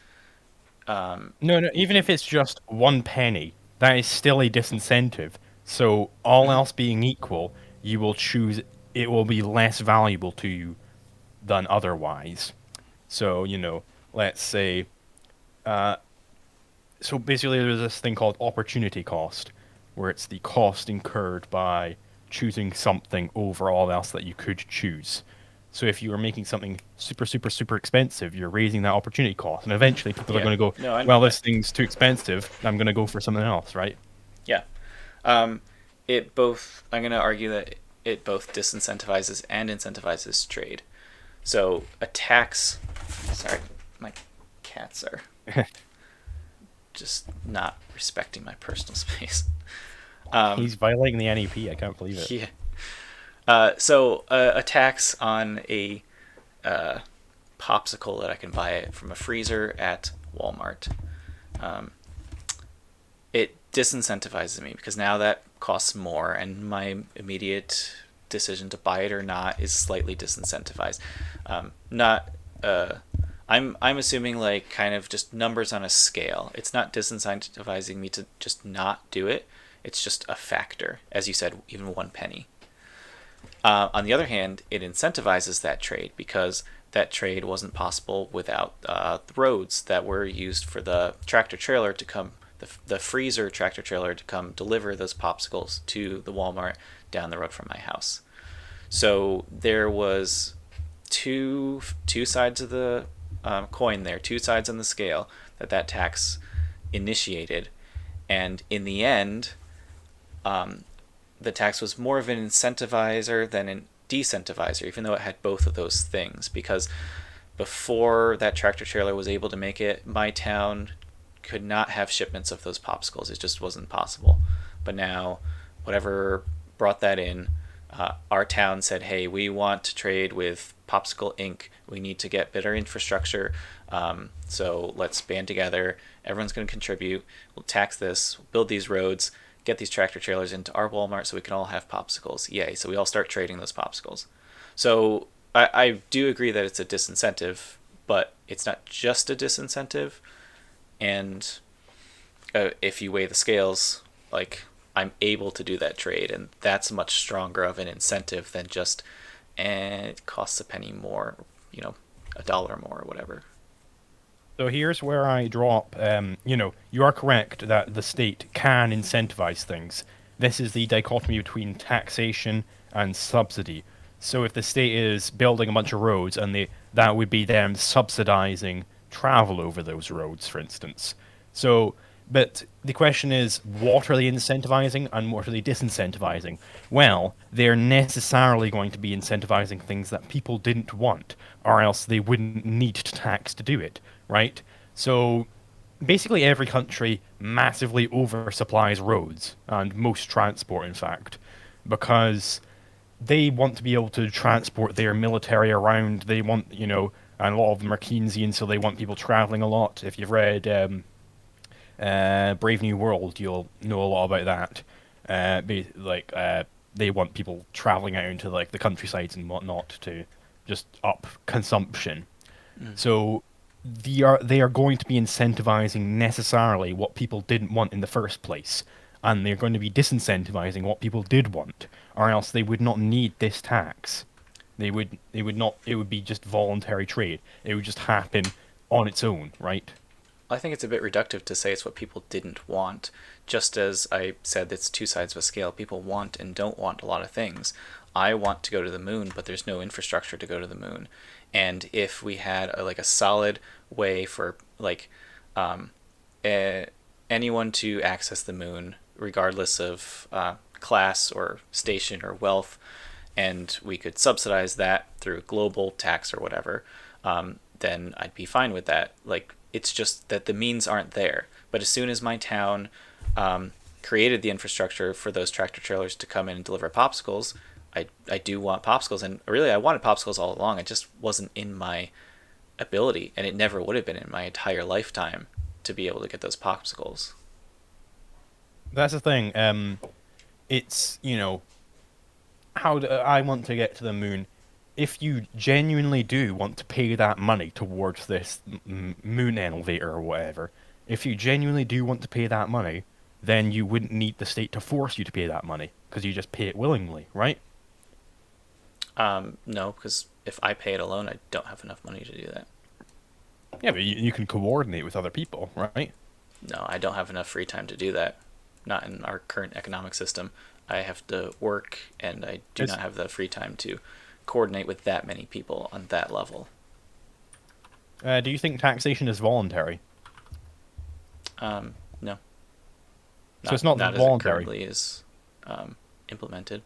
[SPEAKER 1] No, no.
[SPEAKER 2] you
[SPEAKER 1] Even
[SPEAKER 2] can.
[SPEAKER 1] if it's just 1 penny, that is still a disincentive. So all
[SPEAKER 2] Mhm.
[SPEAKER 1] else being equal, you will choose. It will be less valuable to you than otherwise. So let's say. Uh, so basically, there's this thing called opportunity cost. where it's the cost incurred by choosing something over all else that you could choose. So if you are making something super, super, super expensive, you're raising that opportunity cost, and eventually people are
[SPEAKER 2] Yeah.
[SPEAKER 1] going to go,
[SPEAKER 2] No,
[SPEAKER 1] "Well, this thing's too expensive. I'm going to go for something else," right?
[SPEAKER 2] yeah. Um, it both. I'm going to argue that it both disincentivizes and incentivizes trade. So a tax. Sorry, my cats are just not respecting my personal space. Um,
[SPEAKER 1] He's violating the NEP. I can't believe it.
[SPEAKER 2] yeah. A tax on a uh, popsicle that I can buy from a freezer at Walmart. Um, it disincentivizes me because now that costs more, and my immediate decision to buy it or not is slightly disincentivized. Not I'm assuming like kind of just numbers on a scale. It's not disincentivizing me to just not do it. It's just a factor, as you said, even 1 penny. On the other hand, it incentivizes that trade because that trade wasn't possible without the roads that were used for the tractor trailer to come, the freezer tractor trailer to come deliver those popsicles to the Walmart down the road from my house. So there was two sides of the coin there, two sides on the scale that tax initiated, and in the end, um, the tax was more of an incentivizer than a decentivizer, even though it had both of those things. Because before that tractor trailer was able to make it, my town could not have shipments of those popsicles. It just wasn't possible. But now, whatever brought that in, our town said, hey, we want to trade with Popsicle Inc. We need to get better infrastructure. So let's band together. Everyone's going to contribute. We'll tax this, we'll build these roads, get these tractor trailers into our Walmart so we can all have popsicles. Yay. So we all start trading those popsicles. So I do agree that it's a disincentive, but it's not just a disincentive. And if you weigh the scales, like I'm able to do that trade, and that's much stronger of an incentive than just, it costs a penny more, $1 more or whatever.
[SPEAKER 1] So here's where I drop. You are correct that the state can incentivize things. This is the dichotomy between taxation and subsidy. So if the state is building a bunch of roads, and that would be them subsidizing travel over those roads, for instance. So, but the question is, what are they incentivizing and what are they disincentivizing? Well, they're necessarily going to be incentivizing things that people didn't want, or else they wouldn't need to tax to do it, right? So basically every country massively oversupplies roads and most transport, in fact, because they want to be able to transport their military around. They want, and a lot of them are Keynesian, so they want people traveling a lot. If you've read Brave New World, you'll know a lot about that. They want people traveling out into like the countrysides and whatnot to just up consumption.
[SPEAKER 2] Mm.
[SPEAKER 1] So they are going to be incentivizing necessarily what people didn't want in the first place, and they're going to be disincentivizing what people did want, or else they would not need this tax. They would not. It would be just voluntary trade. It would just happen on its own, right?
[SPEAKER 2] I think it's a bit reductive to say it's what people didn't want. Just as I said, it's two sides of a scale. People want and don't want a lot of things. I want to go to the moon, but there's no infrastructure to go to the moon. And if we had like a solid way for like um, anyone to access the moon, regardless of class or station or wealth, and we could subsidize that through global tax or whatever, then I'd be fine with that. Like, it's just that the means aren't there. But as soon as my town created the infrastructure for those tractor trailers to come in and deliver popsicles, I do want popsicles. And really, I wanted popsicles all along. It just wasn't in my ability, and it never would have been in my entire lifetime to be able to get those popsicles.
[SPEAKER 1] That's the thing. It's how do I want to get to the moon? If you genuinely do want to pay that money towards this moon elevator or whatever, if you genuinely do want to pay that money, then you wouldn't need the state to force you to pay that money because you just pay it willingly, right?
[SPEAKER 2] No, because if I pay it alone, I don't have enough money to do that.
[SPEAKER 1] Yeah, but you can coordinate with other people, right?
[SPEAKER 2] No, I don't have enough free time to do that. not in our current economic system. I have to work, and I do
[SPEAKER 1] It's,
[SPEAKER 2] not have the free time to coordinate with that many people on that level.
[SPEAKER 1] do you think taxation is voluntary?
[SPEAKER 2] No,
[SPEAKER 1] So it's not
[SPEAKER 2] not as it
[SPEAKER 1] voluntary.
[SPEAKER 2] currently is implemented.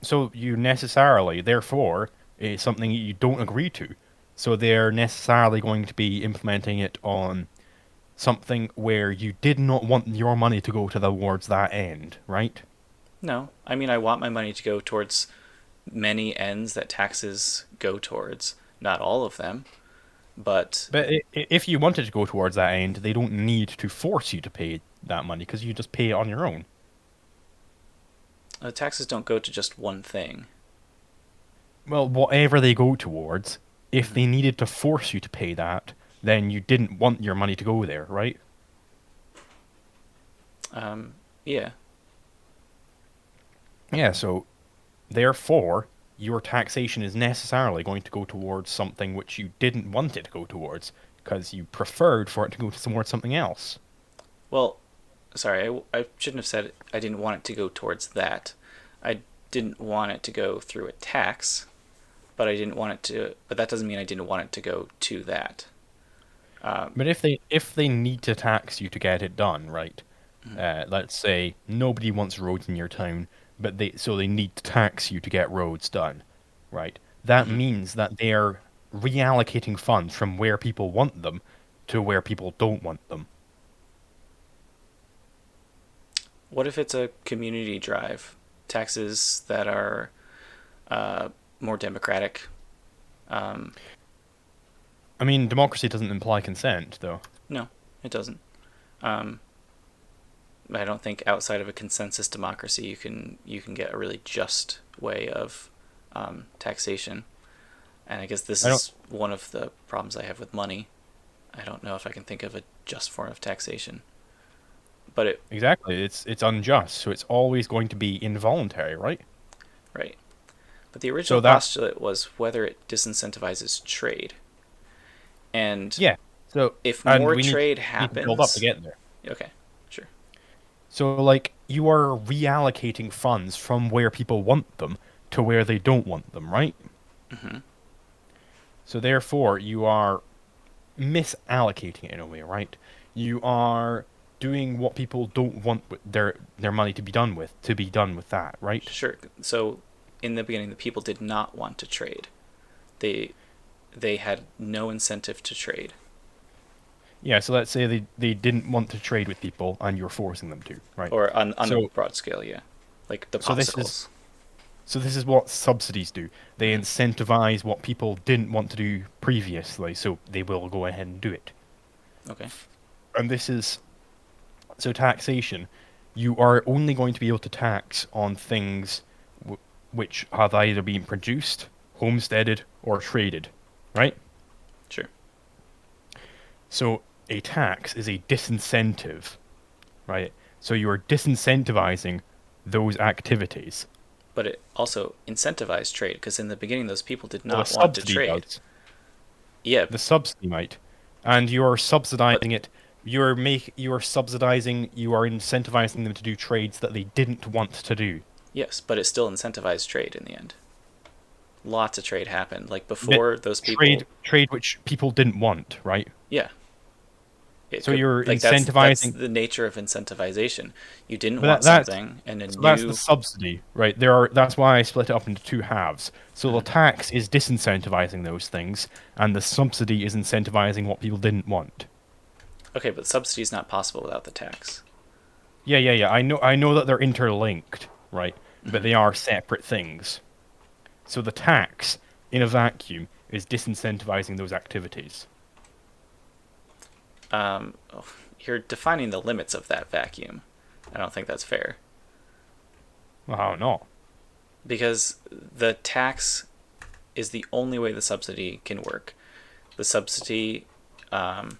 [SPEAKER 1] So you necessarily, therefore, is something you don't agree to. So they're necessarily going to be implementing it on something where you did not want your money to go towards that end, right?
[SPEAKER 2] No, I mean I want my money to go towards many ends that taxes go towards. Not all of them, but
[SPEAKER 1] But if you wanted to go towards that end, they don't need to force you to pay that money because you just pay it on your own.
[SPEAKER 2] taxes don't go to just one thing.
[SPEAKER 1] Well, whatever they go towards, if
[SPEAKER 2] Mm-hmm.
[SPEAKER 1] they needed to force you to pay that, then you didn't want your money to go there, right?
[SPEAKER 2] Yeah,
[SPEAKER 1] Yeah, so therefore, your taxation is necessarily going to go towards something which you didn't want it to go towards because you preferred for it to go towards something else.
[SPEAKER 2] well, sorry, I shouldn't have said I didn't want it to go towards that. I didn't want it to go through a tax, but I didn't want it to. But that doesn't mean I didn't want it to go to that.
[SPEAKER 1] But if they need to tax you to get it done, right? Let's say nobody wants roads in your town, but they need to tax you to get roads done, right? That
[SPEAKER 2] Mm-hmm.
[SPEAKER 1] means that they're reallocating funds from where people want them to where people don't want them.
[SPEAKER 2] What if it's a community drive? Taxes that are uh, more democratic. Um,
[SPEAKER 1] I mean, democracy doesn't imply consent, though.
[SPEAKER 2] no, it doesn't. Um, I don't think outside of a consensus democracy you can get a really just way of taxation. And I guess this
[SPEAKER 1] I don't
[SPEAKER 2] is one of the problems I have with money. I don't know if I can think of a just form of taxation, but it
[SPEAKER 1] exactly. It's unjust, so it's always going to be involuntary, right?
[SPEAKER 2] right. But the original
[SPEAKER 1] So that
[SPEAKER 2] postulate was whether it disincentivizes trade, and
[SPEAKER 1] yeah. So
[SPEAKER 2] if
[SPEAKER 1] and
[SPEAKER 2] more
[SPEAKER 1] we
[SPEAKER 2] trade
[SPEAKER 1] need to build up to
[SPEAKER 2] happens,
[SPEAKER 1] get there.
[SPEAKER 2] okay, sure.
[SPEAKER 1] So, like, you are reallocating funds from where people want them to where they don't want them, right?
[SPEAKER 2] Hmm.
[SPEAKER 1] So, therefore, you are misallocating it in a way, right? You are doing what people don't want their money to be done with that, right?
[SPEAKER 2] Sure. So in the beginning, the people did not want to trade. They they had no incentive to trade,
[SPEAKER 1] Yeah, so let's say they didn't want to trade with people and you're forcing them to, right?
[SPEAKER 2] or on a
[SPEAKER 1] So
[SPEAKER 2] broad scale, yeah, like the
[SPEAKER 1] so this is
[SPEAKER 2] popsicles.
[SPEAKER 1] so this is what subsidies do. They
[SPEAKER 2] Hmm.
[SPEAKER 1] incentivize what people didn't want to do previously, so they will go ahead and do it.
[SPEAKER 2] Okay.
[SPEAKER 1] And this is so taxation. You are only going to be able to tax on things which have either been produced, homesteaded, or traded, right?
[SPEAKER 2] Sure.
[SPEAKER 1] So a tax is a disincentive, right? So you are disincentivizing those activities.
[SPEAKER 2] But it also incentivized trade because in the beginning, those people did
[SPEAKER 1] Well, the
[SPEAKER 2] not want to
[SPEAKER 1] subsidy
[SPEAKER 2] trade.
[SPEAKER 1] does.
[SPEAKER 2] Yeah,
[SPEAKER 1] The subsidy might, and you're
[SPEAKER 2] but
[SPEAKER 1] subsidizing it. You're subsidizing. You are incentivizing them to do trades that they didn't want to do.
[SPEAKER 2] yes, but it still incentivized trade in the end. Lots of trade happened. Like
[SPEAKER 1] But
[SPEAKER 2] before, those people.
[SPEAKER 1] trade which people didn't want, right?
[SPEAKER 2] Yeah, it
[SPEAKER 1] So
[SPEAKER 2] could
[SPEAKER 1] you're
[SPEAKER 2] like that's
[SPEAKER 1] incentivizing,
[SPEAKER 2] the nature of incentivization. You didn't
[SPEAKER 1] but
[SPEAKER 2] want
[SPEAKER 1] that's
[SPEAKER 2] something, and a
[SPEAKER 1] so that's the
[SPEAKER 2] new.
[SPEAKER 1] subsidy, right? That's why I split it up into two halves. So the
[SPEAKER 2] Mhm.
[SPEAKER 1] tax is disincentivizing those things, and the subsidy is incentivizing what people didn't want.
[SPEAKER 2] Okay, but subsidy is not possible without the tax.
[SPEAKER 1] Yeah. I know that they're interlinked, right? But
[SPEAKER 2] Hmm.
[SPEAKER 1] they are separate things. So the tax, in a vacuum, is disincentivizing those activities.
[SPEAKER 2] Oh, you're defining the limits of that vacuum. I don't think that's fair
[SPEAKER 1] Well, how not?
[SPEAKER 2] because the tax is the only way the subsidy can work. The subsidy um,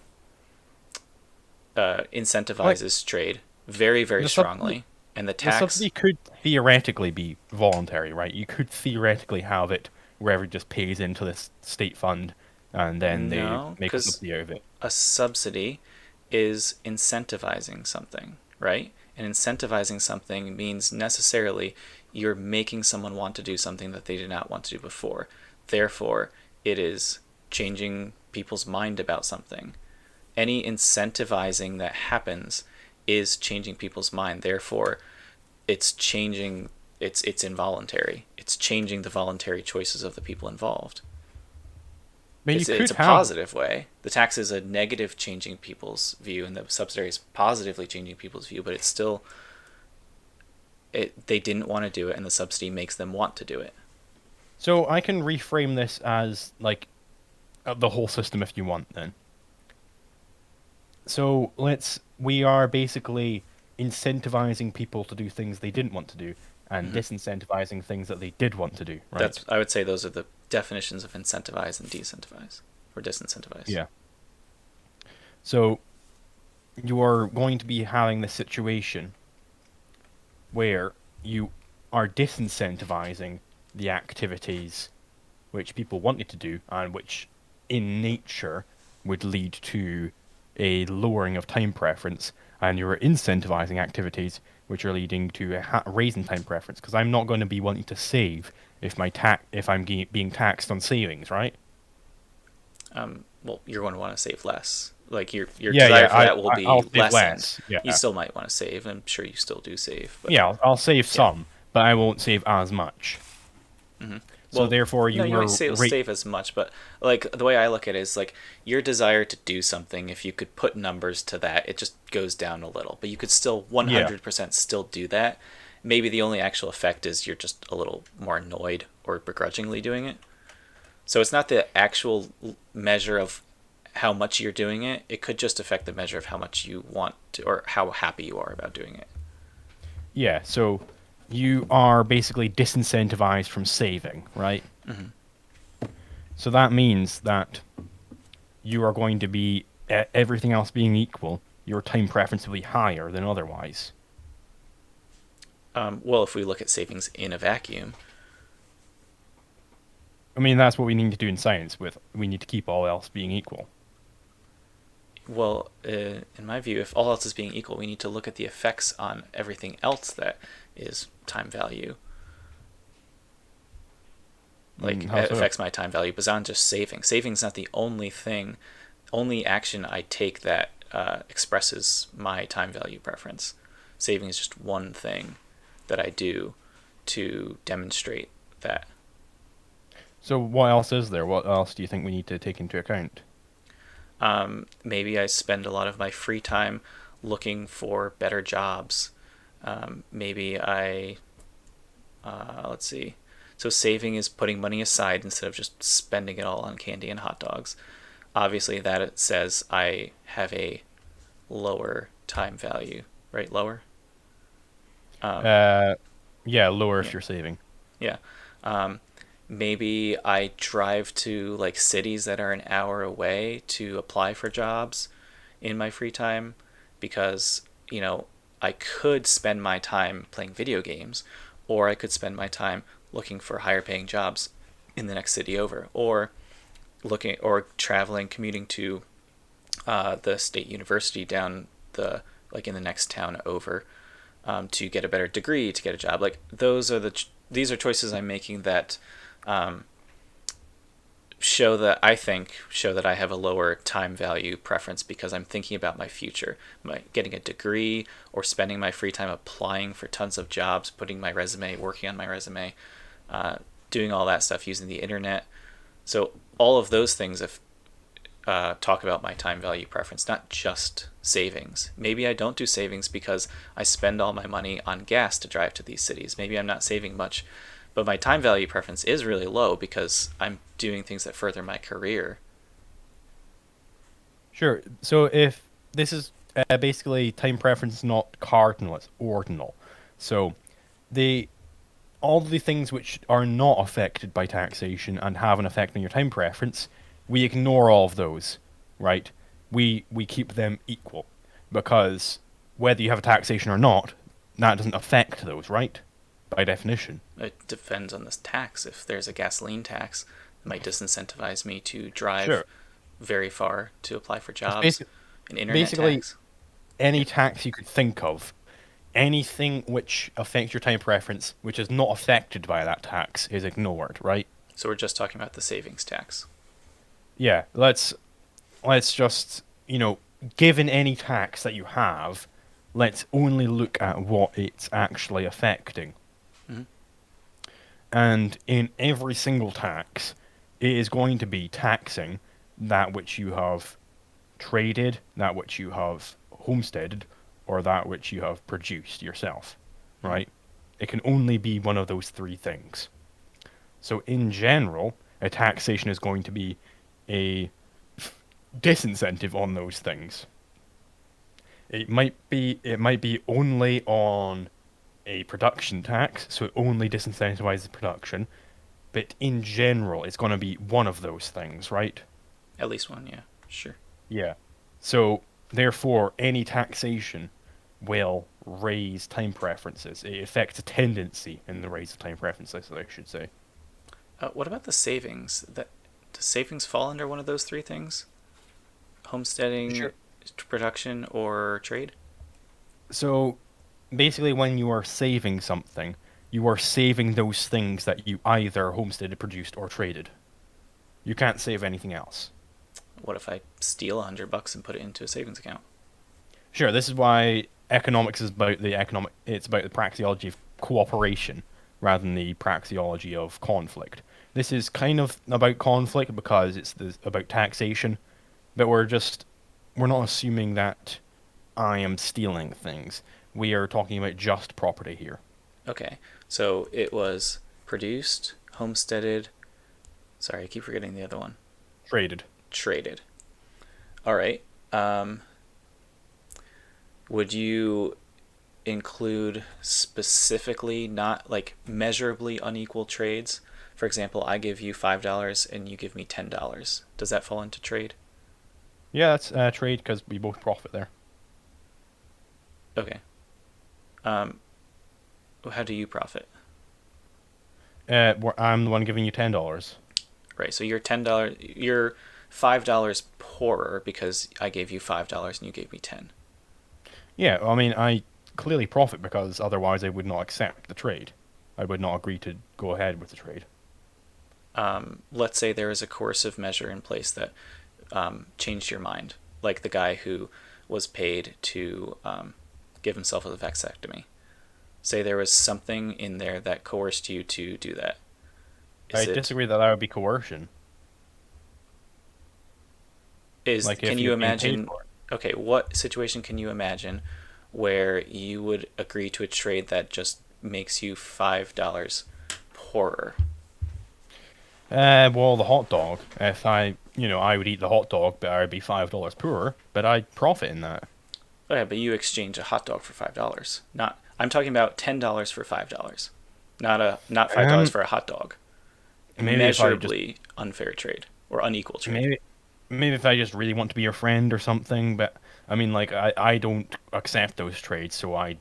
[SPEAKER 1] Like
[SPEAKER 2] incentivizes trade very, very
[SPEAKER 1] the subsidy,
[SPEAKER 2] strongly, and the
[SPEAKER 1] the
[SPEAKER 2] tax.
[SPEAKER 1] subsidy could theoretically be voluntary, right? You could theoretically have it wherever it just pays into this state fund, and then they
[SPEAKER 2] No,
[SPEAKER 1] make a
[SPEAKER 2] because
[SPEAKER 1] subsidy out of it.
[SPEAKER 2] a subsidy is incentivizing something, right? And incentivizing something means necessarily you're making someone want to do something that they did not want to do before. Therefore, it is changing people's mind about something. Any incentivizing that happens is changing people's mind. Therefore, it's changing it's involuntary. It's changing the voluntary choices of the people involved.
[SPEAKER 1] But you
[SPEAKER 2] It's
[SPEAKER 1] could
[SPEAKER 2] a
[SPEAKER 1] have.
[SPEAKER 2] positive way. The tax is a negative changing people's view, and the subsidy is positively changing people's view. But it's still they didn't want to do it, and the subsidy makes them want to do it.
[SPEAKER 1] So I can reframe this as like the whole system if you want then. So we are basically incentivizing people to do things they didn't want to do and
[SPEAKER 2] Mm-hmm.
[SPEAKER 1] disincentivizing things that they did want to do, right?
[SPEAKER 2] That's I would say those are the definitions of incentivize and decentivize or disincentivize.
[SPEAKER 1] Yeah. So you are going to be having this situation where you are disincentivizing the activities which people wanted to do and which in nature would lead to a lowering of time preference, and you're incentivizing activities which are leading to a raise in time preference, because I'm not going to be wanting to save if I'm being taxed on savings, right?
[SPEAKER 2] Well, you're going to want to save less. Like your
[SPEAKER 1] Yeah, yeah,
[SPEAKER 2] desire for that will
[SPEAKER 1] I'll
[SPEAKER 2] be
[SPEAKER 1] save
[SPEAKER 2] lessened.
[SPEAKER 1] less.
[SPEAKER 2] You
[SPEAKER 1] Yeah,
[SPEAKER 2] still might want to save. I'm sure you still do save, but
[SPEAKER 1] yeah, I'll save
[SPEAKER 2] yeah.
[SPEAKER 1] some, but I won't save as much.
[SPEAKER 2] Mm-hmm.
[SPEAKER 1] So
[SPEAKER 2] Well,
[SPEAKER 1] therefore,
[SPEAKER 2] no,
[SPEAKER 1] you
[SPEAKER 2] you might
[SPEAKER 1] were rate.
[SPEAKER 2] save as much, but like the way I look at it is like your desire to do something. If you could put numbers to that, it just goes down a little. But you could still
[SPEAKER 1] Yeah,
[SPEAKER 2] 100% still do that. Maybe the only actual effect is you're just a little more annoyed or begrudgingly doing it. So it's not the actual measure of how much you're doing it. It could just affect the measure of how much you want to or how happy you are about doing it.
[SPEAKER 1] yeah. So you are basically disincentivized from saving, right?
[SPEAKER 2] Mm-hmm.
[SPEAKER 1] So that means that you are going to be, everything else being equal, your time preference will be higher than otherwise.
[SPEAKER 2] Well, if we look at savings in a vacuum,
[SPEAKER 1] I mean, that's what we need to do in science. We need to keep all else being equal.
[SPEAKER 2] well, in my view, if all else is being equal, we need to look at the effects on everything else that is time value. Like,
[SPEAKER 1] How
[SPEAKER 2] it
[SPEAKER 1] so?
[SPEAKER 2] affects my time value beyond just saving. Saving's not the only thing, only action I take that expresses my time value preference. Saving is just one thing that I do to demonstrate that.
[SPEAKER 1] So what else is there? What else do you think we need to take into account?
[SPEAKER 2] Maybe I spend a lot of my free time looking for better jobs. Maybe let's see. So saving is putting money aside instead of just spending it all on candy and hot dogs. Obviously, that it says I have a lower time value, right? Lower. Um,
[SPEAKER 1] Uh, yeah, lower
[SPEAKER 2] yeah,
[SPEAKER 1] if you're saving.
[SPEAKER 2] yeah. Um, Maybe I drive to like cities that are an hour away to apply for jobs in my free time because, you know, I could spend my time playing video games or I could spend my time looking for higher paying jobs in the next city over or looking or traveling commuting to the state university down the like in the next town over to get a better degree to get a job. Like these are choices I'm making that um, show that I have a lower time value preference because I'm thinking about my future, getting a degree or spending my free time applying for tons of jobs, putting my resume, working on my resume, uh, doing all that stuff using the internet. So all of those things if talk about my time value preference, not just savings. Maybe I don't do savings because I spend all my money on gas to drive to these cities. Maybe I'm not saving much, but my time value preference is really low because I'm doing things that further my career.
[SPEAKER 1] Sure. So if this is basically time preference is not cardinal, it's ordinal. So the all the things which are not affected by taxation and have an effect on your time preference, we ignore all of those, right? We keep them equal because whether you have a taxation or not, that doesn't affect those, right? By definition.
[SPEAKER 2] It depends on this tax. If there's a gasoline tax, it might disincentivize me to drive
[SPEAKER 1] Sure.
[SPEAKER 2] very far to apply for
[SPEAKER 1] It's
[SPEAKER 2] jobs. An internet
[SPEAKER 1] basically
[SPEAKER 2] tax.
[SPEAKER 1] any
[SPEAKER 2] Yeah.
[SPEAKER 1] tax you could think of. anything which affects your time preference, which is not affected by that tax, is ignored, right?
[SPEAKER 2] So we're just talking about the savings tax.
[SPEAKER 1] Yeah, let's just, given any tax that you have, let's only look at what it's actually affecting.
[SPEAKER 2] Mm-hmm.
[SPEAKER 1] And in every single tax, it is going to be taxing that which you have traded, that which you have homesteaded, or that which you have produced yourself,
[SPEAKER 2] Mm-hmm.
[SPEAKER 1] right? It can only be one of those three things. So, in general, a taxation is going to be a disincentive on those things. It might be only on a production tax, so it only disincentivizes production. But in general, it's going to be one of those things, right?
[SPEAKER 2] At least one, yeah, sure.
[SPEAKER 1] Yeah. So therefore, any taxation will raise time preferences. It affects a tendency in the raise of time preferences, I should say.
[SPEAKER 2] What about the savings? Does savings fall under one of those three things? Homesteading,
[SPEAKER 1] Sure.
[SPEAKER 2] production, or trade?
[SPEAKER 1] So basically, when you are saving something, you are saving those things that you either homesteaded, produced, or traded. You can't save anything else.
[SPEAKER 2] What if I steal $100 and put it into a savings account?
[SPEAKER 1] Sure, this is why economics is about the economic. It's about the praxeology of cooperation rather than the praxeology of conflict. This is kind of about conflict because about taxation, but we're not assuming that I am stealing things. We are talking about just property here.
[SPEAKER 2] Okay, so it was produced, homesteaded. Sorry, I keep forgetting the other one.
[SPEAKER 1] Traded.
[SPEAKER 2] Traded. All right. Um, would you include specifically not like measurably unequal trades? For example, I give you $5 and you give me $10. Does that fall into trade?
[SPEAKER 1] Yeah, that's trade because we both profit there.
[SPEAKER 2] Okay. Um, how do you profit?
[SPEAKER 1] I'm the one giving you $10.
[SPEAKER 2] Right. So you're $10. You're $5 poorer because I gave you $5 and you gave me 10.
[SPEAKER 1] Yeah, I mean, I clearly profit because otherwise I would not accept the trade. I would not agree to go ahead with the trade.
[SPEAKER 2] Let's say there is a coercive measure in place that changed your mind, like the guy who was paid to give himself a vasectomy. Say there was something in there that coerced you to do that.
[SPEAKER 1] I
[SPEAKER 2] Is it
[SPEAKER 1] disagree that that would be coercion.
[SPEAKER 2] is
[SPEAKER 1] Like
[SPEAKER 2] can
[SPEAKER 1] if
[SPEAKER 2] you
[SPEAKER 1] you're being paid
[SPEAKER 2] imagine?
[SPEAKER 1] for it.
[SPEAKER 2] Okay, what situation can you imagine where you would agree to a trade that just makes you $5 poorer?
[SPEAKER 1] Well, the hot dog. If I would eat the hot dog, but I'd be $5 poorer, but I'd profit in that.
[SPEAKER 2] Oh yeah, but you exchange a hot dog for $5. Not I'm talking about $10 for $5. Not $5
[SPEAKER 1] Um,
[SPEAKER 2] for a hot dog.
[SPEAKER 1] maybe if I just
[SPEAKER 2] Immeasurably unfair trade or unequal trade.
[SPEAKER 1] maybe maybe if I just really want to be your friend or something, but I mean, like I don't accept those trades, so I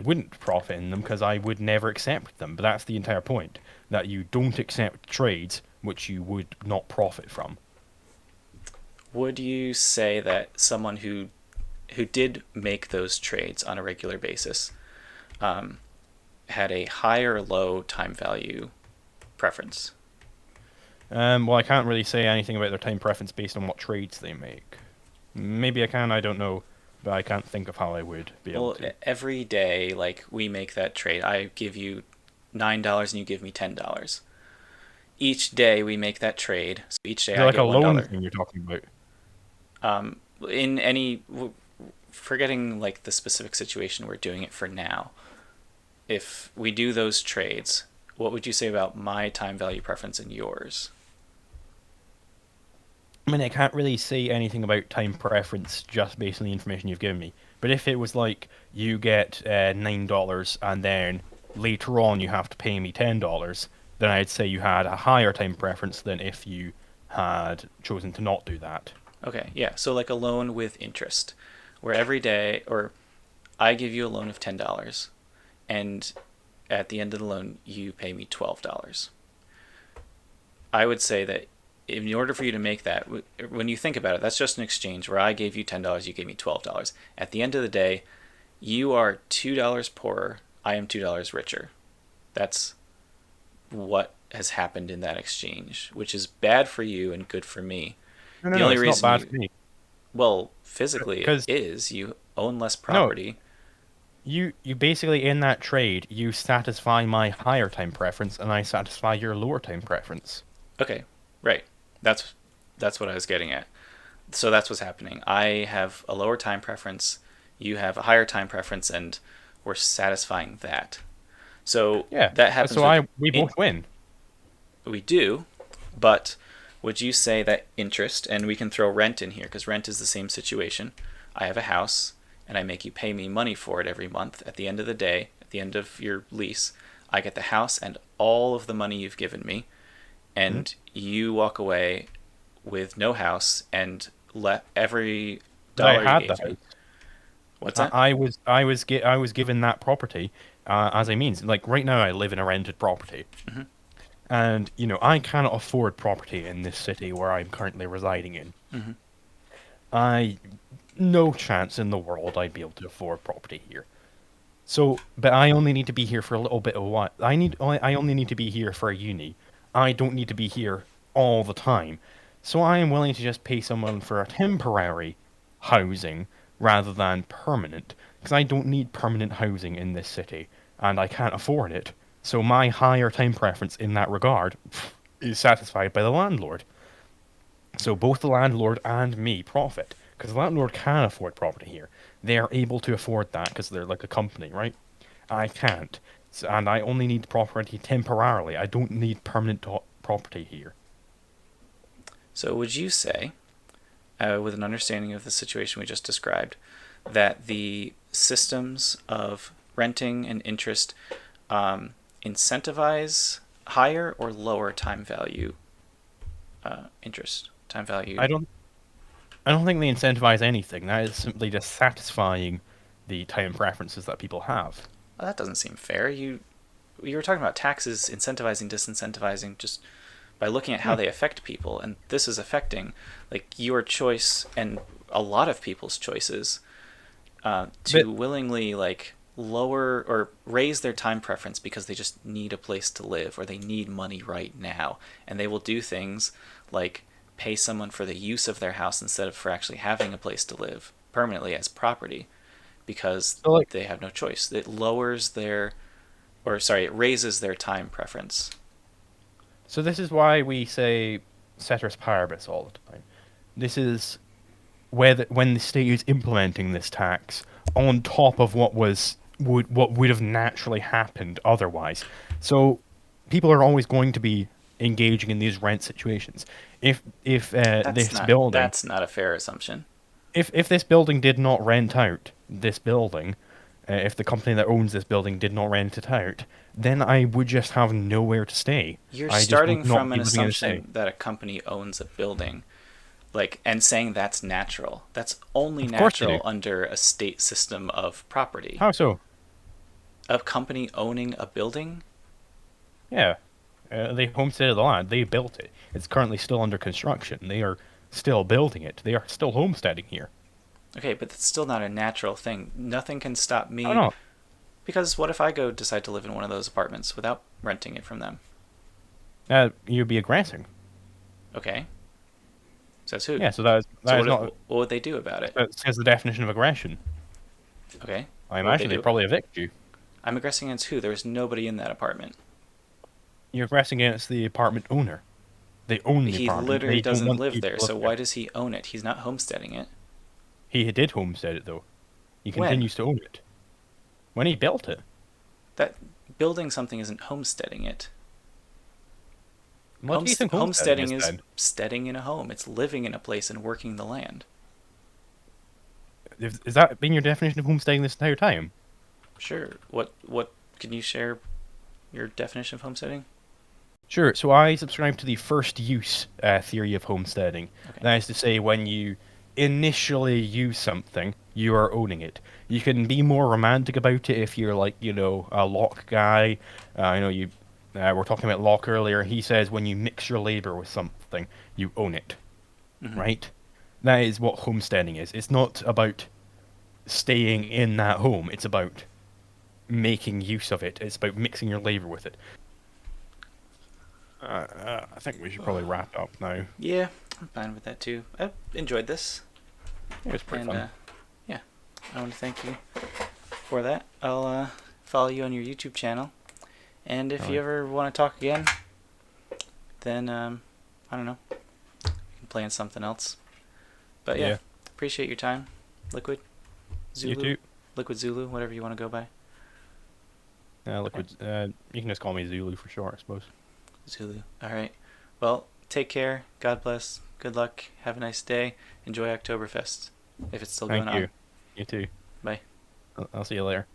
[SPEAKER 1] wouldn't profit in them because I would never accept them. But that's the entire point, that you don't accept trades which you would not profit from.
[SPEAKER 2] Would you say that someone who did make those trades on a regular basis um, had a high or low time value preference?
[SPEAKER 1] Well, I can't really say anything about their time preference based on what trades they make. Maybe I can, I don't know, but I can't think of how I would be able
[SPEAKER 2] Well,
[SPEAKER 1] to.
[SPEAKER 2] every day, like we make that trade, I give you $9 and you give me $10. Each day we make that trade, so each day
[SPEAKER 1] Is it
[SPEAKER 2] I
[SPEAKER 1] like a
[SPEAKER 2] get one
[SPEAKER 1] loan
[SPEAKER 2] dollar.
[SPEAKER 1] thing you're talking about?
[SPEAKER 2] In any, forgetting like the specific situation, we're doing it for now. If we do those trades, what would you say about my time value preference and yours?
[SPEAKER 1] I mean, I can't really say anything about time preference just based on the information you've given me. But if it was like you get $9 and then later on you have to pay me $10, then I'd say you had a higher time preference than if you had chosen to not do that.
[SPEAKER 2] Okay, yeah. So like a loan with interest, where every day, or I give you a loan of $10, and at the end of the loan you pay me $12. I would say that in order for you to make that, when you think about it, that's just an exchange where I gave you $10, you gave me $12. At the end of the day, You are $2 poorer. I am $2 richer. That's what has happened in that exchange, which is bad for you and good for me.
[SPEAKER 1] No, no,
[SPEAKER 2] The
[SPEAKER 1] no.
[SPEAKER 2] only
[SPEAKER 1] It's not
[SPEAKER 2] reason
[SPEAKER 1] bad
[SPEAKER 2] you,
[SPEAKER 1] for me
[SPEAKER 2] well, physically it
[SPEAKER 1] because
[SPEAKER 2] is, you own less
[SPEAKER 1] no,
[SPEAKER 2] property.
[SPEAKER 1] you basically in that trade you satisfy my higher time preference and I satisfy your lower time preference.
[SPEAKER 2] Okay, right. That's that's what I was getting at. So that's what's happening. I have a lower time preference, you have a higher time preference, and we're satisfying that. So
[SPEAKER 1] Yeah.
[SPEAKER 2] that happens
[SPEAKER 1] So
[SPEAKER 2] with
[SPEAKER 1] we
[SPEAKER 2] in,
[SPEAKER 1] both win.
[SPEAKER 2] we do, but would you say that interest, and we can throw rent in here because rent is the same situation. I have a house and I make you pay me money for it every month. At the end of the day, at the end of your lease, I get the house and all of the money you've given me,
[SPEAKER 1] Hmm?
[SPEAKER 2] and you walk away with no house and let every
[SPEAKER 1] But I
[SPEAKER 2] dollar you
[SPEAKER 1] had the
[SPEAKER 2] gave me.
[SPEAKER 1] house.
[SPEAKER 2] What's that?
[SPEAKER 1] I was given that property as a means. Like right now, I live in a rented property,
[SPEAKER 2] Mm-hmm.
[SPEAKER 1] and I cannot afford property in this city where I'm currently residing in.
[SPEAKER 2] Mm-hmm.
[SPEAKER 1] I no chance in the world I'd be able to afford property here. So, but I only need to be here for a little bit of what I only need to be here for a uni. I don't need to be here all the time. So I am willing to just pay someone for a temporary housing rather than permanent because I don't need permanent housing in this city and I can't afford it. So my higher time preference in that regard is satisfied by the landlord. So both the landlord and me profit because the landlord can afford property here. They are able to afford that because they're like a company, right? I can't. And I only need property temporarily. I don't need permanent property here.
[SPEAKER 2] So would you say, with an understanding of the situation we just described, that the systems of renting and interest incentivize higher or lower time value interest? Time value.
[SPEAKER 1] I don't. I don't think they incentivize anything. That is simply just satisfying the time preferences that people have.
[SPEAKER 2] Well, that doesn't seem fair. You were talking about taxes incentivizing, disincentivizing, just by looking at how
[SPEAKER 1] Yeah,
[SPEAKER 2] they affect people, and this is affecting like your choice and a lot of people's choices
[SPEAKER 1] but
[SPEAKER 2] to willingly like lower or raise their time preference because they just need a place to live or they need money right now, and they will do things like pay someone for the use of their house instead of for actually having a place to live permanently as property because
[SPEAKER 1] so like
[SPEAKER 2] they have no choice. It lowers their, or sorry, it raises their time preference.
[SPEAKER 1] so this is why we say ceteris paribus all the time. This is when the state is implementing this tax on top of what would have naturally happened otherwise. So people are always going to be engaging in these rent situations. If
[SPEAKER 2] That's
[SPEAKER 1] this
[SPEAKER 2] not
[SPEAKER 1] building
[SPEAKER 2] that's not a fair assumption.
[SPEAKER 1] if this building did not rent out this building, if the company that owns this building did not rent it out, then I would just have nowhere to stay.
[SPEAKER 2] You're
[SPEAKER 1] I just
[SPEAKER 2] starting
[SPEAKER 1] would not
[SPEAKER 2] from
[SPEAKER 1] be
[SPEAKER 2] an
[SPEAKER 1] living in the city.
[SPEAKER 2] assumption that a company owns a building, like, and saying that's natural. That's only
[SPEAKER 1] Of course they do.
[SPEAKER 2] natural under a state system of property.
[SPEAKER 1] How so?
[SPEAKER 2] A company owning a building?
[SPEAKER 1] Yeah. They homesteaded the land. They built it. It's currently still under construction. They are still building it. They are still homesteading here.
[SPEAKER 2] Okay, but that's still not a natural thing. Nothing can stop
[SPEAKER 1] I don't
[SPEAKER 2] me
[SPEAKER 1] know.
[SPEAKER 2] because what if I go decide to live in one of those apartments without renting it from them?
[SPEAKER 1] You'd be aggressing.
[SPEAKER 2] Okay, says who?
[SPEAKER 1] Yeah, so
[SPEAKER 2] So
[SPEAKER 1] that is not.
[SPEAKER 2] what would they do about it?
[SPEAKER 1] That says the definition of aggression.
[SPEAKER 2] Okay,
[SPEAKER 1] I
[SPEAKER 2] what would they
[SPEAKER 1] imagine they'd
[SPEAKER 2] do?
[SPEAKER 1] probably evict you.
[SPEAKER 2] I'm aggressing against who? There's nobody in that apartment.
[SPEAKER 1] You're aggressing against the apartment owner. They own the
[SPEAKER 2] He
[SPEAKER 1] apartment.
[SPEAKER 2] literally
[SPEAKER 1] They don't
[SPEAKER 2] doesn't
[SPEAKER 1] want
[SPEAKER 2] live
[SPEAKER 1] you to
[SPEAKER 2] there,
[SPEAKER 1] live
[SPEAKER 2] so
[SPEAKER 1] there.
[SPEAKER 2] why does he own it? He's not homesteading it.
[SPEAKER 1] He did homestead it though. He
[SPEAKER 2] When?
[SPEAKER 1] continues to own it. When he built it.
[SPEAKER 2] That building something isn't homesteading it.
[SPEAKER 1] What do you think homesteading
[SPEAKER 2] Homesteading
[SPEAKER 1] is
[SPEAKER 2] is
[SPEAKER 1] then?
[SPEAKER 2] steading in a home. It's living in a place and working the land.
[SPEAKER 1] Is that been your definition of homesteading this entire time?
[SPEAKER 2] Sure. What can you share your definition of homesteading?
[SPEAKER 1] Sure. So I subscribe to the first use theory of homesteading.
[SPEAKER 2] Okay.
[SPEAKER 1] That is to say, when you initially use something, you are owning it. You can be more romantic about it if you're like, a Locke guy. You we're talking about Locke earlier. He says when you mix your labor with something, you own it,
[SPEAKER 2] Hmm.
[SPEAKER 1] right? That is what homesteading is. It's not about staying in that home. It's about making use of it. It's about mixing your labor with it. I think we should probably wrap up now.
[SPEAKER 2] Yeah, I'm fine with that too. I enjoyed this,
[SPEAKER 1] It was pretty
[SPEAKER 2] and
[SPEAKER 1] fun.
[SPEAKER 2] yeah, I want to thank you for that. I'll follow you on your YouTube channel, and if you
[SPEAKER 1] Alright.
[SPEAKER 2] ever want to talk again, then I don't know, we can plan something else. But yeah,
[SPEAKER 1] Yeah.
[SPEAKER 2] appreciate your time, Liquid
[SPEAKER 1] You
[SPEAKER 2] Zulu,
[SPEAKER 1] too.
[SPEAKER 2] LiquidZulu, whatever you want to go by.
[SPEAKER 1] Liquid. You can just call me Zulu for short, I suppose.
[SPEAKER 2] Zulu. All right. Well, take care. God bless. Good luck. Have a nice day. Enjoy Oktoberfest if it's still going
[SPEAKER 1] Thank
[SPEAKER 2] on.
[SPEAKER 1] you. You too.
[SPEAKER 2] Bye.
[SPEAKER 1] I'll see you later.